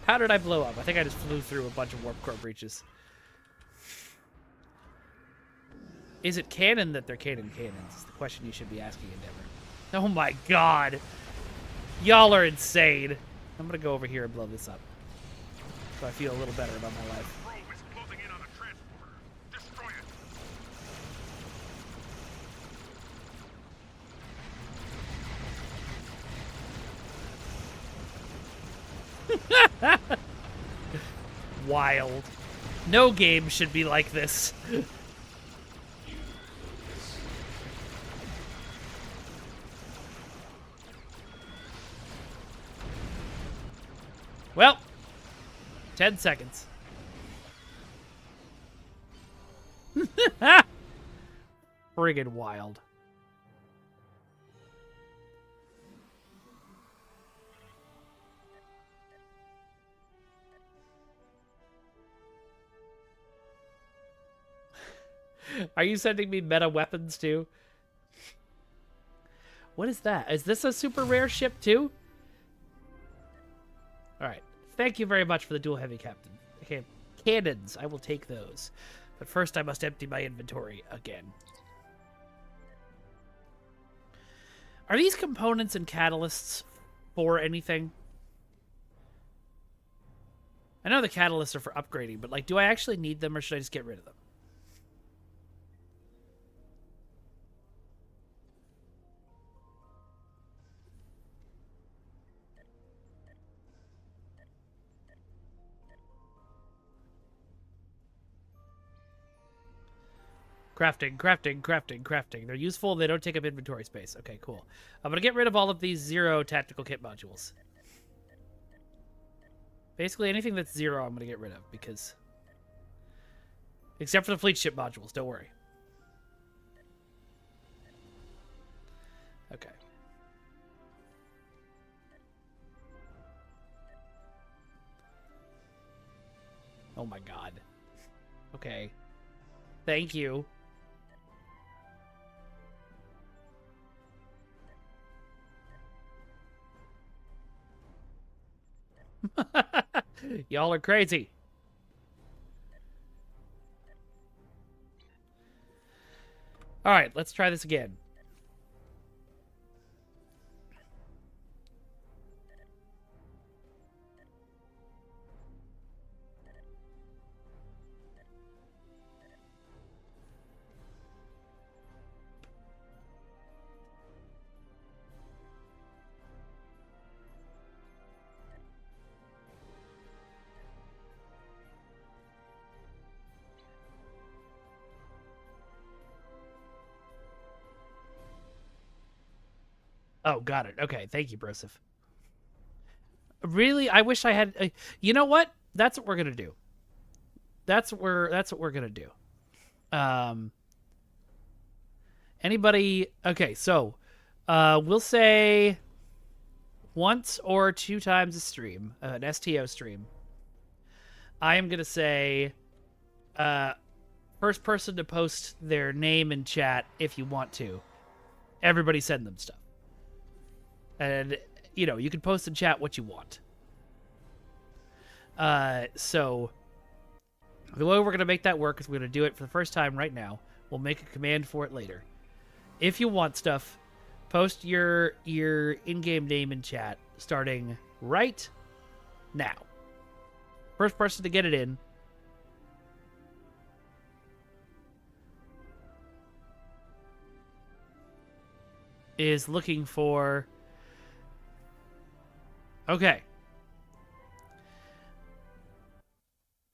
How did I blow up? I think I just flew through a bunch of warp core breaches. Is it canon that they're cannons? Is the question you should be asking, Endeavor. Oh my god. Y'all are insane. I'm gonna go over here and blow this up. So I feel a little better about my life. Wild. No game should be like this. Well, 10 seconds. Friggin' wild. Are you sending me meta weapons too? What is that? Is this a super rare ship too? Alright. Thank you very much for the dual heavy captain. Okay, cannons. I will take those. But first I must empty my inventory again. Are these components and catalysts for anything? I know the catalysts are for upgrading, but like, do I actually need them or should I just get rid of them? Crafting. They're useful. They don't take up inventory space. Okay, cool. I'm going to get rid of all of these 0 tactical kit modules. Basically, anything that's 0 I'm going to get rid of because... Except for the fleet ship modules. Don't worry. Okay. Oh my god. Okay. Thank you. Y'all are crazy. All right, let's try this again. Oh, got it. Okay, thank you, Broseph. Really, I wish I had. You know what? That's what we're gonna do. That's what we're gonna do. Anybody? Okay, so we'll say once or 2 times a stream, an STO stream. I am gonna say, first person to post their name in chat if you want to. Everybody send them stuff, and you know you can post in chat what you want. So the way we're gonna make that work is we're gonna do it for the first time right now. We'll make a command for it later. If you want stuff, post your in-game name in chat starting right now. First person to get it in is looking for... Okay.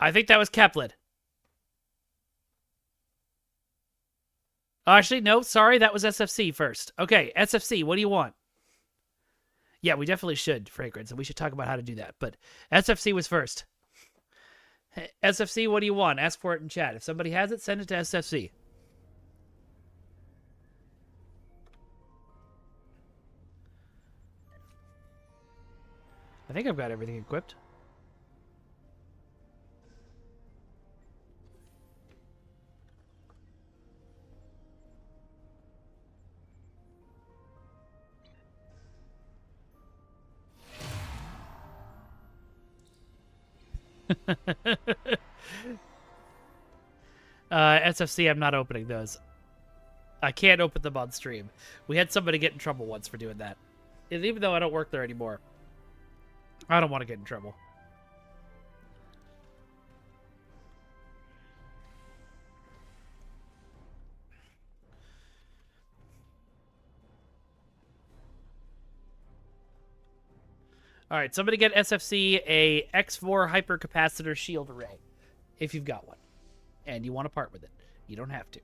I think that was Kaplan. Actually, no, sorry, that was SFC first. Okay, SFC, what do you want? Yeah, we definitely should, Fragrance, and we should talk about how to do that. But SFC was first. SFC, what do you want? Ask for it in chat. If somebody has it, send it to SFC. I think I've got everything equipped. SFC, I'm not opening those. I can't open them on stream. We had somebody get in trouble once for doing that. And even though I don't work there anymore, I don't want to get in trouble. All right, somebody get SFC a X4 hypercapacitor shield array, if you've got one, and you want to part with it. You don't have to.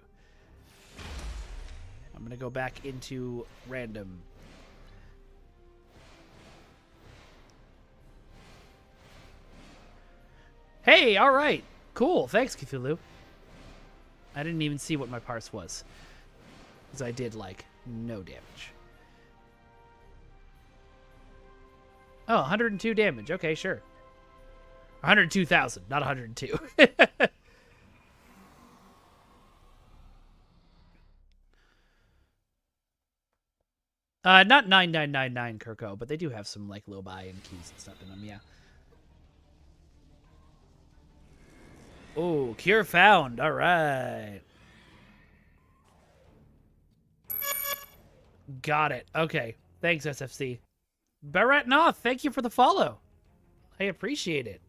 I'm gonna go back into random. Hey, all right, cool. Thanks, Cthulhu. I didn't even see what my parse was, because I did like no damage. Oh, 102 damage. Okay, sure. 102,000, not 102. Not 9999 Kirko, but they do have some like low buy and keys and stuff in them, yeah. Oh, cure found. All right. Got it. Okay. Thanks, SFC. Baratnoth, thank you for the follow. I appreciate it.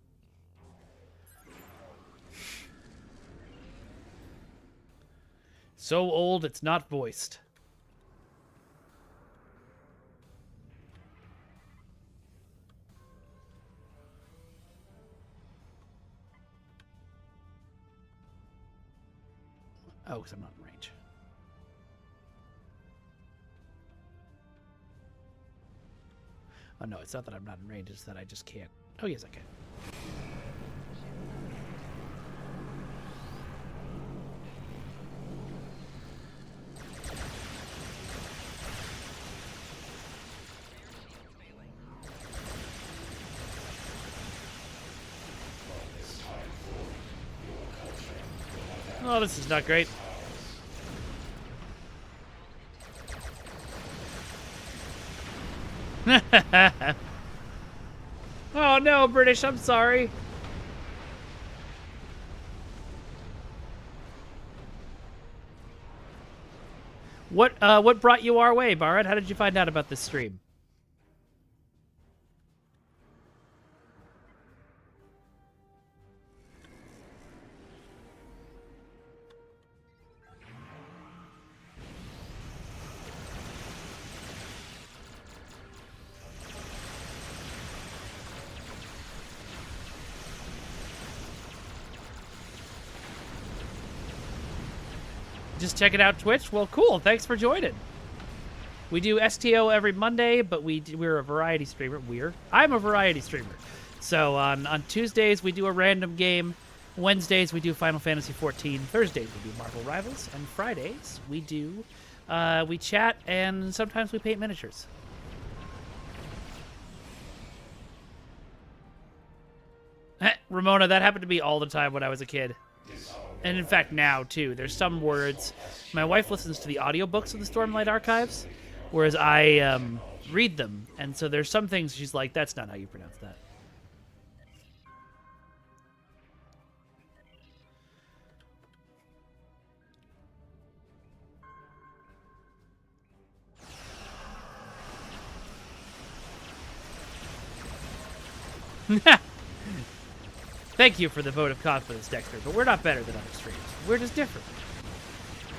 So old, it's not voiced. Oh, because I'm not in range. Oh, no, it's not that I'm not in range. It's that I just can't. Oh, yes, I can. Oh, this is not great. Oh no, British, I'm sorry. What brought you our way, Barrett? How did you find out about this stream? Just checking out Twitch? Well, cool. Thanks for joining. We do STO every Monday, but we're a variety streamer. I'm a variety streamer. So on Tuesdays, we do a random game. Wednesdays, we do Final Fantasy XIV. Thursdays, we do Marvel Rivals. And Fridays, we do, we chat, and sometimes we paint miniatures. Ramona, that happened to me all the time when I was a kid. And in fact, now, too. There's some words. My wife listens to the audiobooks of the Stormlight Archives, whereas I read them. And so there's some things she's like, that's not how you pronounce that. Thank you for the vote of confidence, Dexter, but we're not better than other streams. We're just different.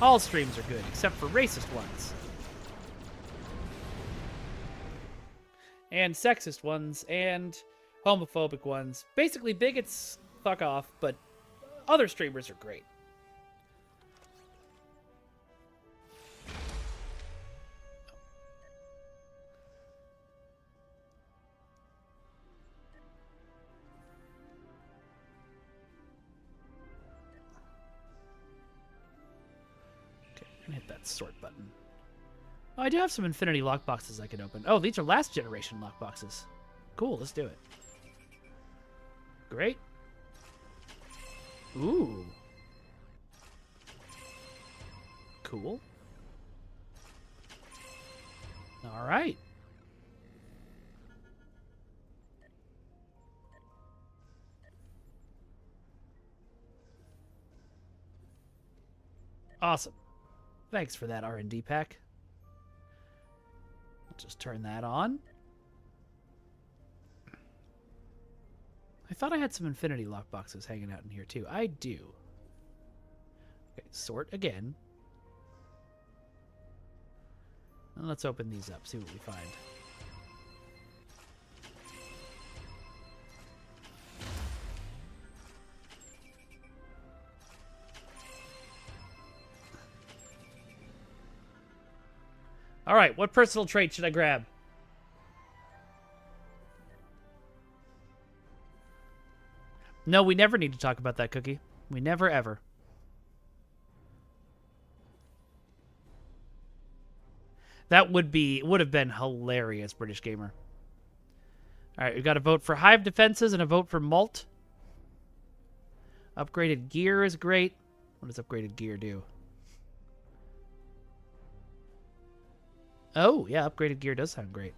All streams are good, except for racist ones. And sexist ones, and homophobic ones. Basically, bigots, fuck off, but other streamers are great. Hit that sort button. Oh, I do have some Infinity lockboxes I can open. Oh, these are last generation lockboxes. Cool, let's do it. Great. Ooh. Cool. All right. Awesome. Thanks for that R&D pack. I'll just turn that on. I thought I had some Infinity lockboxes hanging out in here too. I do. Okay, sort again. And let's open these up, see what we find. All right, what personal trait should I grab? No, we never need to talk about that, Cookie. We never, ever. That would have been hilarious, British Gamer. All right, we've got a vote for Hive Defenses and a vote for Malt. Upgraded gear is great. What does upgraded gear do? Oh, yeah, upgraded gear does sound great.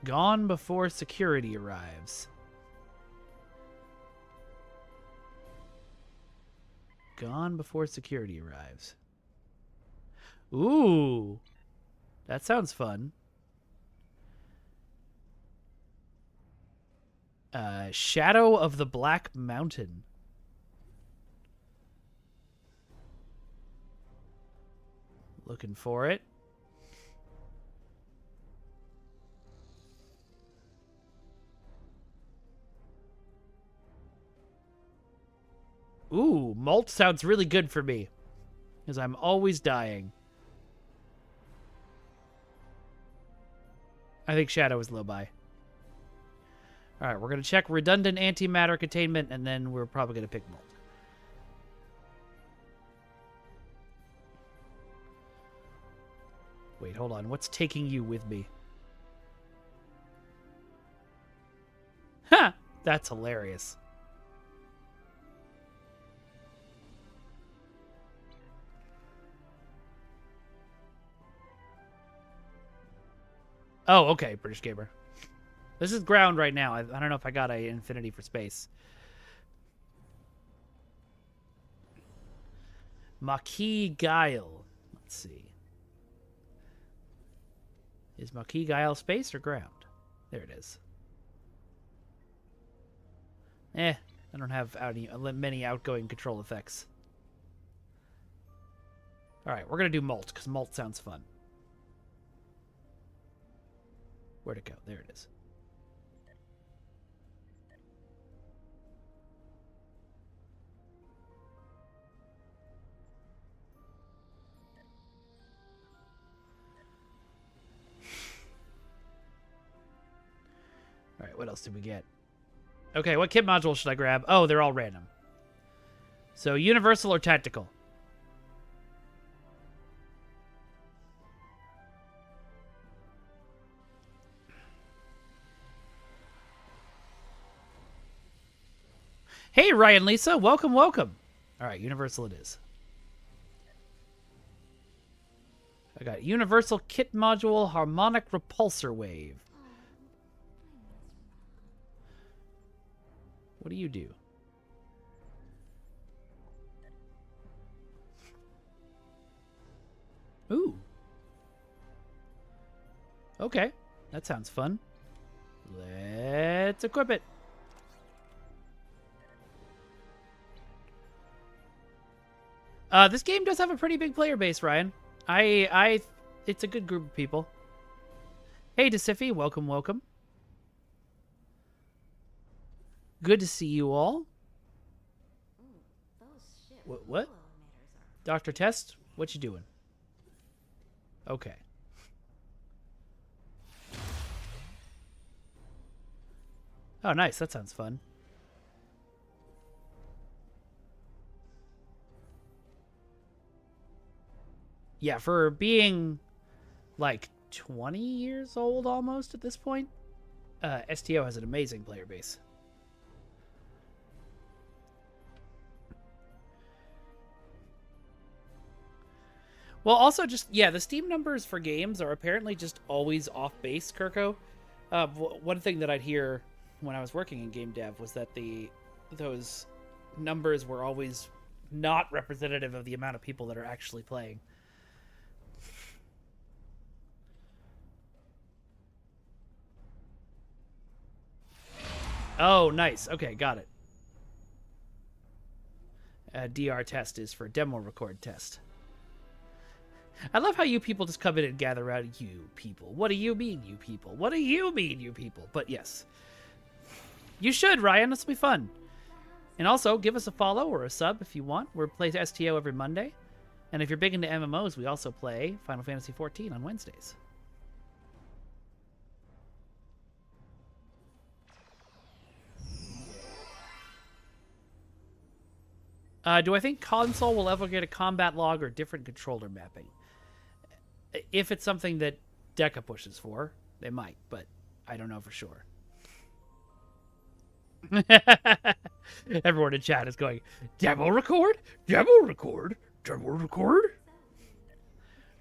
Gone before security arrives. Gone before security arrives. Ooh. That sounds fun. Shadow of the Black Mountain. Looking for it. Ooh, Malt sounds really good for me. Because I'm always dying. I think Shadow is low buy. Alright, we're going to check redundant antimatter containment, and then we're probably going to pick Malt. Wait, hold on. What's taking you with me? Ha! That's hilarious. Oh, okay, British Gamer. This is ground right now. I don't know if I got an infinity for space. Mikey Gael. Let's see. Is Mikey Gael space or ground? There it is. I don't have many outgoing control effects. Alright, we're going to do Malt, because Malt sounds fun. Where'd it go? There it is. What else did we get? Okay, what kit module should I grab? Oh, they're all random. So, universal or tactical? Hey, Ryan Lisa. Welcome, welcome. All right, universal it is. I got universal kit module harmonic repulsor wave. What do you do? Ooh. Okay, that sounds fun. Let's equip it. This game does have a pretty big player base, Ryan. It's a good group of people. Hey, Desiffy, welcome, welcome. Good to see you all. What? Dr. Test, what you doing? Okay. Oh, nice. That sounds fun. Yeah, for being like 20 years old almost at this point, STO has an amazing player base. Well, also just, yeah, the Steam numbers for games are apparently just always off base, Kirko. One thing that I'd hear when I was working in game dev was that those numbers were always not representative of the amount of people that are actually playing. Oh, nice. Okay, got it. DR test is for demo record test. I love how you people just come in and gather around. You people. What do you mean, you people? What do you mean, you people? But yes. You should, Ryan. This will be fun. And also, give us a follow or a sub if you want. We play STO every Monday. And if you're big into MMOs, we also play Final Fantasy XIV on Wednesdays. Do I think console will ever get a combat log or different controller mapping? If it's something that Deca pushes for, they might, but I don't know for sure. Everyone in chat is going, demo record? Demo record? Demo record?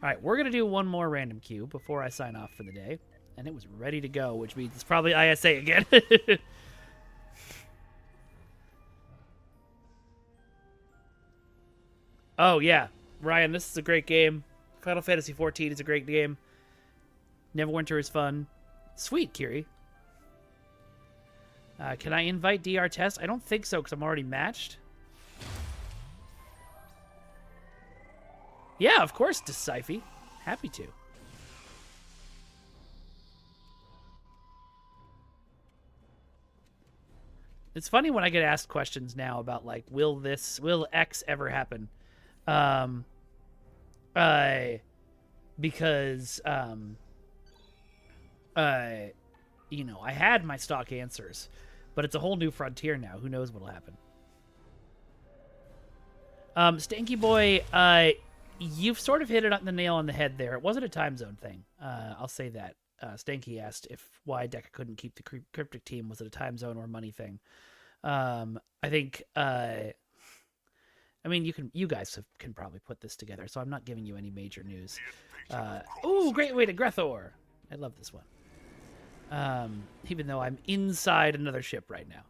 Alright, we're going to do one more random queue before I sign off for the day. And it was ready to go, which means it's probably ISA again. Oh, yeah. Ryan, this is a great game. Final Fantasy XIV is a great game. Neverwinter is fun. Sweet, Kiri. Can I invite DR Test? I don't think so, because I'm already matched. Yeah, of course, Deciphy. Happy to. It's funny when I get asked questions now about, like, will X ever happen? Because, you know, I had my stock answers, but it's a whole new frontier now. Who knows what'll happen? Stanky Boy, you've sort of hit it on the nail on the head there. It wasn't a time zone thing. I'll say that. Stanky asked why Deca couldn't keep the cryptic team. Was it a time zone or money thing? I think, I mean, you guys can probably put this together, so I'm not giving you any major news. Ooh, great way to Grethor. I love this one. Even though I'm inside another ship right now.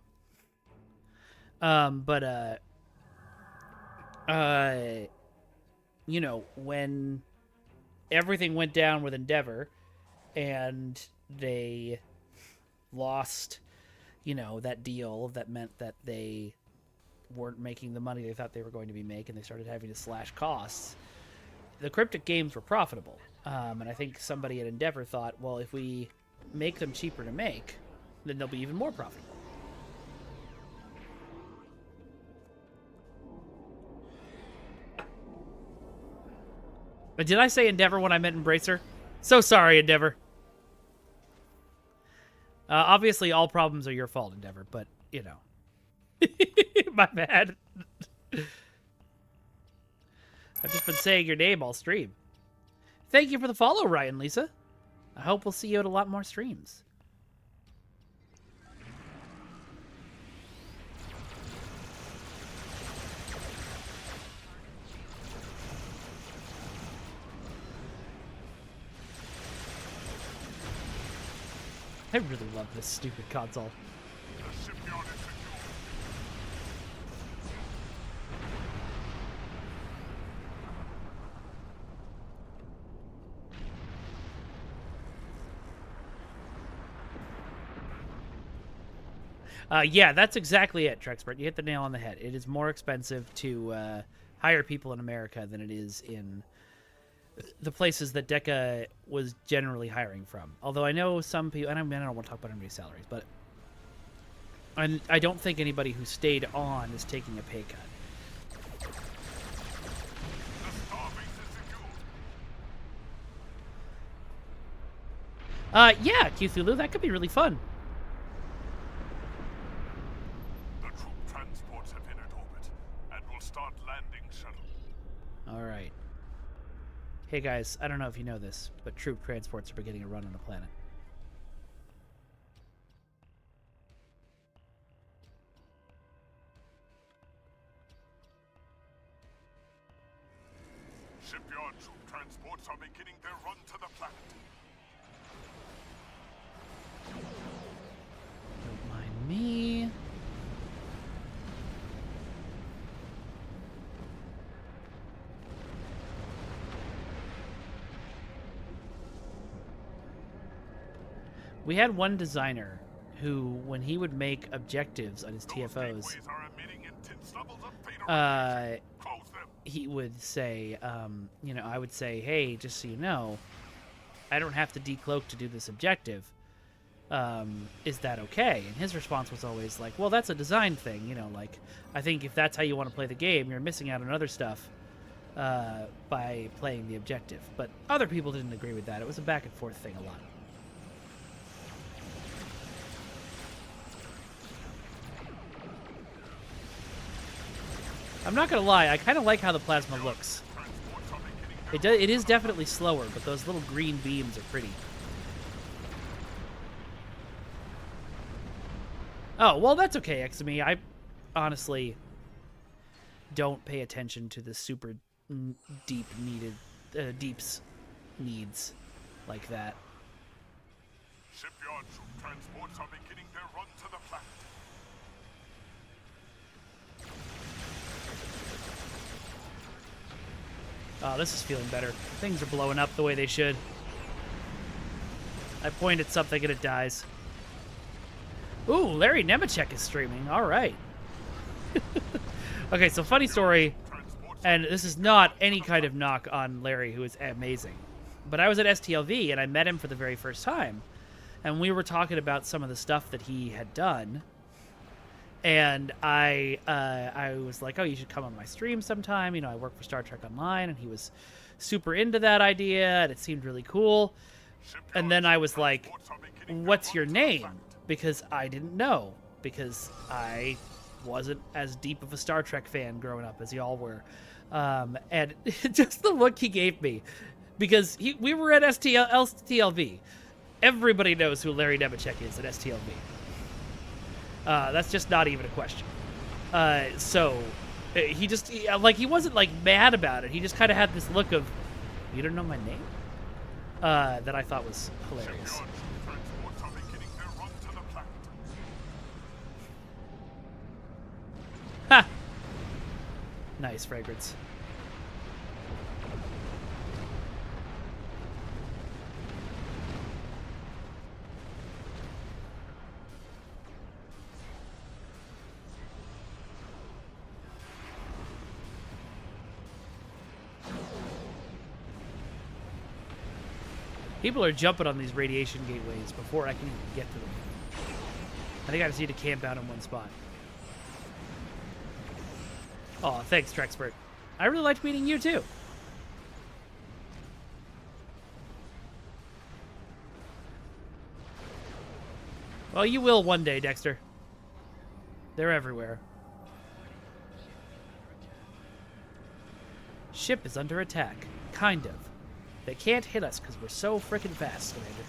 You know, when everything went down with Endeavor and they lost, you know, that deal that meant that they weren't making the money they thought they were going to be making, they started having to slash costs. The cryptic games were profitable. And I think somebody at Endeavor thought, well, if we make them cheaper to make, then they'll be even more profitable. But did I say Endeavor when I meant Embracer? So sorry, Endeavor. Obviously, all problems are your fault, Endeavor, but, you know. My bad. I've just been saying your name all stream. Thank you for the follow, Ryan Lisa. I hope we'll see you at a lot more streams. I really love this stupid console. Yeah, that's exactly it, Trexpert. You hit the nail on the head. It is more expensive to hire people in America than it is in the places that DECA was generally hiring from. Although I know some people, and I don't want to talk about anybody's salaries, but I don't think anybody who stayed on is taking a pay cut. Yeah, Cthulhu, that could be really fun. The troop transports have entered orbit and will start landing shuttle. All right. Hey guys, I don't know if you know this, but troop transports are beginning a run on the planet. Shipyard troop transports are beginning their run to the planet. Don't mind me. We had one designer who, when he would make objectives on his TFOs, he would say, you know, I would say, hey, just so you know, I don't have to decloak to do this objective. Is that okay? And his response was always like, well, that's a design thing. You know, like, I think if that's how you want to play the game, you're missing out on other stuff by playing the objective. But other people didn't agree with that. It was a back and forth thing a lot. I'm not gonna lie, I kind of like how the plasma looks. It is definitely slower, but those little green beams are pretty. Oh, well, that's okay, XME. I honestly don't pay attention to the super deeps needs like that. Shipyard troop transports are beginning their run to the planet. Oh, this is feeling better. Things are blowing up the way they should. I point at something and it dies. Ooh, Larry Nemechek is streaming. All right. Okay, so funny story, and this is not any kind of knock on Larry, who is amazing. But I was at STLV, and I met him for the very first time. And we were talking about some of the stuff that he had done. And I was like, oh, you should come on my stream sometime. You know, I work for Star Trek Online, and he was super into that idea, and it seemed really cool. And then I was like, what's your name? Because I didn't know, because I wasn't as deep of a Star Trek fan growing up as y'all were. And just the look he gave me, because we were at STLV. Everybody knows who Larry Nemechek is at STLV. That's just not even a question. So he just, he wasn't like mad about it. He just kind of had this look of, you don't know my name? That I thought was hilarious. Ha! Nice fragrance. People are jumping on these radiation gateways before I can even get to them. I think I just need to camp out in one spot. Oh, thanks, Trexpert. I really liked meeting you, too. Well, you will one day, Dexter. They're everywhere. Ship is under attack. Kind of. They can't hit us because we're so frickin' fast, Commander.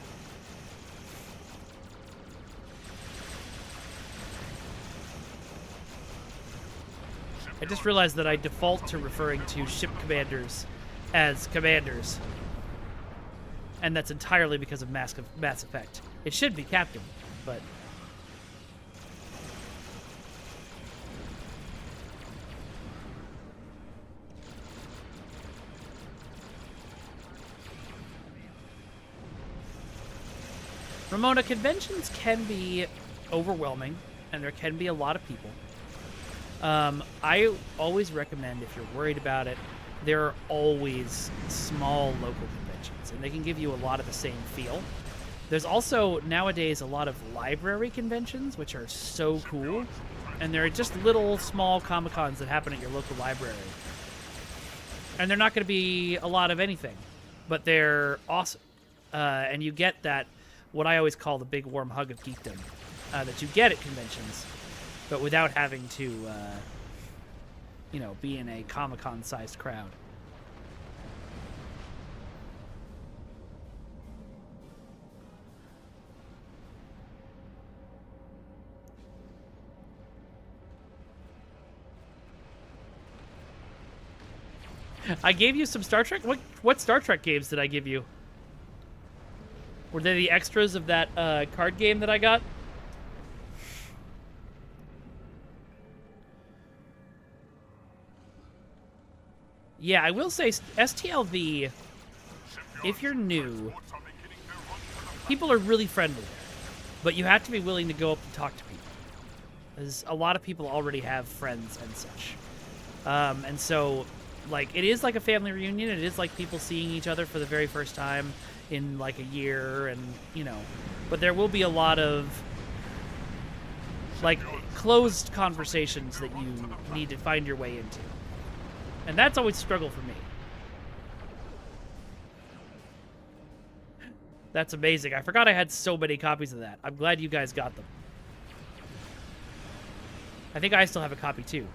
I just realized that I default to referring to ship commanders as commanders. And that's entirely because of Mass Effect. It should be captain, but... Ramona, conventions can be overwhelming, and there can be a lot of people. I always recommend, if you're worried about it, there are always small local conventions, and they can give you a lot of the same feel. There's also, nowadays, a lot of library conventions, which are so cool, and they're just little, small Comic-Cons that happen at your local library. And they're not going to be a lot of anything, but they're awesome. And you get that, what I always call the big warm hug of geekdom, that you get at conventions, but without having to, you know, be in a Comic-Con sized crowd. I gave you some Star Trek? What Star Trek games did I give you? Were they the extras of that card game that I got? Yeah, I will say STLV, if you're new, people are really friendly there. But you have to be willing to go up and talk to people. Because a lot of people already have friends and such. And so, like, it is like a family reunion. It is like people seeing each other for the very first time in, like, a year. And, you know, but there will be a lot of, like, closed conversations that you need to find your way into. And that's always a struggle for me. That's amazing. I forgot I had so many copies of that. I'm glad you guys got them. I think I still have a copy too.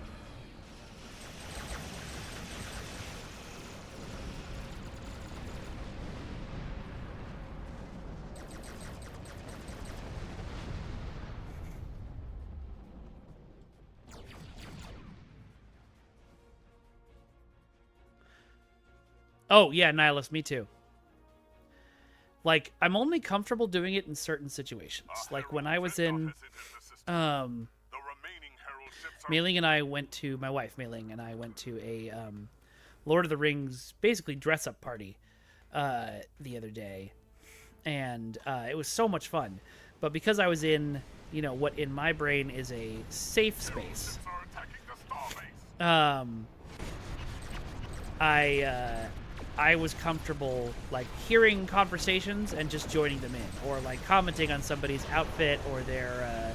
Oh, yeah, Nihilus, me too. Like, I'm only comfortable doing it in certain situations. Like, when I was in, Mei-Ling and I went to, my wife, Mei-Ling, and I went to a, Lord of the Rings, basically dress-up party, the other day. And, it was so much fun. But because I was in, you know, what in my brain is a safe space, I was comfortable, like, hearing conversations and just joining them in, or, like, commenting on somebody's outfit or their,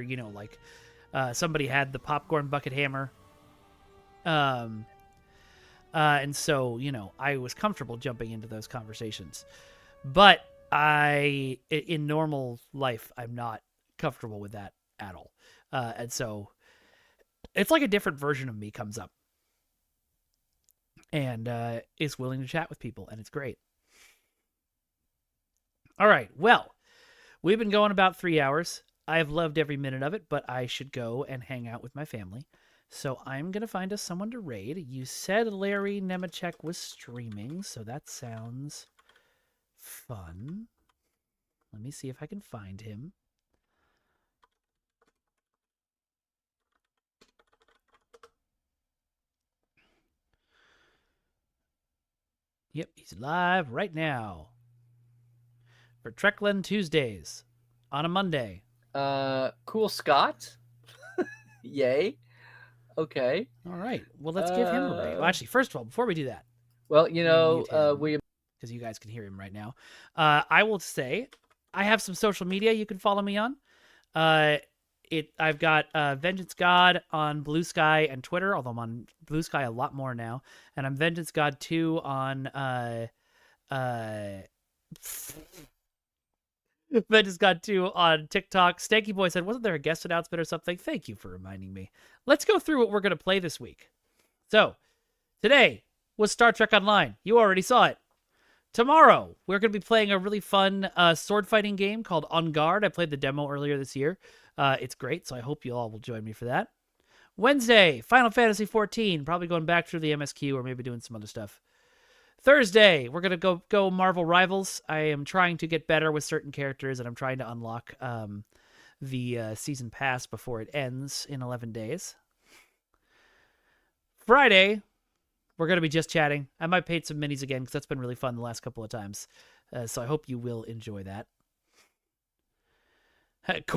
you know, like, somebody had the popcorn bucket hammer. And so, you know, I was comfortable jumping into those conversations. But in normal life, I'm not comfortable with that at all. And so it's like a different version of me comes up and is willing to chat with people, and it's great. All right, well, we've been going about 3 hours. I have loved every minute of it, but I should go and hang out with my family. So I'm going to find us someone to raid. You said Larry Nemechek was streaming, so that sounds fun. Let me see if I can find him. Yep, he's live right now for Trekland Tuesdays on a Monday. Cool Scott. Yay. Okay. All right. Well, let's give him a raid. Well, actually, first of all, before we do that, well, you know, because you guys can hear him right now. I will say I have some social media you can follow me on. I've got VengeanceGOD on Blue Sky and Twitter, although I'm on Blue Sky a lot more now, and I'm VengeanceGOD 2 on VengeanceGOD 2 on TikTok. Stanky Boy said, wasn't there a guest announcement or something? Thank you for reminding me. Let's go through what we're going to play this week. So, today was Star Trek Online. You already saw it. Tomorrow, we're going to be playing a really fun sword fighting game called On Guard. I played the demo earlier this year. It's great, so I hope you all will join me for that. Wednesday, Final Fantasy XIV. Probably going back through the MSQ or maybe doing some other stuff. Thursday, we're going to go Marvel Rivals. I am trying to get better with certain characters, and I'm trying to unlock the season pass before it ends in 11 days. Friday, we're going to be just chatting. I might paint some minis again because that's been really fun the last couple of times. So I hope you will enjoy that.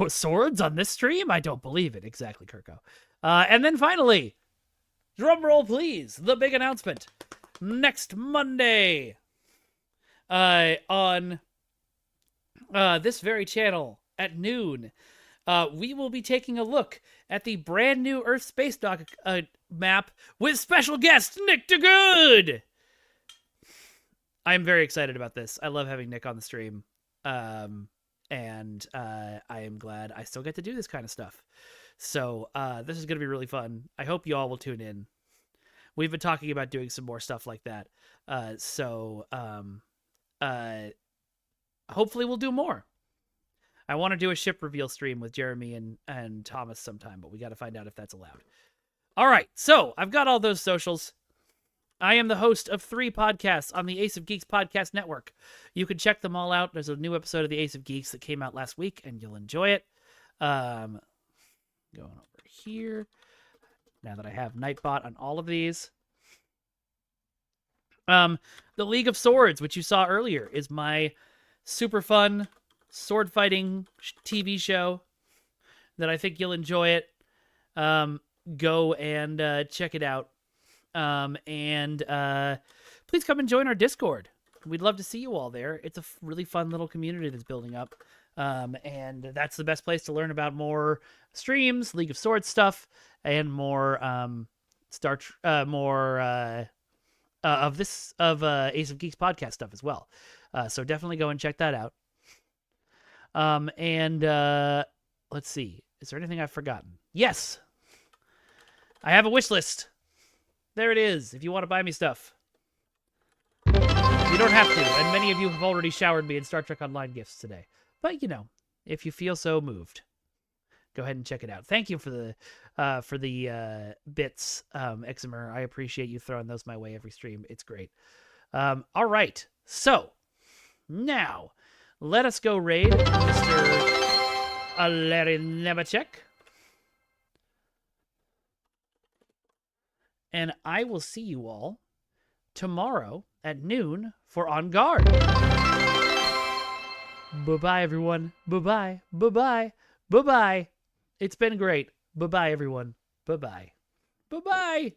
Swords on this stream? I don't believe it. Exactly, Kirko. And then finally, drum roll please, the big announcement. Next Monday on this very channel at noon, we will be taking a look at the brand new Earth Space Dock map with special guest Nick DeGood. I'm very excited about this. I love having Nick on the stream. And I am glad I still get to do this kind of stuff. So this is going to be really fun. I hope you all will tune in. We've been talking about doing some more stuff like that. Hopefully we'll do more. I want to do a ship reveal stream with Jeremy and Thomas sometime, but we got to find out if that's allowed. All right, so I've got all those socials. I am the host of 3 podcasts on the Ace of Geeks podcast network. You can check them all out. There's a new episode of the Ace of Geeks that came out last week, and you'll enjoy it. Going over here. Now that I have Nightbot on all of these. The League of Swords, which you saw earlier, is my super fun sword fighting TV show that I think you'll enjoy it. Go and check it out. Please come and join our Discord. We'd love to see you all there. It's a really fun little community that's building up. And that's the best place to learn about more streams, League of Swords stuff, and more Ace of Geeks podcast stuff as well. So definitely go and check that out. Let's see. Is there anything I've forgotten? Yes. I have a wish list. There it is, if you want to buy me stuff. You don't have to, and many of you have already showered me in Star Trek Online gifts today. But, you know, if you feel so moved, go ahead and check it out. Thank you for the bits, Exemer. I appreciate you throwing those my way every stream. It's great. All right, so now let us go raid Mr. Larry Nemechek. And I will see you all tomorrow at noon for On Guard. Bye-bye, everyone. Bye-bye. Bye-bye. Bye-bye. It's been great. Bye-bye, everyone. Bye-bye. Bye-bye.